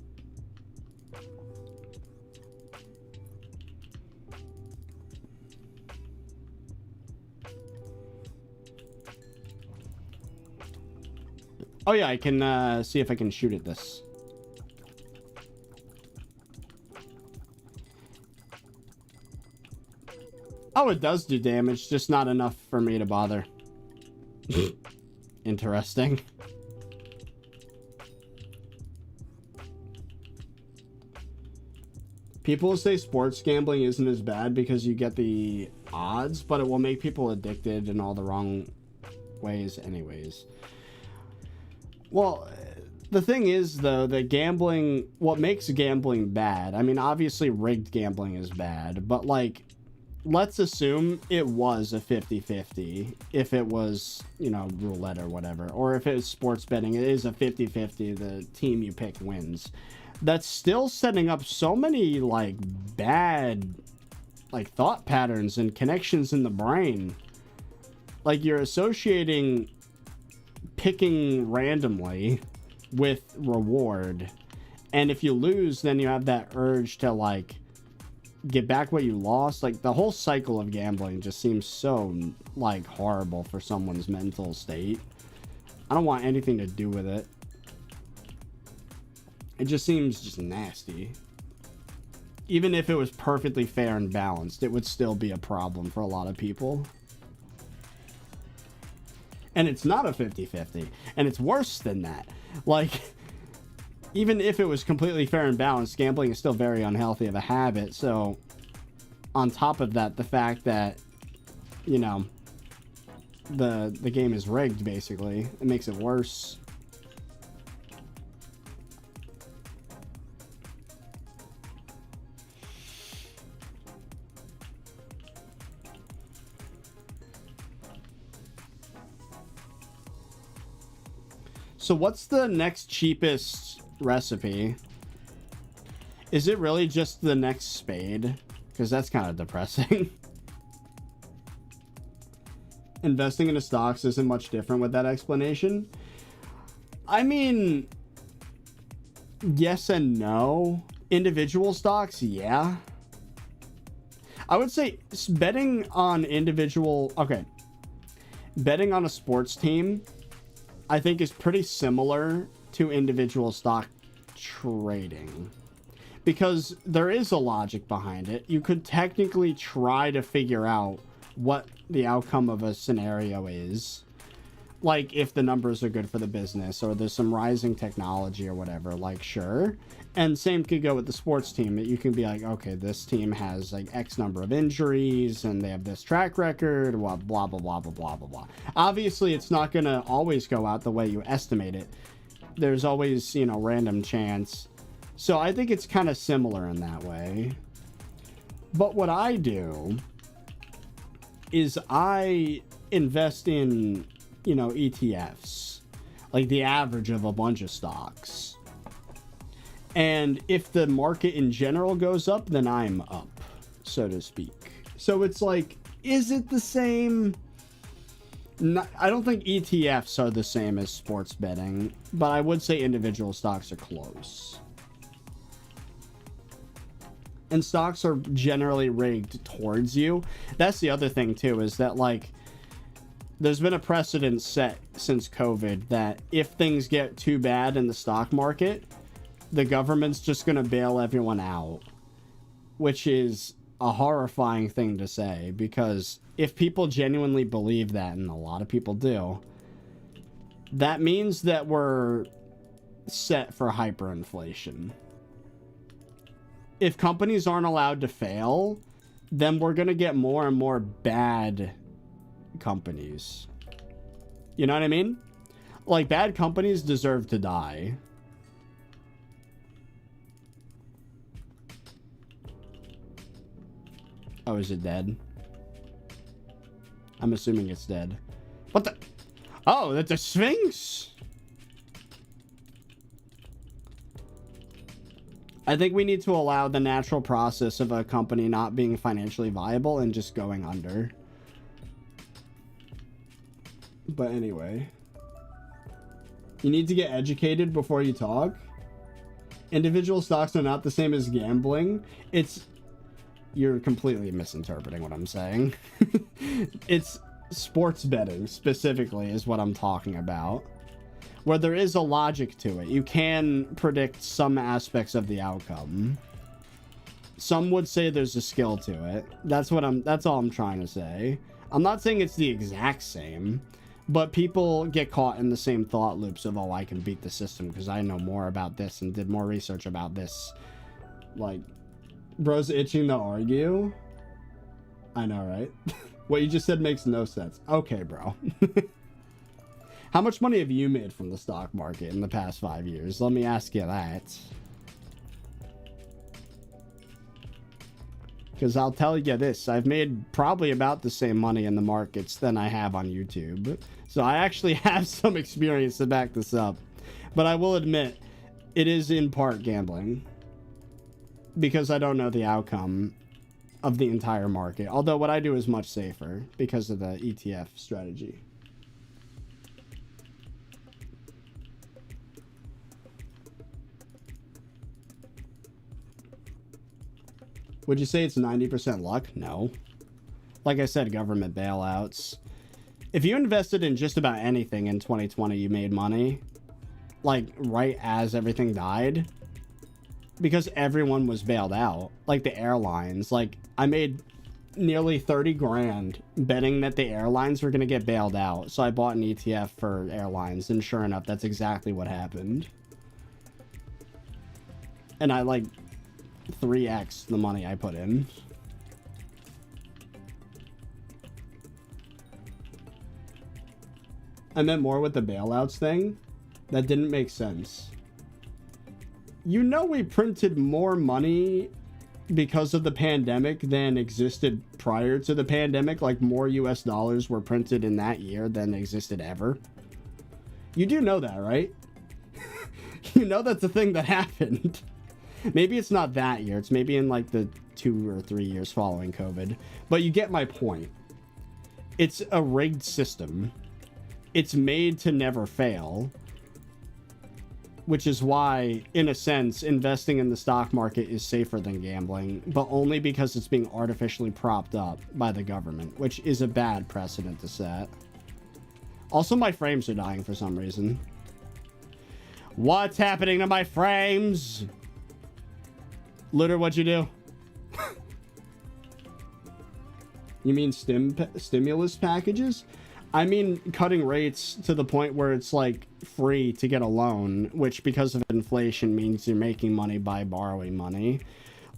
Oh yeah, I can see if I can shoot at this. Oh, it does do damage, just not enough for me to bother. Interesting. People say sports gambling isn't as bad because you get the odds, but it will make people addicted in all the wrong ways anyways. Well, the thing is, though, that gambling, what makes gambling bad, I mean, obviously rigged gambling is bad, but, like, let's assume it was a 50-50 if it was, you know, roulette or whatever, or if it was sports betting, it is a 50-50, the team you pick wins. That's still setting up so many, like, bad, like, thought patterns and connections in the brain. Like, you're associating picking randomly with reward, and if you lose, then you have that urge to, like, get back what you lost. Like, the whole cycle of gambling just seems so, like, horrible for someone's mental state. I don't want anything to do with it. It just seems just nasty. Even if it was perfectly fair and balanced, it would still be a problem for a lot of people. And it's not a 50-50. And it's worse than that. Like, even if it was completely fair and balanced, gambling is still very unhealthy of a habit. So, on top of that, the fact that, you know, the game is rigged, basically, it makes it worse. So what's the next cheapest recipe? Is it really just the next spade? Because that's kind of depressing. Investing into stocks isn't much different with that explanation. I mean, yes and no. Individual stocks, yeah. I would say betting on individual... Okay. Betting on a sports team, I think, is pretty similar to individual stock trading, because there is a logic behind it. You could technically try to figure out what the outcome of a scenario is, like if the numbers are good for the business or there's some rising technology or whatever, like, sure. And same could go with the sports team. You can be like, okay, this team has like X number of injuries and they have this track record, blah, blah, blah, blah, blah, blah, blah, blah. Obviously, it's not going to always go out the way you estimate it. There's always, you know, random chance. So I think it's kind of similar in that way. But what I do is I invest in, you know, ETFs, like the average of a bunch of stocks. And if the market in general goes up, then I'm up, so to speak. So it's like, is it the same? I don't think ETFs are the same as sports betting, but I would say individual stocks are close. and stocks are generally rigged towards you. That's the other thing too, is that like there's been a precedent set since COVID that if things get too bad in the stock market, the government's just going to bail everyone out, which is a horrifying thing to say, because if people genuinely believe that, and a lot of people do, that means that we're set for hyperinflation. If companies aren't allowed to fail, then we're going to get more and more bad companies. You know what I mean? Like, bad companies deserve to die. Oh, is it dead? I'm assuming it's dead. What the? Oh, that's a Sphinx! I think we need to allow the natural process of a company not being financially viable and just going under. But anyway. You need to get educated before you talk. Individual stocks are not the same as gambling. You're completely misinterpreting what I'm saying. It's sports betting specifically is what I'm talking about, where there is a logic to it. You can predict some aspects of the outcome. Some would say there's a skill to it. That's all I'm trying to say. I'm not saying it's the exact same, but people get caught in the same thought loops of, oh, I can beat the system because I know more about this and did more research about this. Like, bro's itching to argue. I know, right? What you just said makes no sense. Okay, bro. How much money have you made from the stock market in the past 5 years? Let me ask you that. Because I'll tell you this, I've made probably about the same money in the markets than I have on YouTube. So I actually have some experience to back this up. But I will admit, it is in part gambling, because I don't know the outcome of the entire market. Although what I do is much safer because of the ETF strategy. Would you say it's 90% luck? No. Like I said, government bailouts. If you invested in just about anything in 2020, you made money, like right as everything died, because everyone was bailed out. Like the airlines, like I made nearly 30 grand betting that the airlines were going to get bailed out. So I bought an ETF for airlines, and sure enough, that's exactly what happened. And I like 3x the money I put in. I meant more with the bailouts thing. That didn't make sense. You know, we printed more money because of the pandemic than existed prior to the pandemic. Like, more US dollars were printed in that year than existed ever. You do know that, right? You know that's a thing that happened. Maybe it's not that year. It's maybe in like the 2 or 3 years following COVID. But you get my point. It's a rigged system. It's made to never fail. Which is why, in a sense, investing in the stock market is safer than gambling. But only because it's being artificially propped up by the government. Which is a bad precedent to set. Also, my frames are dying for some reason. What's happening to my frames? Lunar, what'd you do? You mean stimulus packages? I mean cutting rates to the point where it's like free to get a loan, which because of inflation means you're making money by borrowing money.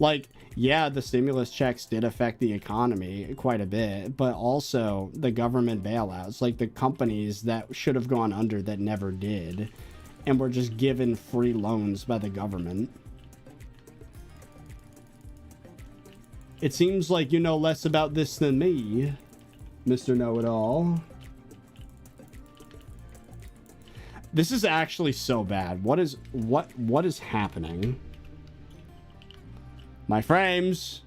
Like, yeah, the stimulus checks did affect the economy quite a bit, but also the government bailouts, like the companies that should have gone under that never did, and were just given free loans by the government. It seems like you know less about this than me, Mr. Know-It-All. This is actually so bad. What is happening? My frames.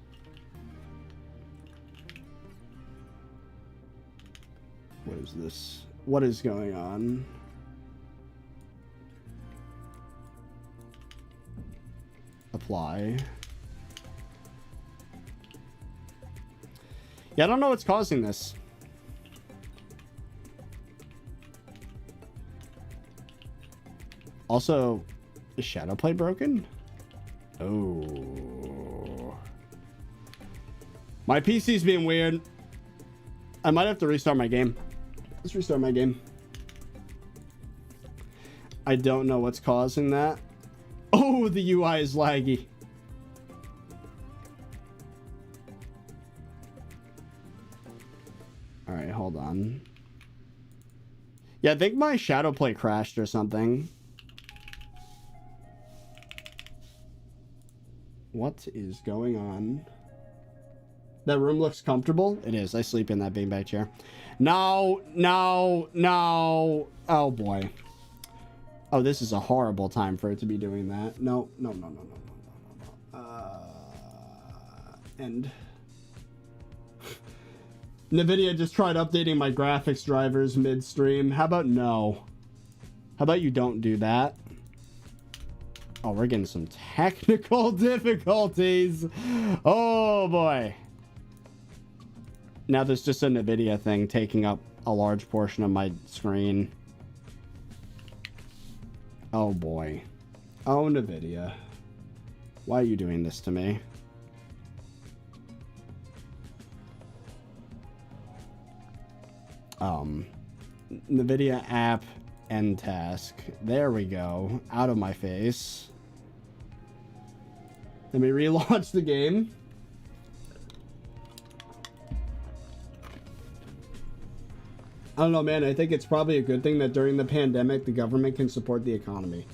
What is this? What is going on? Apply. Yeah, I don't know what's causing this. Also, is Shadowplay broken? Oh. My PC's being weird. I might have to restart my game. Let's restart my game. I don't know what's causing that. Oh, the UI is laggy. All right, hold on. Yeah, I think my Shadowplay crashed or something. What is going on? That room looks comfortable. It is. I sleep in that beanbag chair. No, no, no. Oh, boy. Oh, this is a horrible time for it to be doing that. No, no, no, no, no, no, no, no. And NVIDIA just tried updating my graphics drivers mid-stream. How about no? How about you don't do that? Oh, we're getting some technical difficulties. Oh, boy. Now there's just a NVIDIA thing taking up a large portion of my screen. Oh, boy. Oh, NVIDIA. Why are you doing this to me? NVIDIA app end task. There we go. Out of my face. Let me relaunch the game. I don't know, man. I think it's probably a good thing that during the pandemic, the government can support the economy.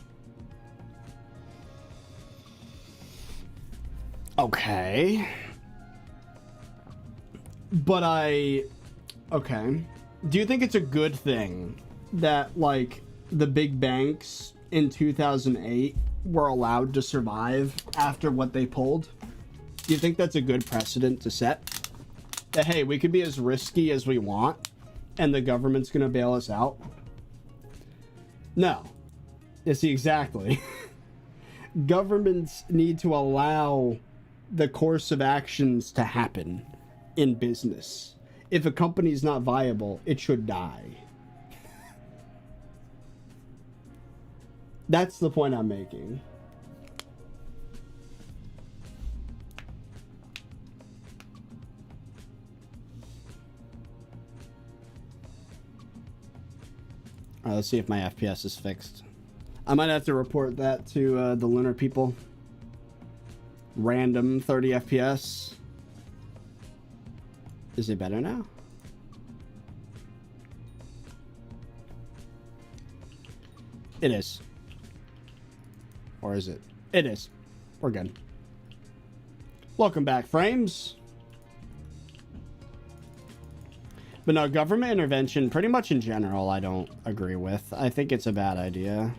Okay. But okay. Do you think it's a good thing that, like, the big banks in 2008 were allowed to survive after what they pulled? Do you think that's a good precedent to set? That, hey, we could be as risky as we want, and the government's going to bail us out? No. You see, exactly. Governments need to allow the course of actions to happen in business. If a company is not viable, it should die. That's the point I'm making. All right, let's see if my FPS is fixed. I might have to report that to the Lunar people. Random 30 FPS. Is it better now? It is. Or is it? It is. We're good. Welcome back, frames. But no, government intervention, pretty much in general, I don't agree with. I think it's a bad idea.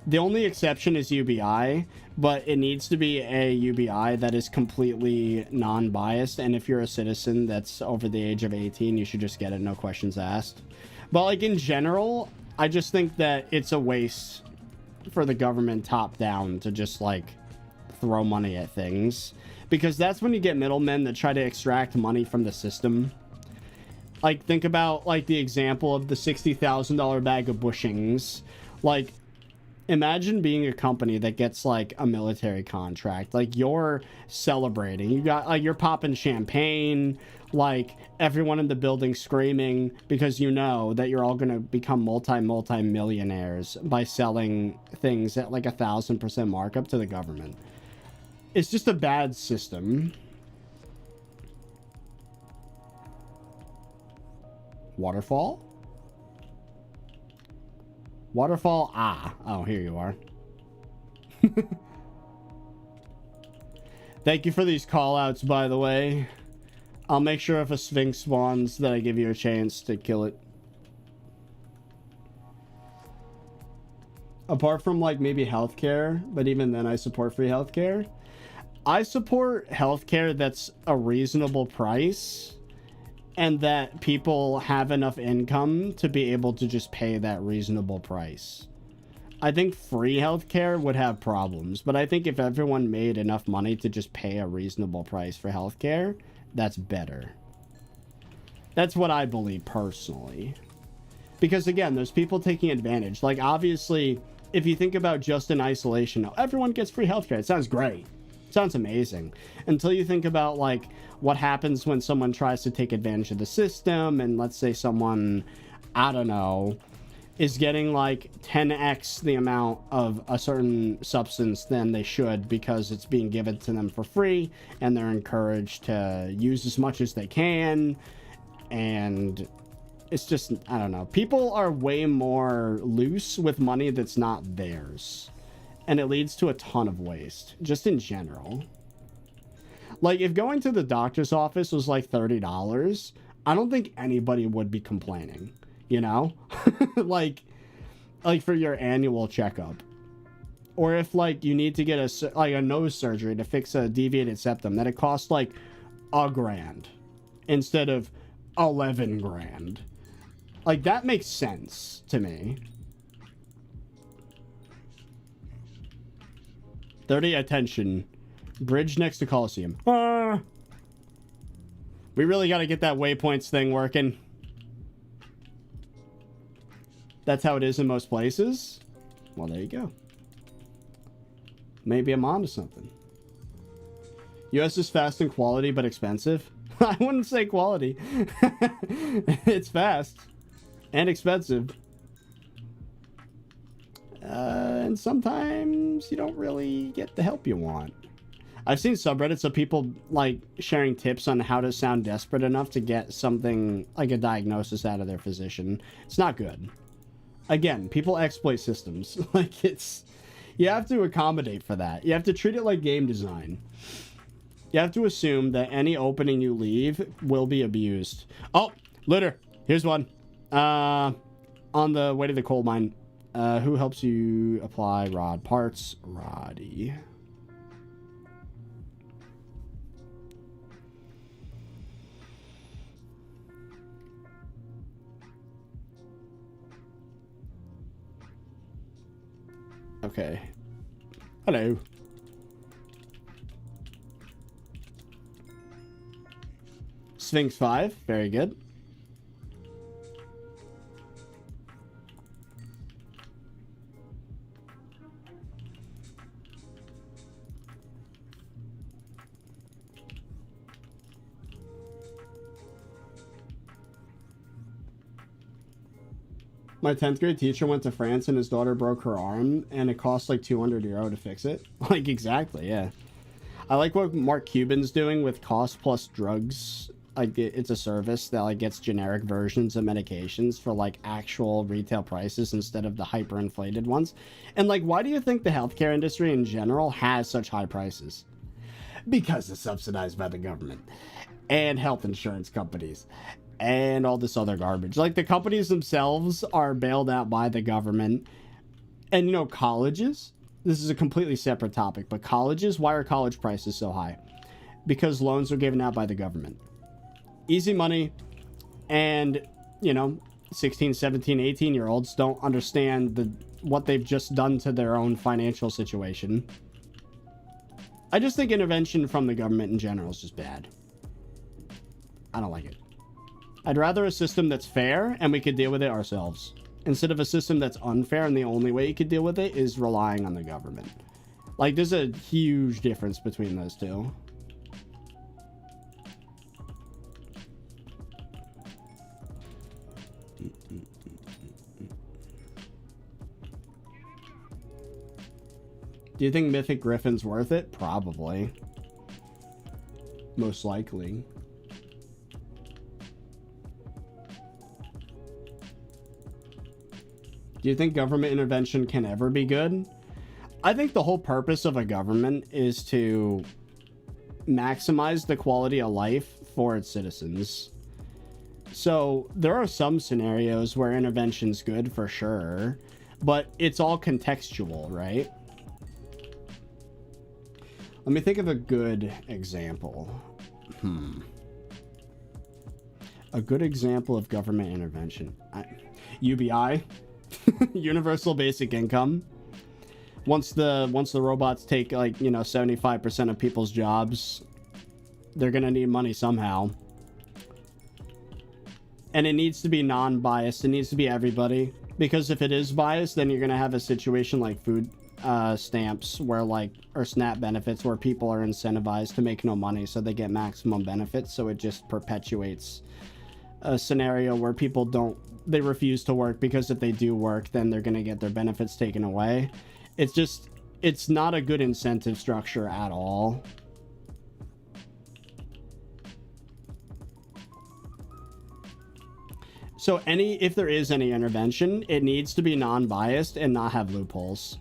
The only exception is UBI, but it needs to be a UBI that is completely non-biased, and if you're a citizen that's over the age of 18, you should just get it, no questions asked. But, like, in general, I just think that it's a waste for the government top-down to just, like, throw money at things, because that's when you get middlemen that try to extract money from the system. Like, think about, like, the example of the $60,000 bag of bushings. Like, imagine being a company that gets, like, a military contract. Like, you're celebrating. You got, like, you're popping champagne. Like, everyone in the building screaming because you know that you're all going to become multi-millionaires by selling things at, like, 1,000% markup to the government. It's just a bad system. Waterfall? Waterfall? Ah. Oh, here you are. Thank you for these call-outs, by the way. I'll make sure if a Sphinx spawns that I give you a chance to kill it. Apart from, like, maybe healthcare, but even then I support free healthcare. I support healthcare that's a reasonable price and that people have enough income to be able to just pay that reasonable price. I think free healthcare would have problems, but I think if everyone made enough money to just pay a reasonable price for healthcare, that's better. That's what I believe personally. Because again, there's people taking advantage. Like, obviously, if you think about just in isolation, everyone gets free healthcare. It sounds great. It sounds amazing. Until you think about, like, what happens when someone tries to take advantage of the system, and let's say someone, I don't know, is getting like 10x the amount of a certain substance than they should because it's being given to them for free, and they're encouraged to use as much as they can. And it's just, I don't know. People are way more loose with money that's not theirs. And it leads to a ton of waste, just in general. Like, if going to the doctor's office was like $30, I don't think anybody would be complaining, you know? like for your annual checkup. Or if, like, you need to get a nose surgery to fix a deviated septum, that it costs like $1,000 instead of 11 grand. Like, that makes sense to me. 30, attention. Bridge next to Coliseum. We really got to get that waypoints thing working. That's how it is in most places. Well, there you go. Maybe I'm onto something. US is fast in quality, but expensive. I wouldn't say quality. It's fast. And expensive. And sometimes you don't really get the help you want. I've seen subreddits of people like sharing tips on how to sound desperate enough to get something like a diagnosis out of their physician. It's not good. Again, people exploit systems. Like, you have to accommodate for that. You have to treat it like game design. You have to assume that any opening you leave will be abused. Oh, Lunar. Here's one. On the way to the coal mine. Who helps you apply rod parts? Roddy. Okay. Hello. Sphinx 5. Very good. My 10th grade teacher went to France and his daughter broke her arm and it cost like €200 to fix it. Like, exactly, yeah. I like what Mark Cuban's doing with cost plus drugs. Like, it's a service that like gets generic versions of medications for like actual retail prices instead of the hyperinflated ones. And like, why do you think the healthcare industry in general has such high prices? Because it's subsidized by the government and health insurance companies and all this other garbage. Like, the companies themselves are bailed out by the government. And, you know, colleges, this is a completely separate topic, but colleges, why are college prices so high? Because loans are given out by the government. Easy money. And, you know, 16, 17, 18-year-olds don't understand what they've just done to their own financial situation. I just think intervention from the government in general is just bad. I don't like it. I'd rather a system that's fair and we could deal with it ourselves, instead of a system that's unfair and the only way you could deal with it is relying on the government. Like, there's a huge difference between those two. Do you think Mythic Griffin's worth it? Probably. Most likely. Do you think government intervention can ever be good? I think the whole purpose of a government is to maximize the quality of life for its citizens. So there are some scenarios where intervention's good for sure, but it's all contextual, right? Let me think of a good example. A good example of government intervention. UBI. Universal basic income. Once the robots take, like, you know, 75% of people's jobs, they're gonna need money somehow. And it needs to be non-biased. It needs to be everybody. Because if it is biased, then you're going to have a situation like food stamps where or SNAP benefits where people are incentivized to make no money so they get maximum benefits. So it just perpetuates a scenario where people they refuse to work because if they do work, then they're going to get their benefits taken away. It's not a good incentive structure at all. So if there is any intervention, it needs to be non-biased and not have loopholes.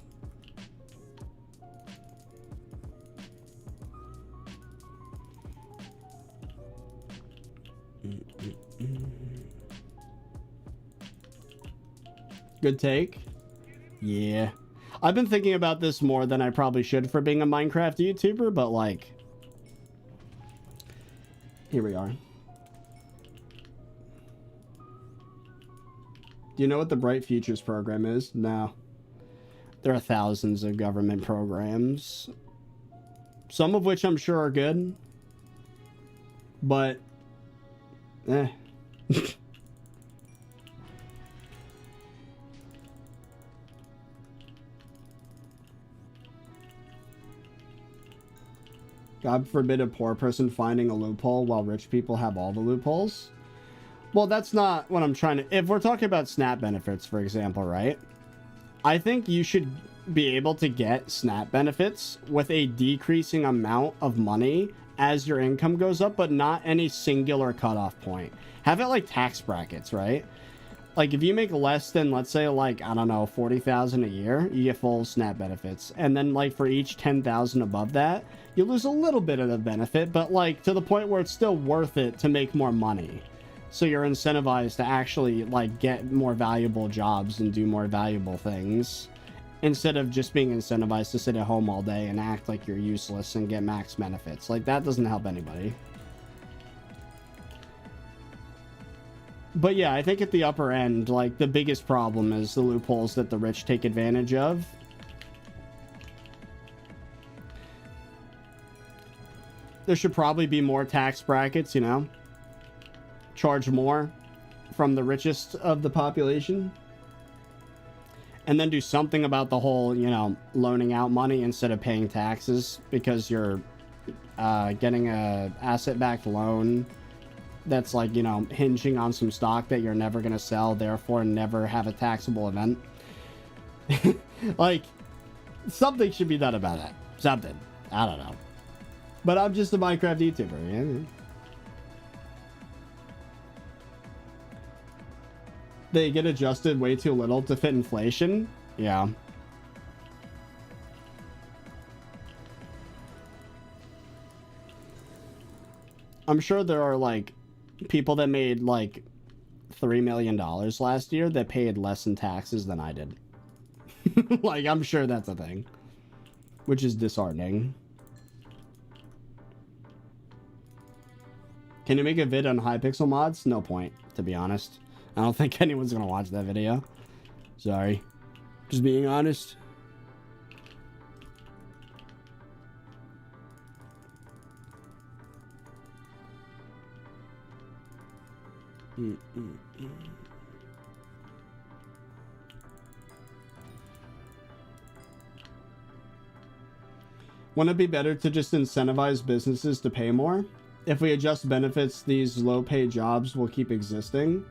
Good take. Yeah. I've been thinking about this more than I probably should for being a Minecraft YouTuber, but like, here we are. Do you know what the Bright Futures program is? No. There are thousands of government programs. Some of which I'm sure are good. But, God forbid a poor person finding a loophole while rich people have all the loopholes. Well, that's not what I'm trying to... If we're talking about SNAP benefits, for example, right? I think you should be able to get SNAP benefits with a decreasing amount of money as your income goes up, but not any singular cutoff point. Have it like tax brackets, right? Like if you make less than, let's say, like, I don't know, 40,000 a year, you get full SNAP benefits. And then like for each 10,000 above that, you lose a little bit of the benefit, but like to the point where it's still worth it to make more money. So you're incentivized to actually like get more valuable jobs and do more valuable things instead of just being incentivized to sit at home all day and act like you're useless and get max benefits. Like that doesn't help anybody. But yeah, I think at the upper end, like the biggest problem is the loopholes that the rich take advantage of. There should probably be more tax brackets, you know? Charge more from the richest of the population. And then do something about the whole, you know, loaning out money instead of paying taxes because you're getting a asset-backed loan that's like, you know, hinging on some stock that you're never going to sell, therefore never have a taxable event. Like, something should be done about that. Something. I don't know. But I'm just a Minecraft YouTuber, yeah. They get adjusted way too little to fit inflation. Yeah. I'm sure there are like people that made like $3 million last year that paid less in taxes than I did. Like, I'm sure that's a thing, which is disheartening. Can you make a vid on Hypixel mods? No point, to be honest. I don't think anyone's gonna watch that video. Sorry. Just being honest. Wouldn't it be better to just incentivize businesses to pay more? If we adjust benefits, these low-paid jobs will keep existing.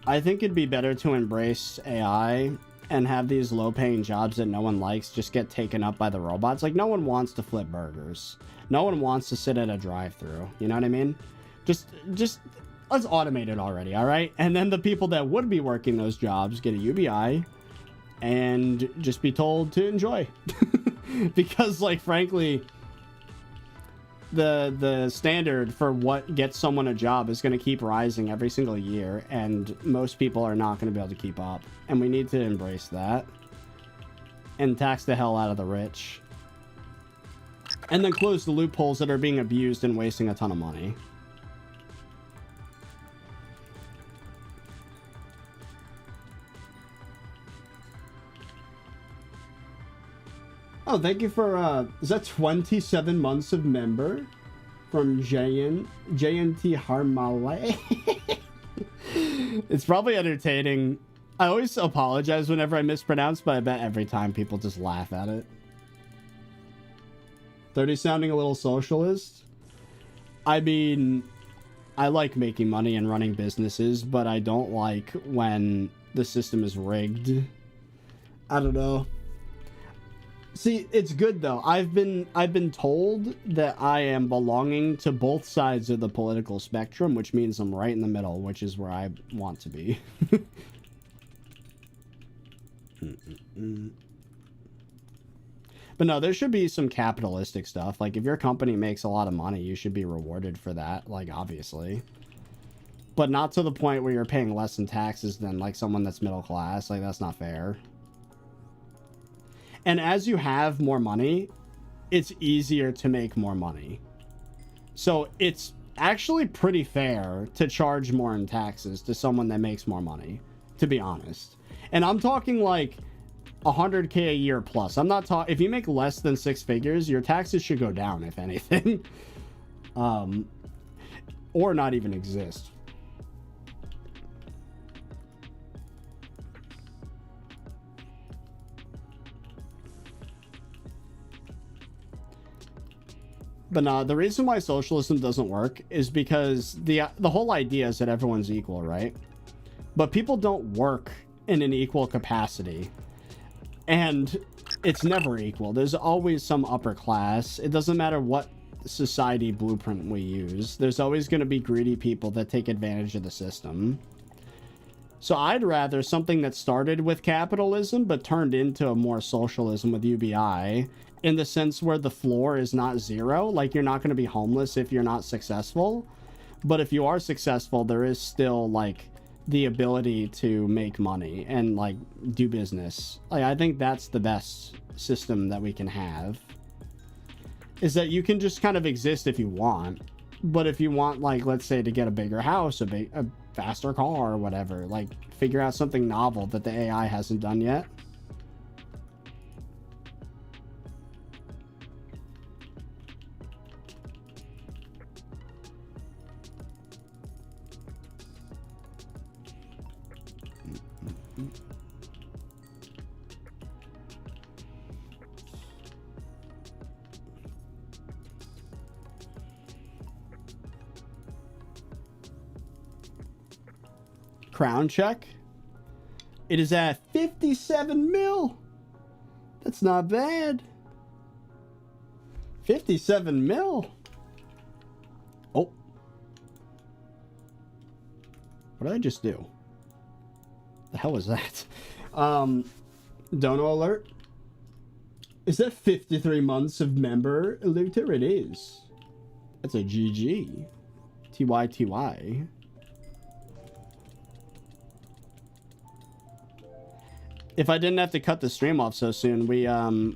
I think it'd be better to embrace AI and have these low-paying jobs that no one likes just get taken up by the robots. Like, no one wants to flip burgers. No one wants to sit at a drive-thru. You know what I mean? Just let's automate it already, all right? And then the people that would be working those jobs get a UBI and just be told to enjoy. Because, like, frankly, the standard for what gets someone a job is going to keep rising every single year, and most people are not going to be able to keep up. And we need to embrace that and tax the hell out of the rich. And then close the loopholes that are being abused and wasting a ton of money. Oh, thank you for, is that 27 months of member from JNT Harmale? It's probably entertaining. I always apologize whenever I mispronounce, but I bet every time people just laugh at it. 30 sounding a little socialist? I mean, I like making money and running businesses, but I don't like when the system is rigged. I don't know. See, it's good though. I've been told that I am belonging to both sides of the political spectrum, which means I'm right in the middle, which is where I want to be. But no, there should be some capitalistic stuff. Like, if your company makes a lot of money, you should be rewarded for that, like, obviously. But not to the point where you're paying less in taxes than, like, someone that's middle class. Like, that's not fair. And as you have more money, it's easier to make more money. So it's actually pretty fair to charge more in taxes to someone that makes more money, to be honest. And I'm talking like 100K a year plus. I'm not talking, if you make less than 6 figures, your taxes should go down, if anything. Or not even exist. But no, the reason why socialism doesn't work is because the whole idea is that everyone's equal, right? But people don't work in an equal capacity. And it's never equal. There's always some upper class. It doesn't matter what society blueprint we use. There's always going to be greedy people that take advantage of the system. So I'd rather something that started with capitalism but turned into a more socialism with UBI, in the sense where the floor is not zero. Like, you're not going to be homeless if you're not successful. But if you are successful, there is still, like, the ability to make money and, like, do business. Like, I think that's the best system that we can have. Is that you can just kind of exist if you want. But if you want, like, let's say to get a bigger house, a faster car or whatever, like, figure out something novel that the AI hasn't done yet. Crown check. It is at 57 mil. That's not bad. 57 mil. Oh. What did I just do? The hell was that? Dono alert. Is that 53 months of member Luther? It is. That's a GG. TYTY. If I didn't have to cut the stream off so soon, we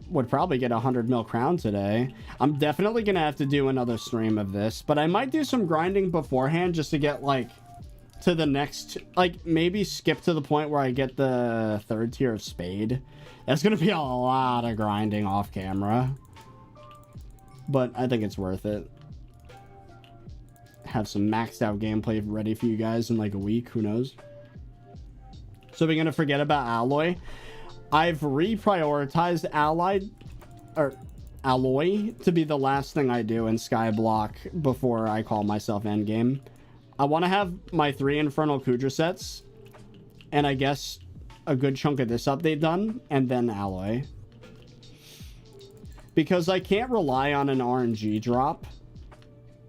would probably get 100 mil crown today. I'm definitely gonna have to do another stream of this, but I might do some grinding beforehand just to get, like, to the next, like, maybe skip to the point where I get the 3rd tier of Spade. That's gonna be a lot of grinding off camera, but I think it's worth it. Have some maxed out gameplay ready for you guys in like a week, who knows. So we're gonna forget about Alloy. I've reprioritized Alloy to be the last thing I do in SkyBlock before I call myself endgame. I want to have my 3 Infernal Kudra sets, and I guess a good chunk of this update done, and then Alloy. Because I can't rely on an RNG drop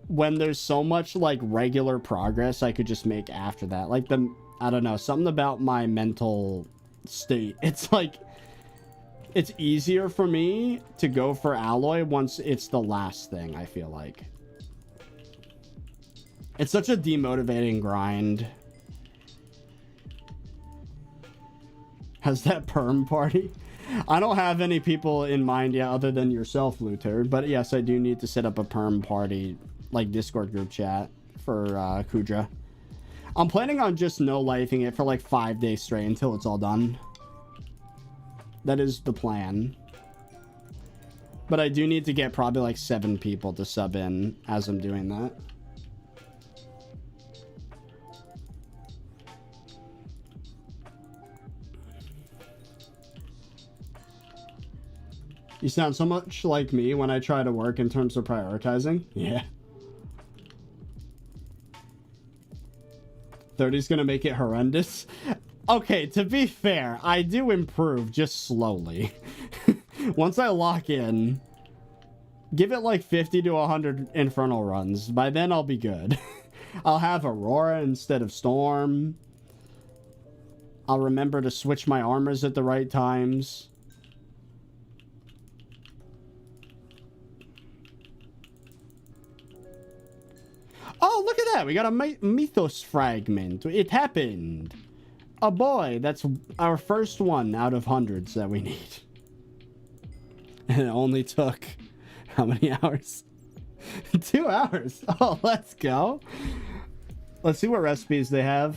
when there's so much, like, regular progress I could just make after that. Like, I don't know, something about my mental state. It's like, it's easier for me to go for Alloy once it's the last thing, I feel like. It's such a demotivating grind. Has that perm party? I don't have any people in mind yet other than yourself, Luther. But yes, I do need to set up a perm party, like Discord group chat for Kudra. I'm planning on just no-lifing it for like 5 days straight until it's all done. That is the plan. But I do need to get probably like 7 people to sub in as I'm doing that. You sound so much like me when I try to work in terms of prioritizing. Yeah. 30's gonna make it horrendous. Okay, to be fair, I do improve just slowly. Once I lock in, give it like 50 to 100 infernal runs. By then I'll be good. I'll have Aurora instead of Storm. I'll remember to switch my armors at the right times. Oh, look at that. We got a mythos fragment. It happened. Oh boy, that's our first one out of hundreds that we need. And it only took how many hours? 2 hours. Oh, let's go. Let's see what recipes they have.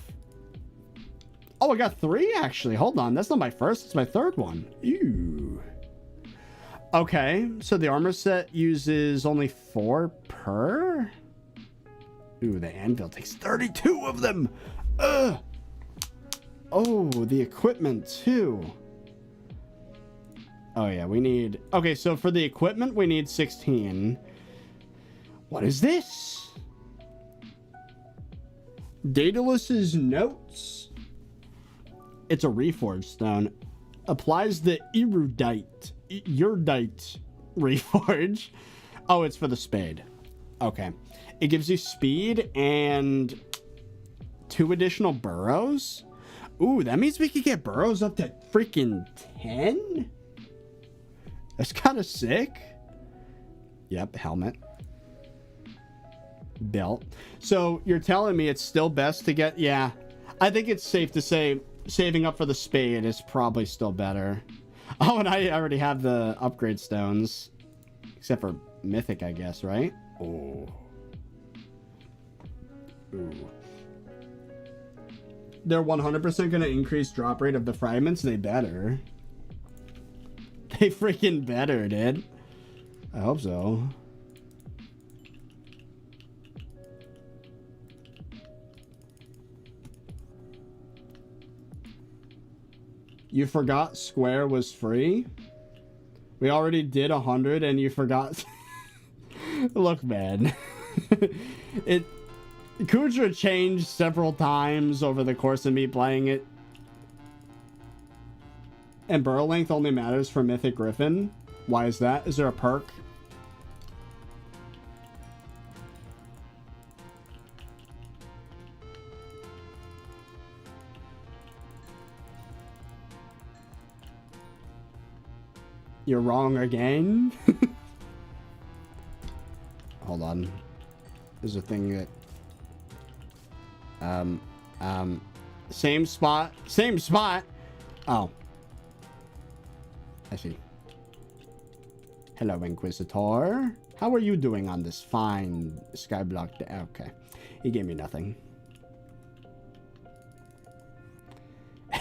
Oh, I got 3 actually. Hold on. That's not my first. It's my 3rd one. Ew. Okay, so the armor set uses only 4 per. Ooh, the anvil takes 32 of them. Ugh. Oh, the equipment too. Oh yeah, we need... Okay, so for the equipment, we need 16. What is this? Daedalus's notes. It's a reforged stone. Applies the erudite reforge. Oh, it's for the spade. Okay. It gives you speed and 2 additional burrows. Ooh, that means we could get burrows up to freaking 10? That's kind of sick. Yep, helmet. Belt. So you're telling me it's still best to get... Yeah, I think it's safe to say saving up for the spade is probably still better. Oh, and I already have the upgrade stones. Except for mythic, I guess, right? Oh. Ooh. They're 100% going to increase drop rate of the fragments. They better. They freaking better, dude. I hope so. You forgot Square was free? We already did 100 and you forgot... Look, man. Kudra changed several times over the course of me playing it. And burrow length only matters for Mythic Griffin. Why is that? Is there a perk? You're wrong again? Hold on. There's a thing that... Same spot. Same spot! Oh. I see. Hello, Inquisitor. How are you doing on this fine SkyBlock day? Okay. He gave me nothing.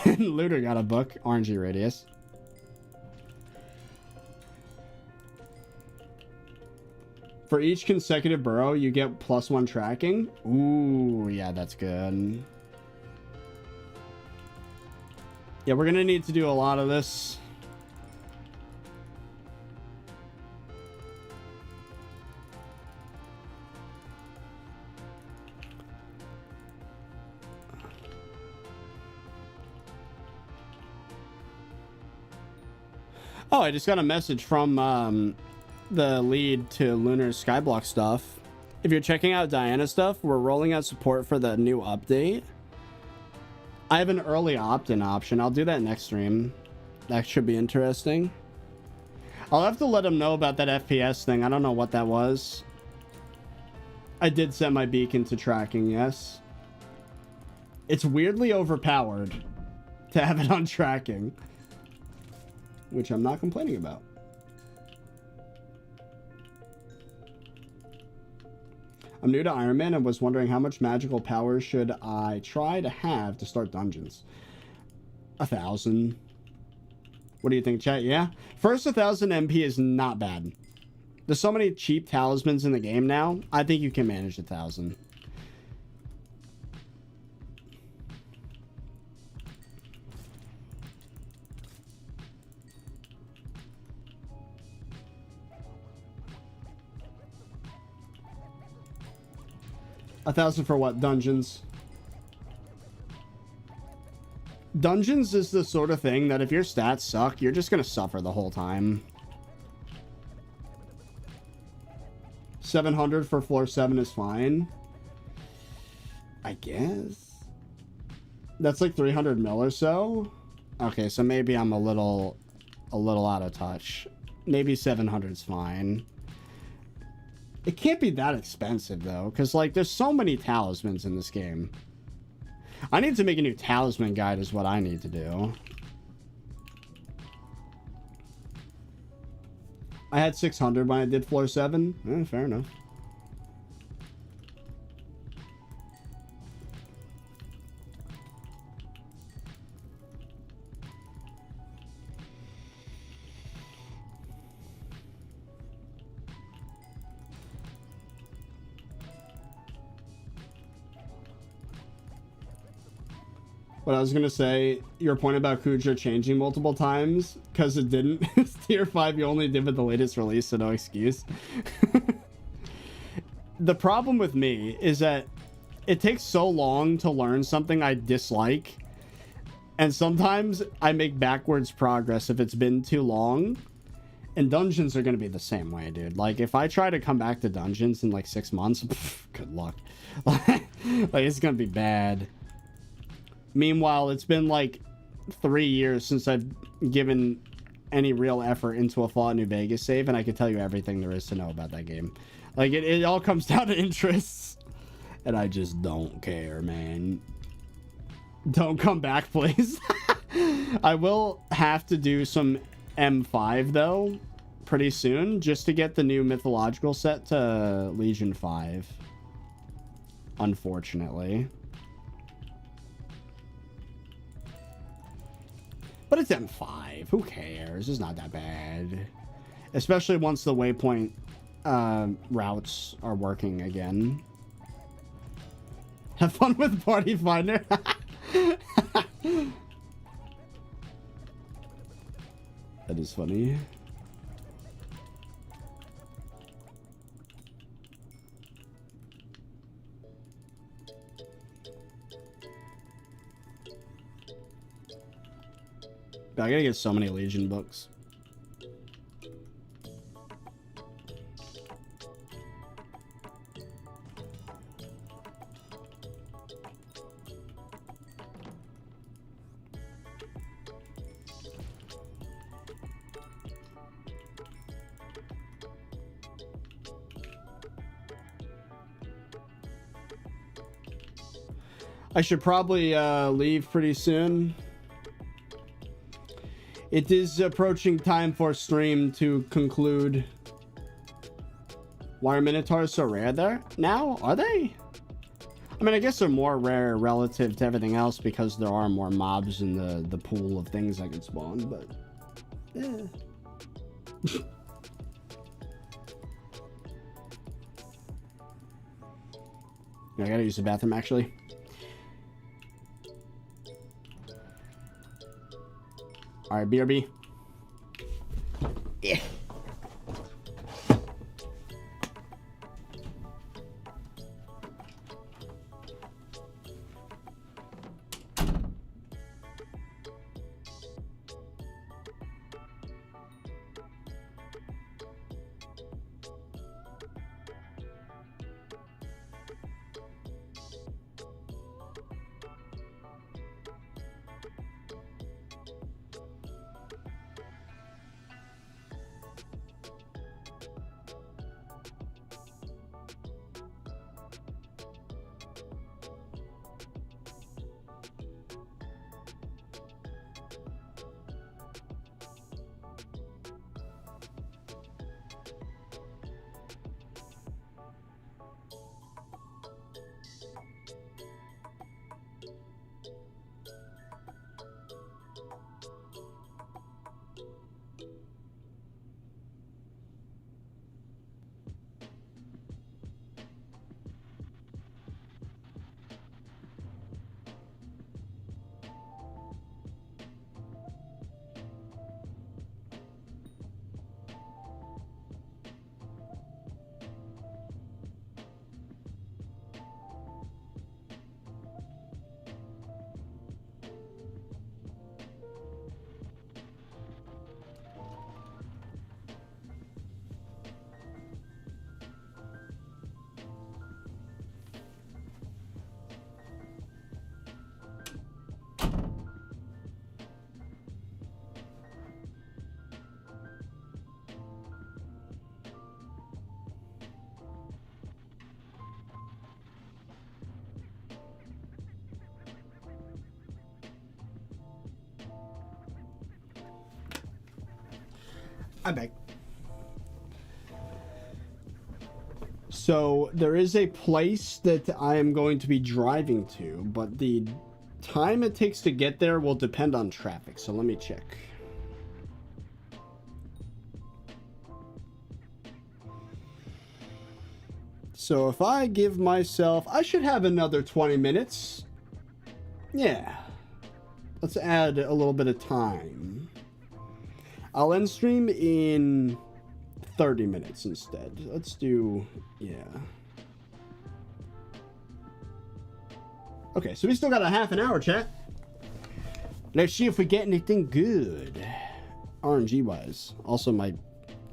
And Lunar got a book. Orangey Radius. For each consecutive burrow, you get +1 tracking. Ooh, yeah, that's good. Yeah, we're gonna need to do a lot of this. Oh, I just got a message from the lead to Lunar's SkyBlock stuff. If you're checking out Diana stuff, we're rolling out support for the new update. I have an early opt-in option. I'll do that next stream. That should be interesting. I'll have to let him know about that FPS thing. I don't know what that was. I did set my beacon to tracking, yes. It's weirdly overpowered to have it on tracking, which I'm not complaining about. I'm new to Iron Man and was wondering how much magical power should I try to have to start dungeons. 1,000. What do you think, chat? Yeah? First 1,000 MP is not bad. There's so many cheap talismans in the game now. I think you can manage 1,000. 1,000 for what? Dungeons. Dungeons is the sort of thing that if your stats suck, you're just gonna suffer the whole time. 700 for floor 7 is fine. I guess. That's like 300 mil or so. Okay, so maybe I'm a little out of touch. Maybe 700 is fine. It can't be that expensive though, because like there's so many talismans in this game. I need to make a new talisman guide is what I need to do. I had 600 when I did floor 7. Fair enough. What I was gonna say, your point about Kuja changing multiple times, because it didn't. It's tier 5, you only did with the latest release, so no excuse. The problem with me is that it takes so long to learn something I dislike, and sometimes I make backwards progress if it's been too long. And dungeons are gonna be the same way, dude. Like, if I try to come back to dungeons in like 6 months, good luck. Like, it's gonna be bad. Meanwhile, it's been like 3 years since I've given any real effort into a Fallout New Vegas save, and I can tell you everything there is to know about that game. Like, it all comes down to interests, and I just don't care, man. Don't come back, please. I will have to do some M5, though, pretty soon, just to get the new Mythological set to Legion 5. Unfortunately. But it's M5. Who cares? It's not that bad. Especially once the waypoint routes are working again. Have fun with Party Finder. That is funny. I gotta get so many Legion books. I should probably leave pretty soon. It is approaching time for stream to conclude. Why are Minotaurs so rare there now? Are they? I mean, I guess they're more rare relative to everything else because there are more mobs in the pool of things that can spawn, but yeah. I gotta use the bathroom actually. All right, BRB. Yeah. I'm back. So there is a place that I am going to be driving to, but the time it takes to get there will depend on traffic. So let me check. So if I give myself, I should have another 20 minutes. Yeah. Let's add a little bit of time. I'll end stream in 30 minutes instead. Let's do, yeah. Okay, so we still got a half an hour, chat. Let's see if we get anything good. RNG wise. Also, my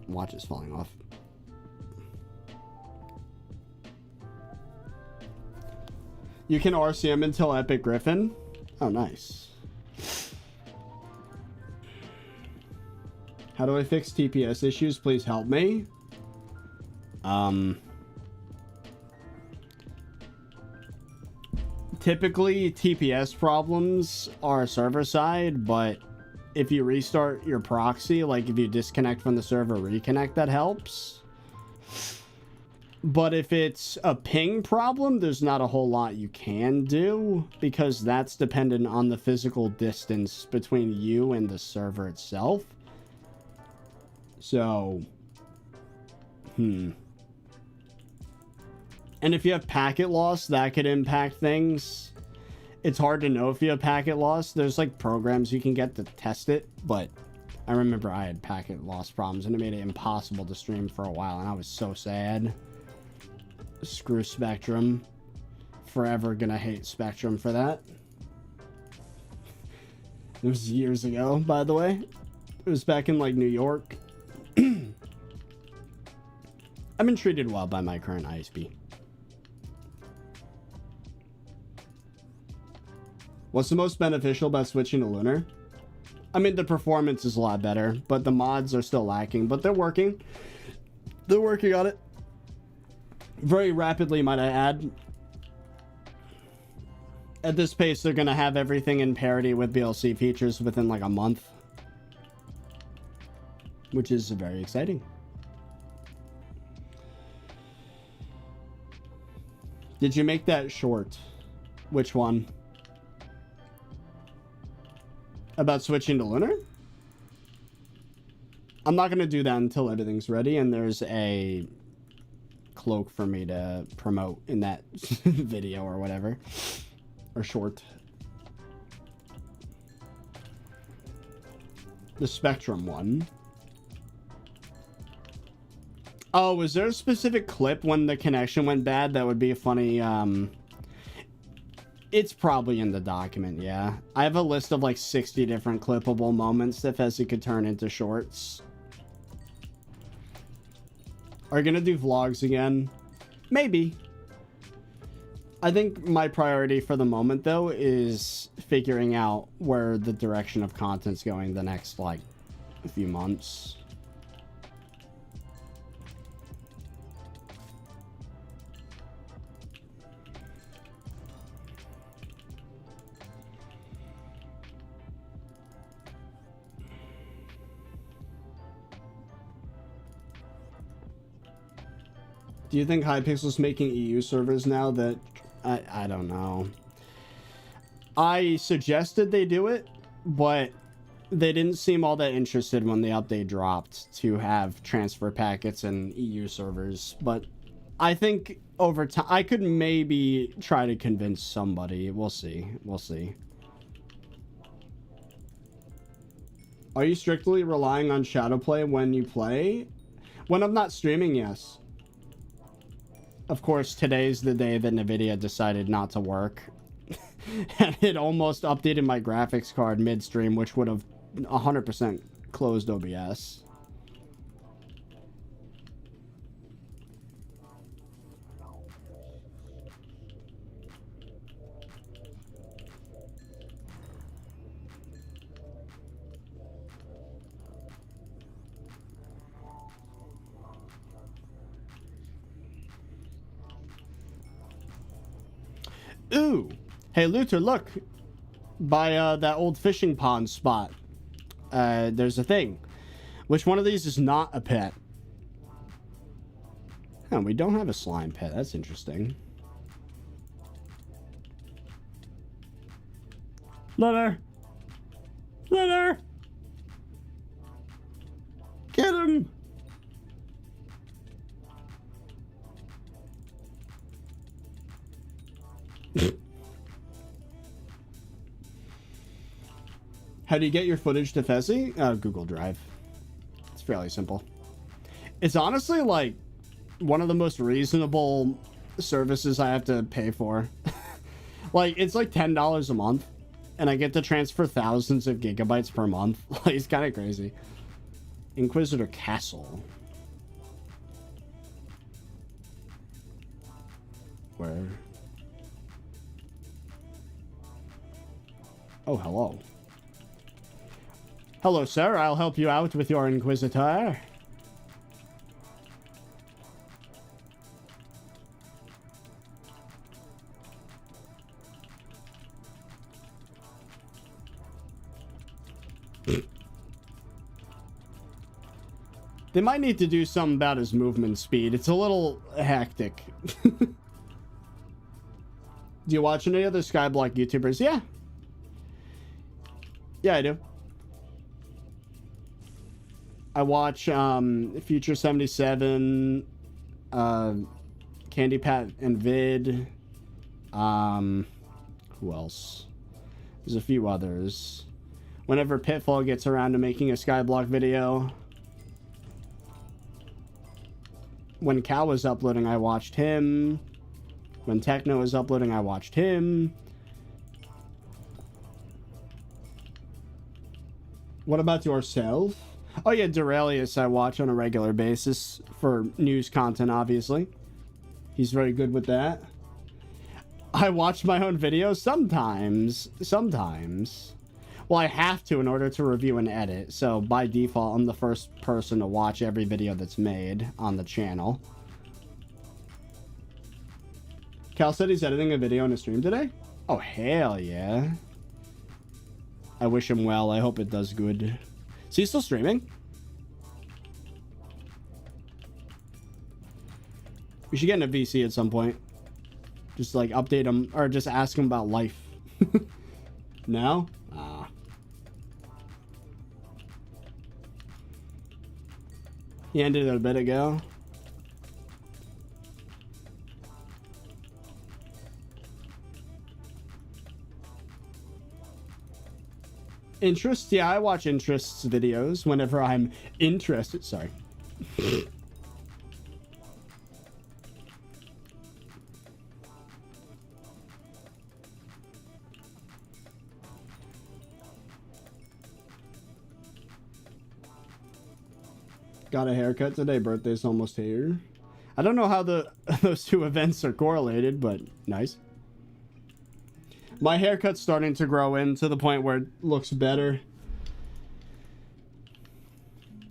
watch is falling off. You can RCM until Epic Griffin. Oh, nice. How do I fix TPS issues? Please help me. Typically, TPS problems are server side, but if you restart your proxy, like if you disconnect from the server, reconnect, that helps. But if it's a ping problem, there's not a whole lot you can do, because that's dependent on the physical distance between you and the server itself. So, And if you have packet loss, that could impact things. It's hard to know if you have packet loss. There's like programs you can get to test it, but I remember I had packet loss problems and it made it impossible to stream for a while, and I was so sad. Screw Spectrum. Forever gonna hate Spectrum for that. It was years ago, by the way. It was back in like New York. I've been treated well by my current ISP. What's the most beneficial about switching to Lunar? I mean, the performance is a lot better, but the mods are still lacking, but they're working. They're working on it. Very rapidly, might I add. At this pace, they're going to have everything in parity with BLC features within like a month. Which is very exciting. Did you make that short? Which one? About switching to Lunar? I'm not going to do that until everything's ready and there's a cloak for me to promote in that video or whatever. Or short. The Spectrum one. Oh, was there a specific clip when the connection went bad that would be a funny, It's probably in the document, yeah. I have a list of like 60 different clippable moments that Fezzi could turn into shorts. Are you gonna do vlogs again? Maybe. I think my priority for the moment, though, is figuring out where the direction of content's going the next, like, few months. Do you think Hypixel's making EU servers now that... I don't know. I suggested they do it, but they didn't seem all that interested when the update dropped to have transfer packets and EU servers. But I think over time, I could maybe try to convince somebody. We'll see. We'll see. Are you strictly relying on Shadowplay when you play? When I'm not streaming, yes. Of course, today's the day that NVIDIA decided not to work. And it almost updated my graphics card midstream, which would have 100% closed OBS. Ooh. Hey, Lunar, look. By that old fishing pond spot. There's a thing. Which one of these is not a pet? Huh, we don't have a slime pet. That's interesting. Lunar! Lunar! Get him! How do you get your footage to Fezzy? Google Drive. It's fairly simple. It's honestly like one of the most reasonable services I have to pay for. Like, it's like $10 a month, and I get to transfer thousands of gigabytes per month. Like, it's kind of crazy. Inquisitor Castle. Where? Oh, hello. Hello, sir. I'll help you out with your inquisitor. They might need to do something about his movement speed. It's a little hectic. Do you watch any other SkyBlock YouTubers? Yeah. Yeah, I do. I watch Future 77, Candy Pat and Vid. Who else? There's a few others. Whenever Pitfall gets around to making a SkyBlock video. When Cal was uploading, I watched him. When Techno was uploading, I watched him. What about yourself? Oh yeah, Duralius I watch on a regular basis for news content, obviously. He's very good with that. I watch my own videos sometimes. Sometimes. Well, I have to in order to review and edit, so by default, I'm the first person to watch every video that's made on the channel. Cal said he's editing a video on his stream today? Oh, hell yeah. I wish him well. I hope it does good. Is he still streaming? We should get in a VC at some point. Just like update him, or just ask him about life. No? Ah. He ended it a bit ago. Interests? Yeah, I watch interests videos whenever I'm interested. Sorry. Got a haircut today. Birthday's almost here. I don't know how those two events are correlated, but nice. My haircut's starting to grow in to the point where it looks better,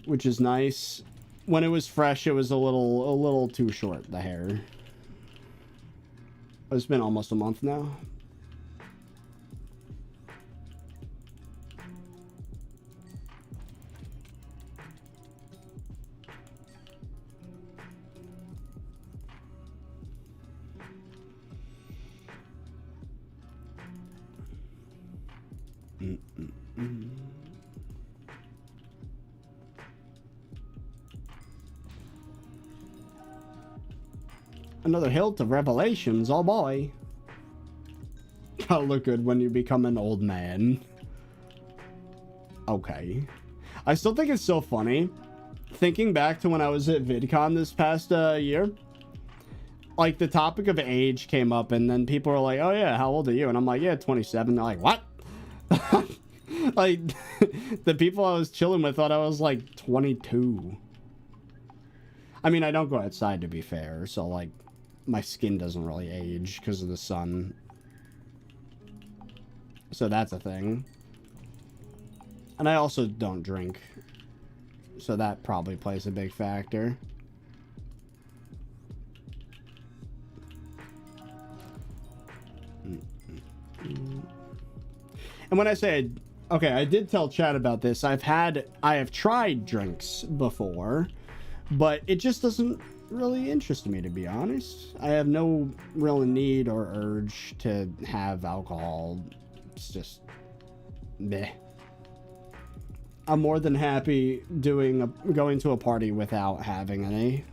which is nice. When it was fresh, it was a little too short, the hair. It's been almost a month now. Another hilt of revelations, oh boy. Gotta look good when you become an old man. Okay. I still think it's so funny. Thinking back to when I was at VidCon this past year. Like, the topic of age came up, and then people were like, oh yeah, how old are you? And I'm like, yeah, 27. They're like, what? Like, the people I was chilling with thought I was like 22. I mean, I don't go outside, to be fair, so like, my skin doesn't really age because of the sun. So that's a thing. And I also don't drink. So that probably plays a big factor. And when I say Okay, I did tell Chad about this. I have tried drinks before, but it just doesn't really interest me, to be honest. I have no real need or urge to have alcohol. It's just meh. I'm more than happy going to a party without having any.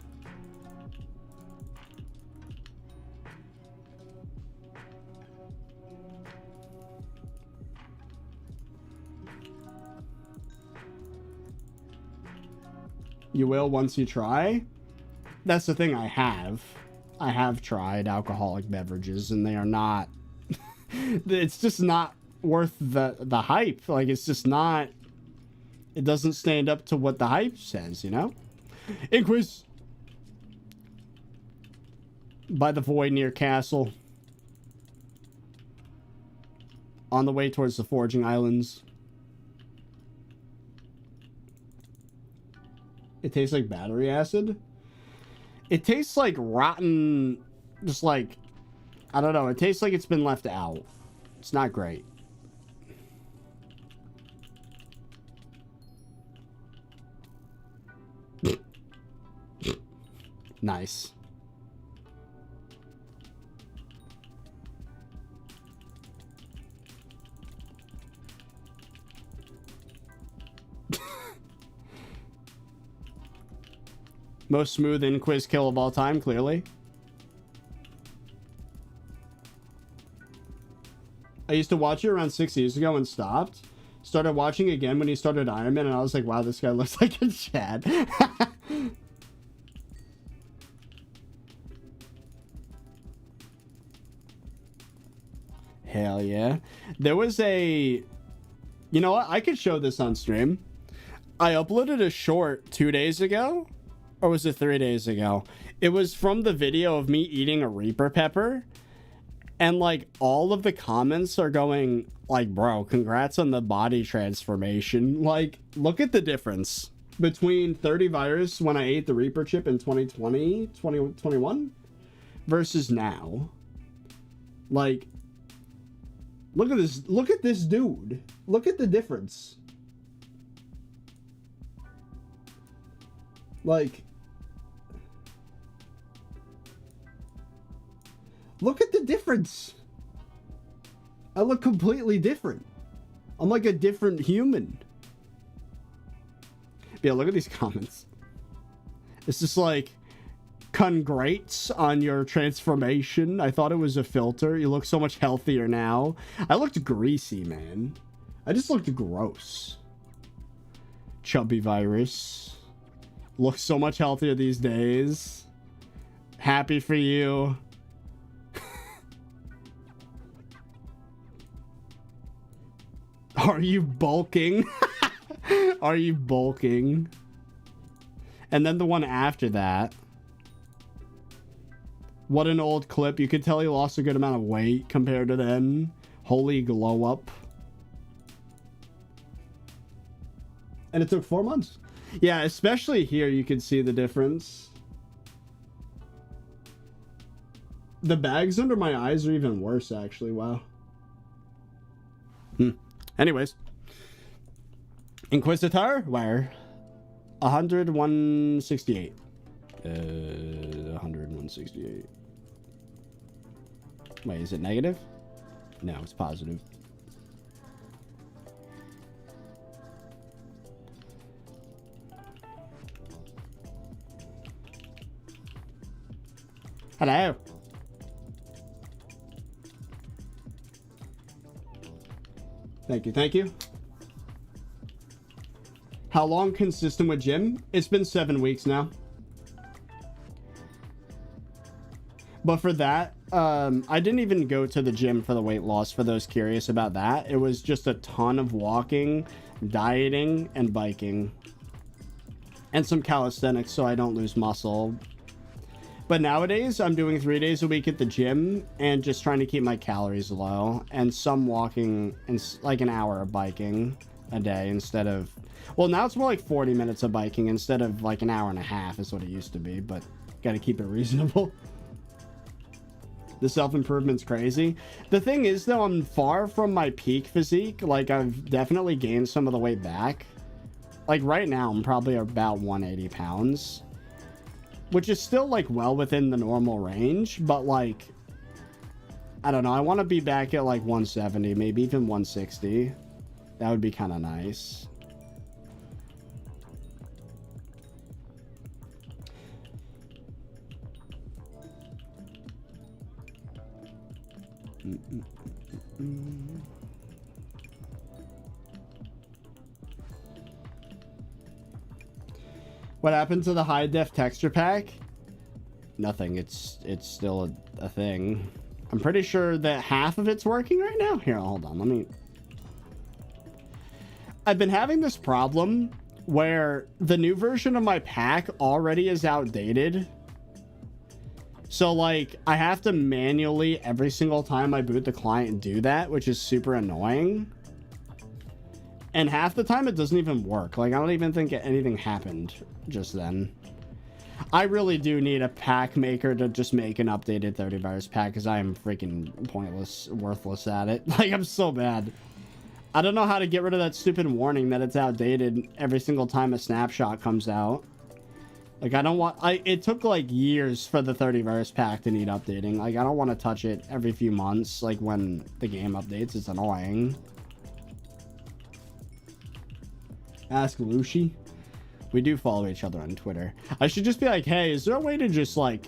You will once you try? That's the thing. I have tried alcoholic beverages, and they are not it's just not worth the hype. Like, it's just not, it doesn't stand up to what the hype says, you know? Inquis by the void near castle, on the way towards the foraging islands. It tastes like battery acid. It tastes like rotten, just like, I don't know. It tastes like it's been left out. It's not great. Nice. Most smooth inquis kill of all time, clearly. I used to watch it around 6 years ago and stopped. Started watching again when he started Iron Man, and I was like, wow, this guy looks like a Chad. Hell yeah. There was a... You know what? I could show this on stream. I uploaded a short 2 days ago. Or was it 3 days ago? It was from the video of me eating a Reaper pepper. And, like, all of the comments are going, like, bro, congrats on the body transformation. Like, look at the difference between ThirtyVirus when I ate the Reaper chip in 2021 versus now. Like, look at this. Look at this dude. Look at the difference. Like, look at the difference. I look completely different. I'm like a different human. But yeah, look at these comments. It's just like, congrats on your transformation. I thought it was a filter. You look so much healthier now. I looked greasy, man. I just looked gross. Chubby virus. Looks so much healthier these days. Happy for you. Are you bulking? Are you bulking? And then the one after that. What an old clip. You could tell he lost a good amount of weight compared to then. Holy glow up. And it took 4 months. Yeah, especially here you can see the difference. The bags under my eyes are even worse, actually. Wow. Anyways. Inquisitor? Where? 100, 168. 100, 168. Wait, is it negative? No, it's positive. Hello. Thank you, thank you. How long consistent with gym? It's been 7 weeks now. But for that, I didn't even go to the gym for the weight loss, for those curious about that. It was just a ton of walking, dieting, and biking. And some calisthenics so I don't lose muscle. But nowadays, I'm doing 3 days a week at the gym and just trying to keep my calories low. And some walking, and like an hour of biking a day instead of... Well, now it's more like 40 minutes of biking instead of like an hour and a half is what it used to be. But gotta keep it reasonable. The self-improvement's crazy. The thing is, though, I'm far from my peak physique. Like, I've definitely gained some of the weight back. Like, right now, I'm probably about 180 pounds. Which is still, like, well within the normal range. But, like, I don't know. I want to be back at, like, 170, maybe even 160. That would be kind of nice. What happened to the high def texture pack? Nothing. It's still a thing. I'm pretty sure that half of it's working right now. Here, hold on. Let me... I've been having this problem where the new version of my pack already is outdated. So, like, I have to manually, every single time I boot the client, do that, which is super annoying. And half the time, it doesn't even work. Like, I don't even think anything happened just then. I really do need a pack maker to just make an updated 30virus pack, because I am freaking pointless, worthless at it. Like, I'm so bad. I don't know how to get rid of that stupid warning that it's outdated every single time a snapshot comes out. Like, I don't want... it took, like, years for the 30virus pack to need updating. Like, I don't want to touch it every few months, like, when the game updates. It's annoying. Ask Lucy. We do follow each other on Twitter. I should just be like, hey, is there a way to just, like,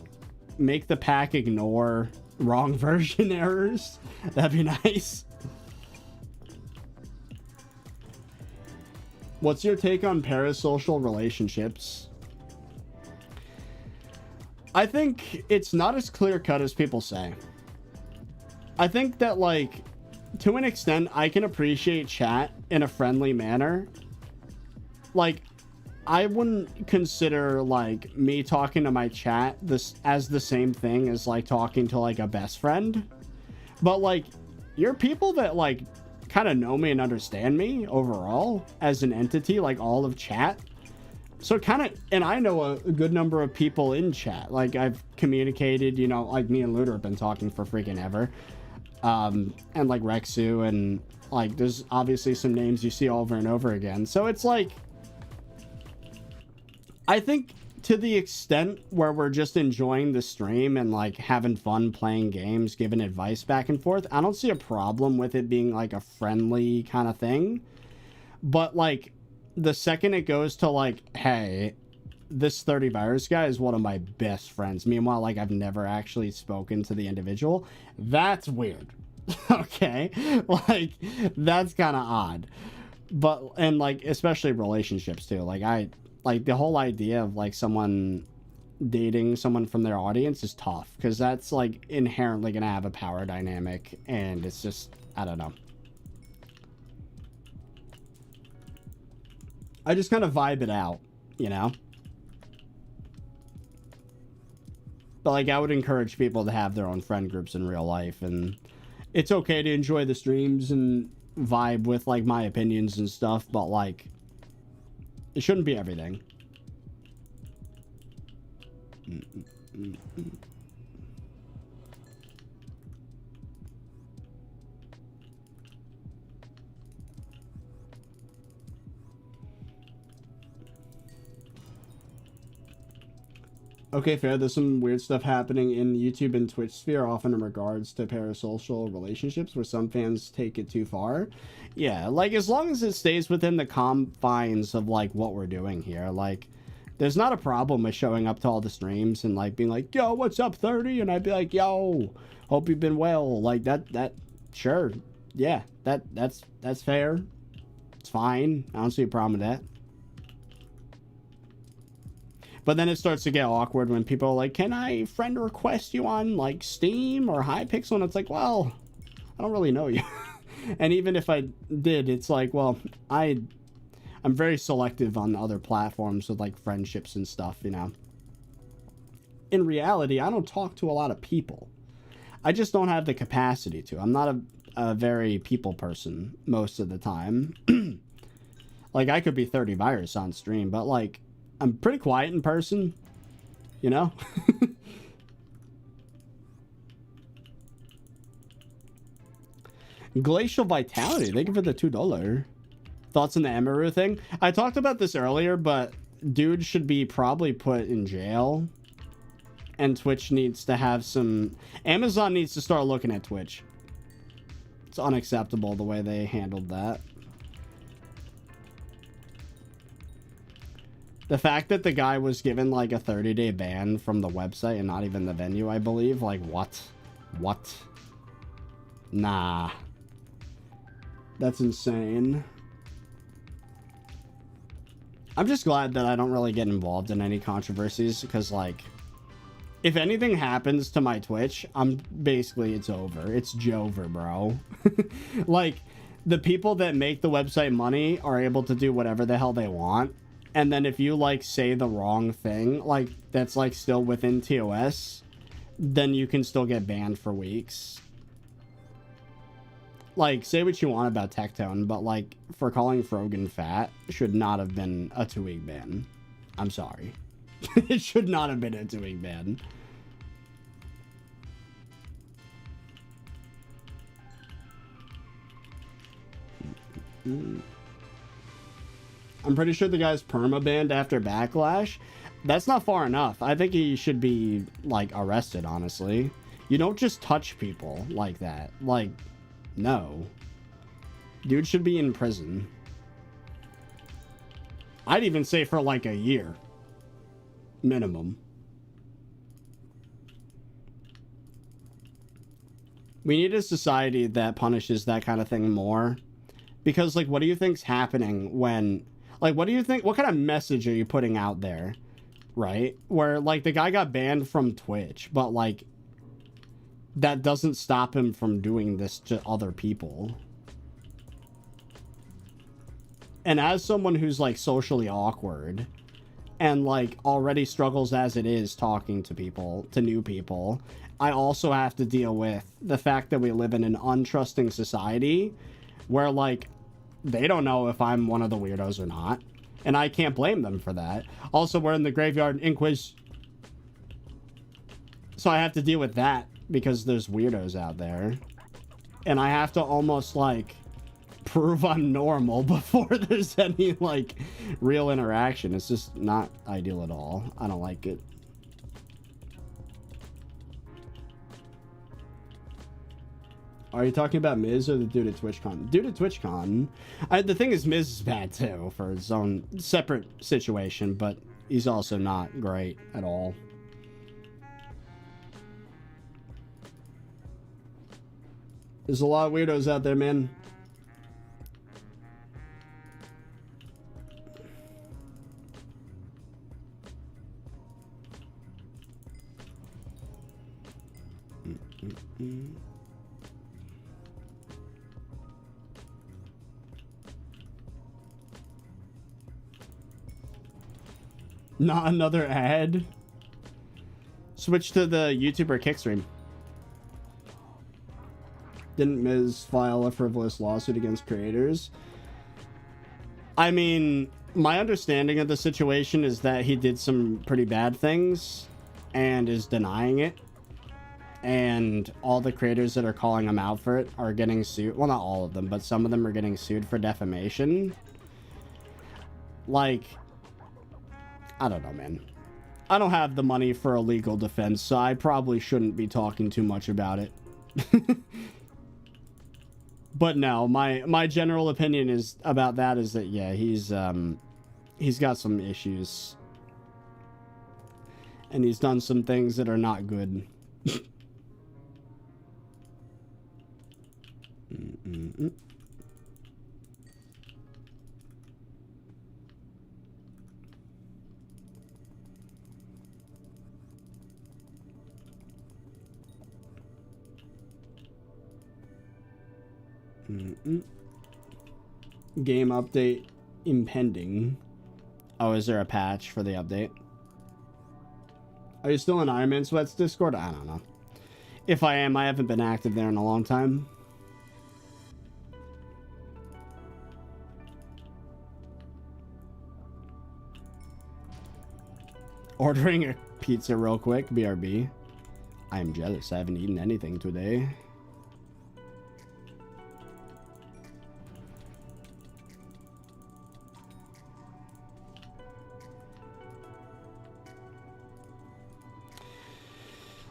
make the pack ignore wrong version errors? That'd be nice. What's your take on parasocial relationships? I think it's not as clear-cut as people say. I think that, like, to an extent, I can appreciate chat in a friendly manner. Like, I wouldn't consider, like, me talking to my chat this as the same thing as, like, talking to, like, a best friend. But, like, you're people that, like, kind of know me and understand me overall as an entity, like, all of chat. So kind of, and I know a good number of people in chat. Like, I've communicated, you know, like, me and Lunar have been talking for freaking ever. And, like, Rexu, and, like, there's obviously some names you see over and over again. So it's like, I think to the extent where we're just enjoying the stream and, like, having fun playing games, giving advice back and forth, I don't see a problem with it being, like, a friendly kind of thing. But, like, the second it goes to, like, hey, this 30virus guy is one of my best friends, meanwhile, like, I've never actually spoken to the individual, that's weird. Okay? Like, that's kind of odd. But, and, like, especially relationships, too. Like, the whole idea of, like, someone dating someone from their audience is tough, because that's, like, inherently gonna have a power dynamic, and it's just, I don't know. I just kind of vibe it out, you know? But, like, I would encourage people to have their own friend groups in real life, and it's okay to enjoy the streams and vibe with, like, my opinions and stuff, but, like, it shouldn't be everything. Okay, fair. There's some weird stuff happening in YouTube and Twitch sphere, often in regards to parasocial relationships, where some fans take it too far. Yeah, like, as long as it stays within the confines of, like, what we're doing here, like, there's not a problem with showing up to all the streams and, like, being like, yo, what's up, 30? And I'd be like, yo, hope you've been well. Like, sure. Yeah, that's fair. It's fine. I don't see a problem with that. But then it starts to get awkward when people are like, can I friend request you on, like, Steam or Hypixel? And it's like, well, I don't really know you. And even if I did, it's like, well, I'm very selective on other platforms with, like, friendships and stuff, you know. In reality, I don't talk to a lot of people. I just don't have the capacity to. I'm not a very people person most of the time. Like, I could be 30virus on stream, but, like, I'm pretty quiet in person, you know? Glacial Vitality, thank you for the $2. Thoughts on the Emiru thing? I talked about this earlier, but dude should be probably put in jail. And Twitch needs to have some... Amazon needs to start looking at Twitch. It's unacceptable the way they handled that. The fact that the guy was given like a 30-day ban from the website and not even the venue, I believe. Like, what? What? Nah. That's insane. I'm just glad that I don't really get involved in any controversies because, like, if anything happens to my Twitch, it's over. It's Jover, bro. Like, the people that make the website money are able to do whatever the hell they want. And then if you, like, say the wrong thing, like, that's, like, still within TOS, then you can still get banned for weeks. Like, say what you want about Tectone, but, like, for calling Frogan fat should not have been a 2-week ban. I'm sorry. It should not have been a 2-week ban. I'm pretty sure the guy's perma-banned after Backlash. That's not far enough. I think he should be, like, arrested, honestly. You don't just touch people like that. Like, no. Dude should be in prison. I'd even say for, like, a year. Minimum. We need a society that punishes that kind of thing more. Because, like, what do you think's happening when... Like, what do you think... What kind of message are you putting out there? Right? Where, like, the guy got banned from Twitch, but, like, that doesn't stop him from doing this to other people. And as someone who's, like, socially awkward and, like, already struggles as it is talking to people, to new people, I also have to deal with the fact that we live in an untrusting society where, like, they don't know if I'm one of the weirdos or not. And I can't blame them for that. Also, we're in the graveyard inquis. So I have to deal with that because there's weirdos out there. And I have to almost, like, prove I'm normal before there's any, like, real interaction. It's just not ideal at all. I don't like it. Are you talking about Miz or the dude at TwitchCon? Dude at TwitchCon. The thing is, Miz is bad too for his own separate situation, but he's also not great at all. There's a lot of weirdos out there, man. Not another ad. Switch to the YouTuber Kickstream. Didn't Miz file a frivolous lawsuit against creators? I mean, my understanding of the situation is that he did some pretty bad things and is denying it. And all the creators that are calling him out for it are getting sued. Well, not all of them, but some of them are getting sued for defamation. Like, I don't know, man. I don't have the money for a legal defense, so I probably shouldn't be talking too much about it. But no, my general opinion is about that is that, yeah, he's got some issues. And he's done some things that are not good. Game update impending. Oh, is there a patch for the update? Are you still in Iron Man Sweats Discord? I don't know. If I am, I haven't been active there in a long time. Ordering a pizza real quick, BRB. I am jealous. I haven't eaten anything today.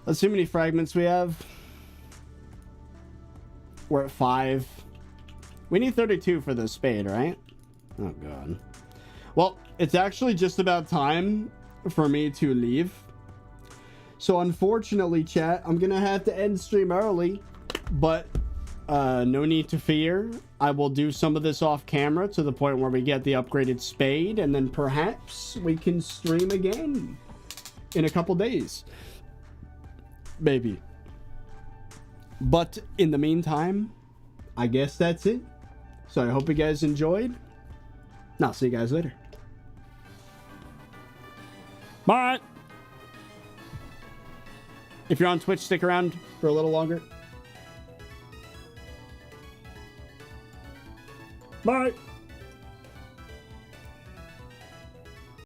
Let's see how many fragments we have. We're at 5. We need 32 for the spade, right? Oh, God. Well, it's actually just about time for me to leave. So, unfortunately, chat, I'm going to have to end stream early. But no need to fear. I will do some of this off camera to the point where we get the upgraded spade. And then perhaps we can stream again in a couple days. Maybe. But in the meantime, I guess that's it. So I hope you guys enjoyed. And I'll see you guys later. Bye. If you're on Twitch, stick around for a little longer. Bye.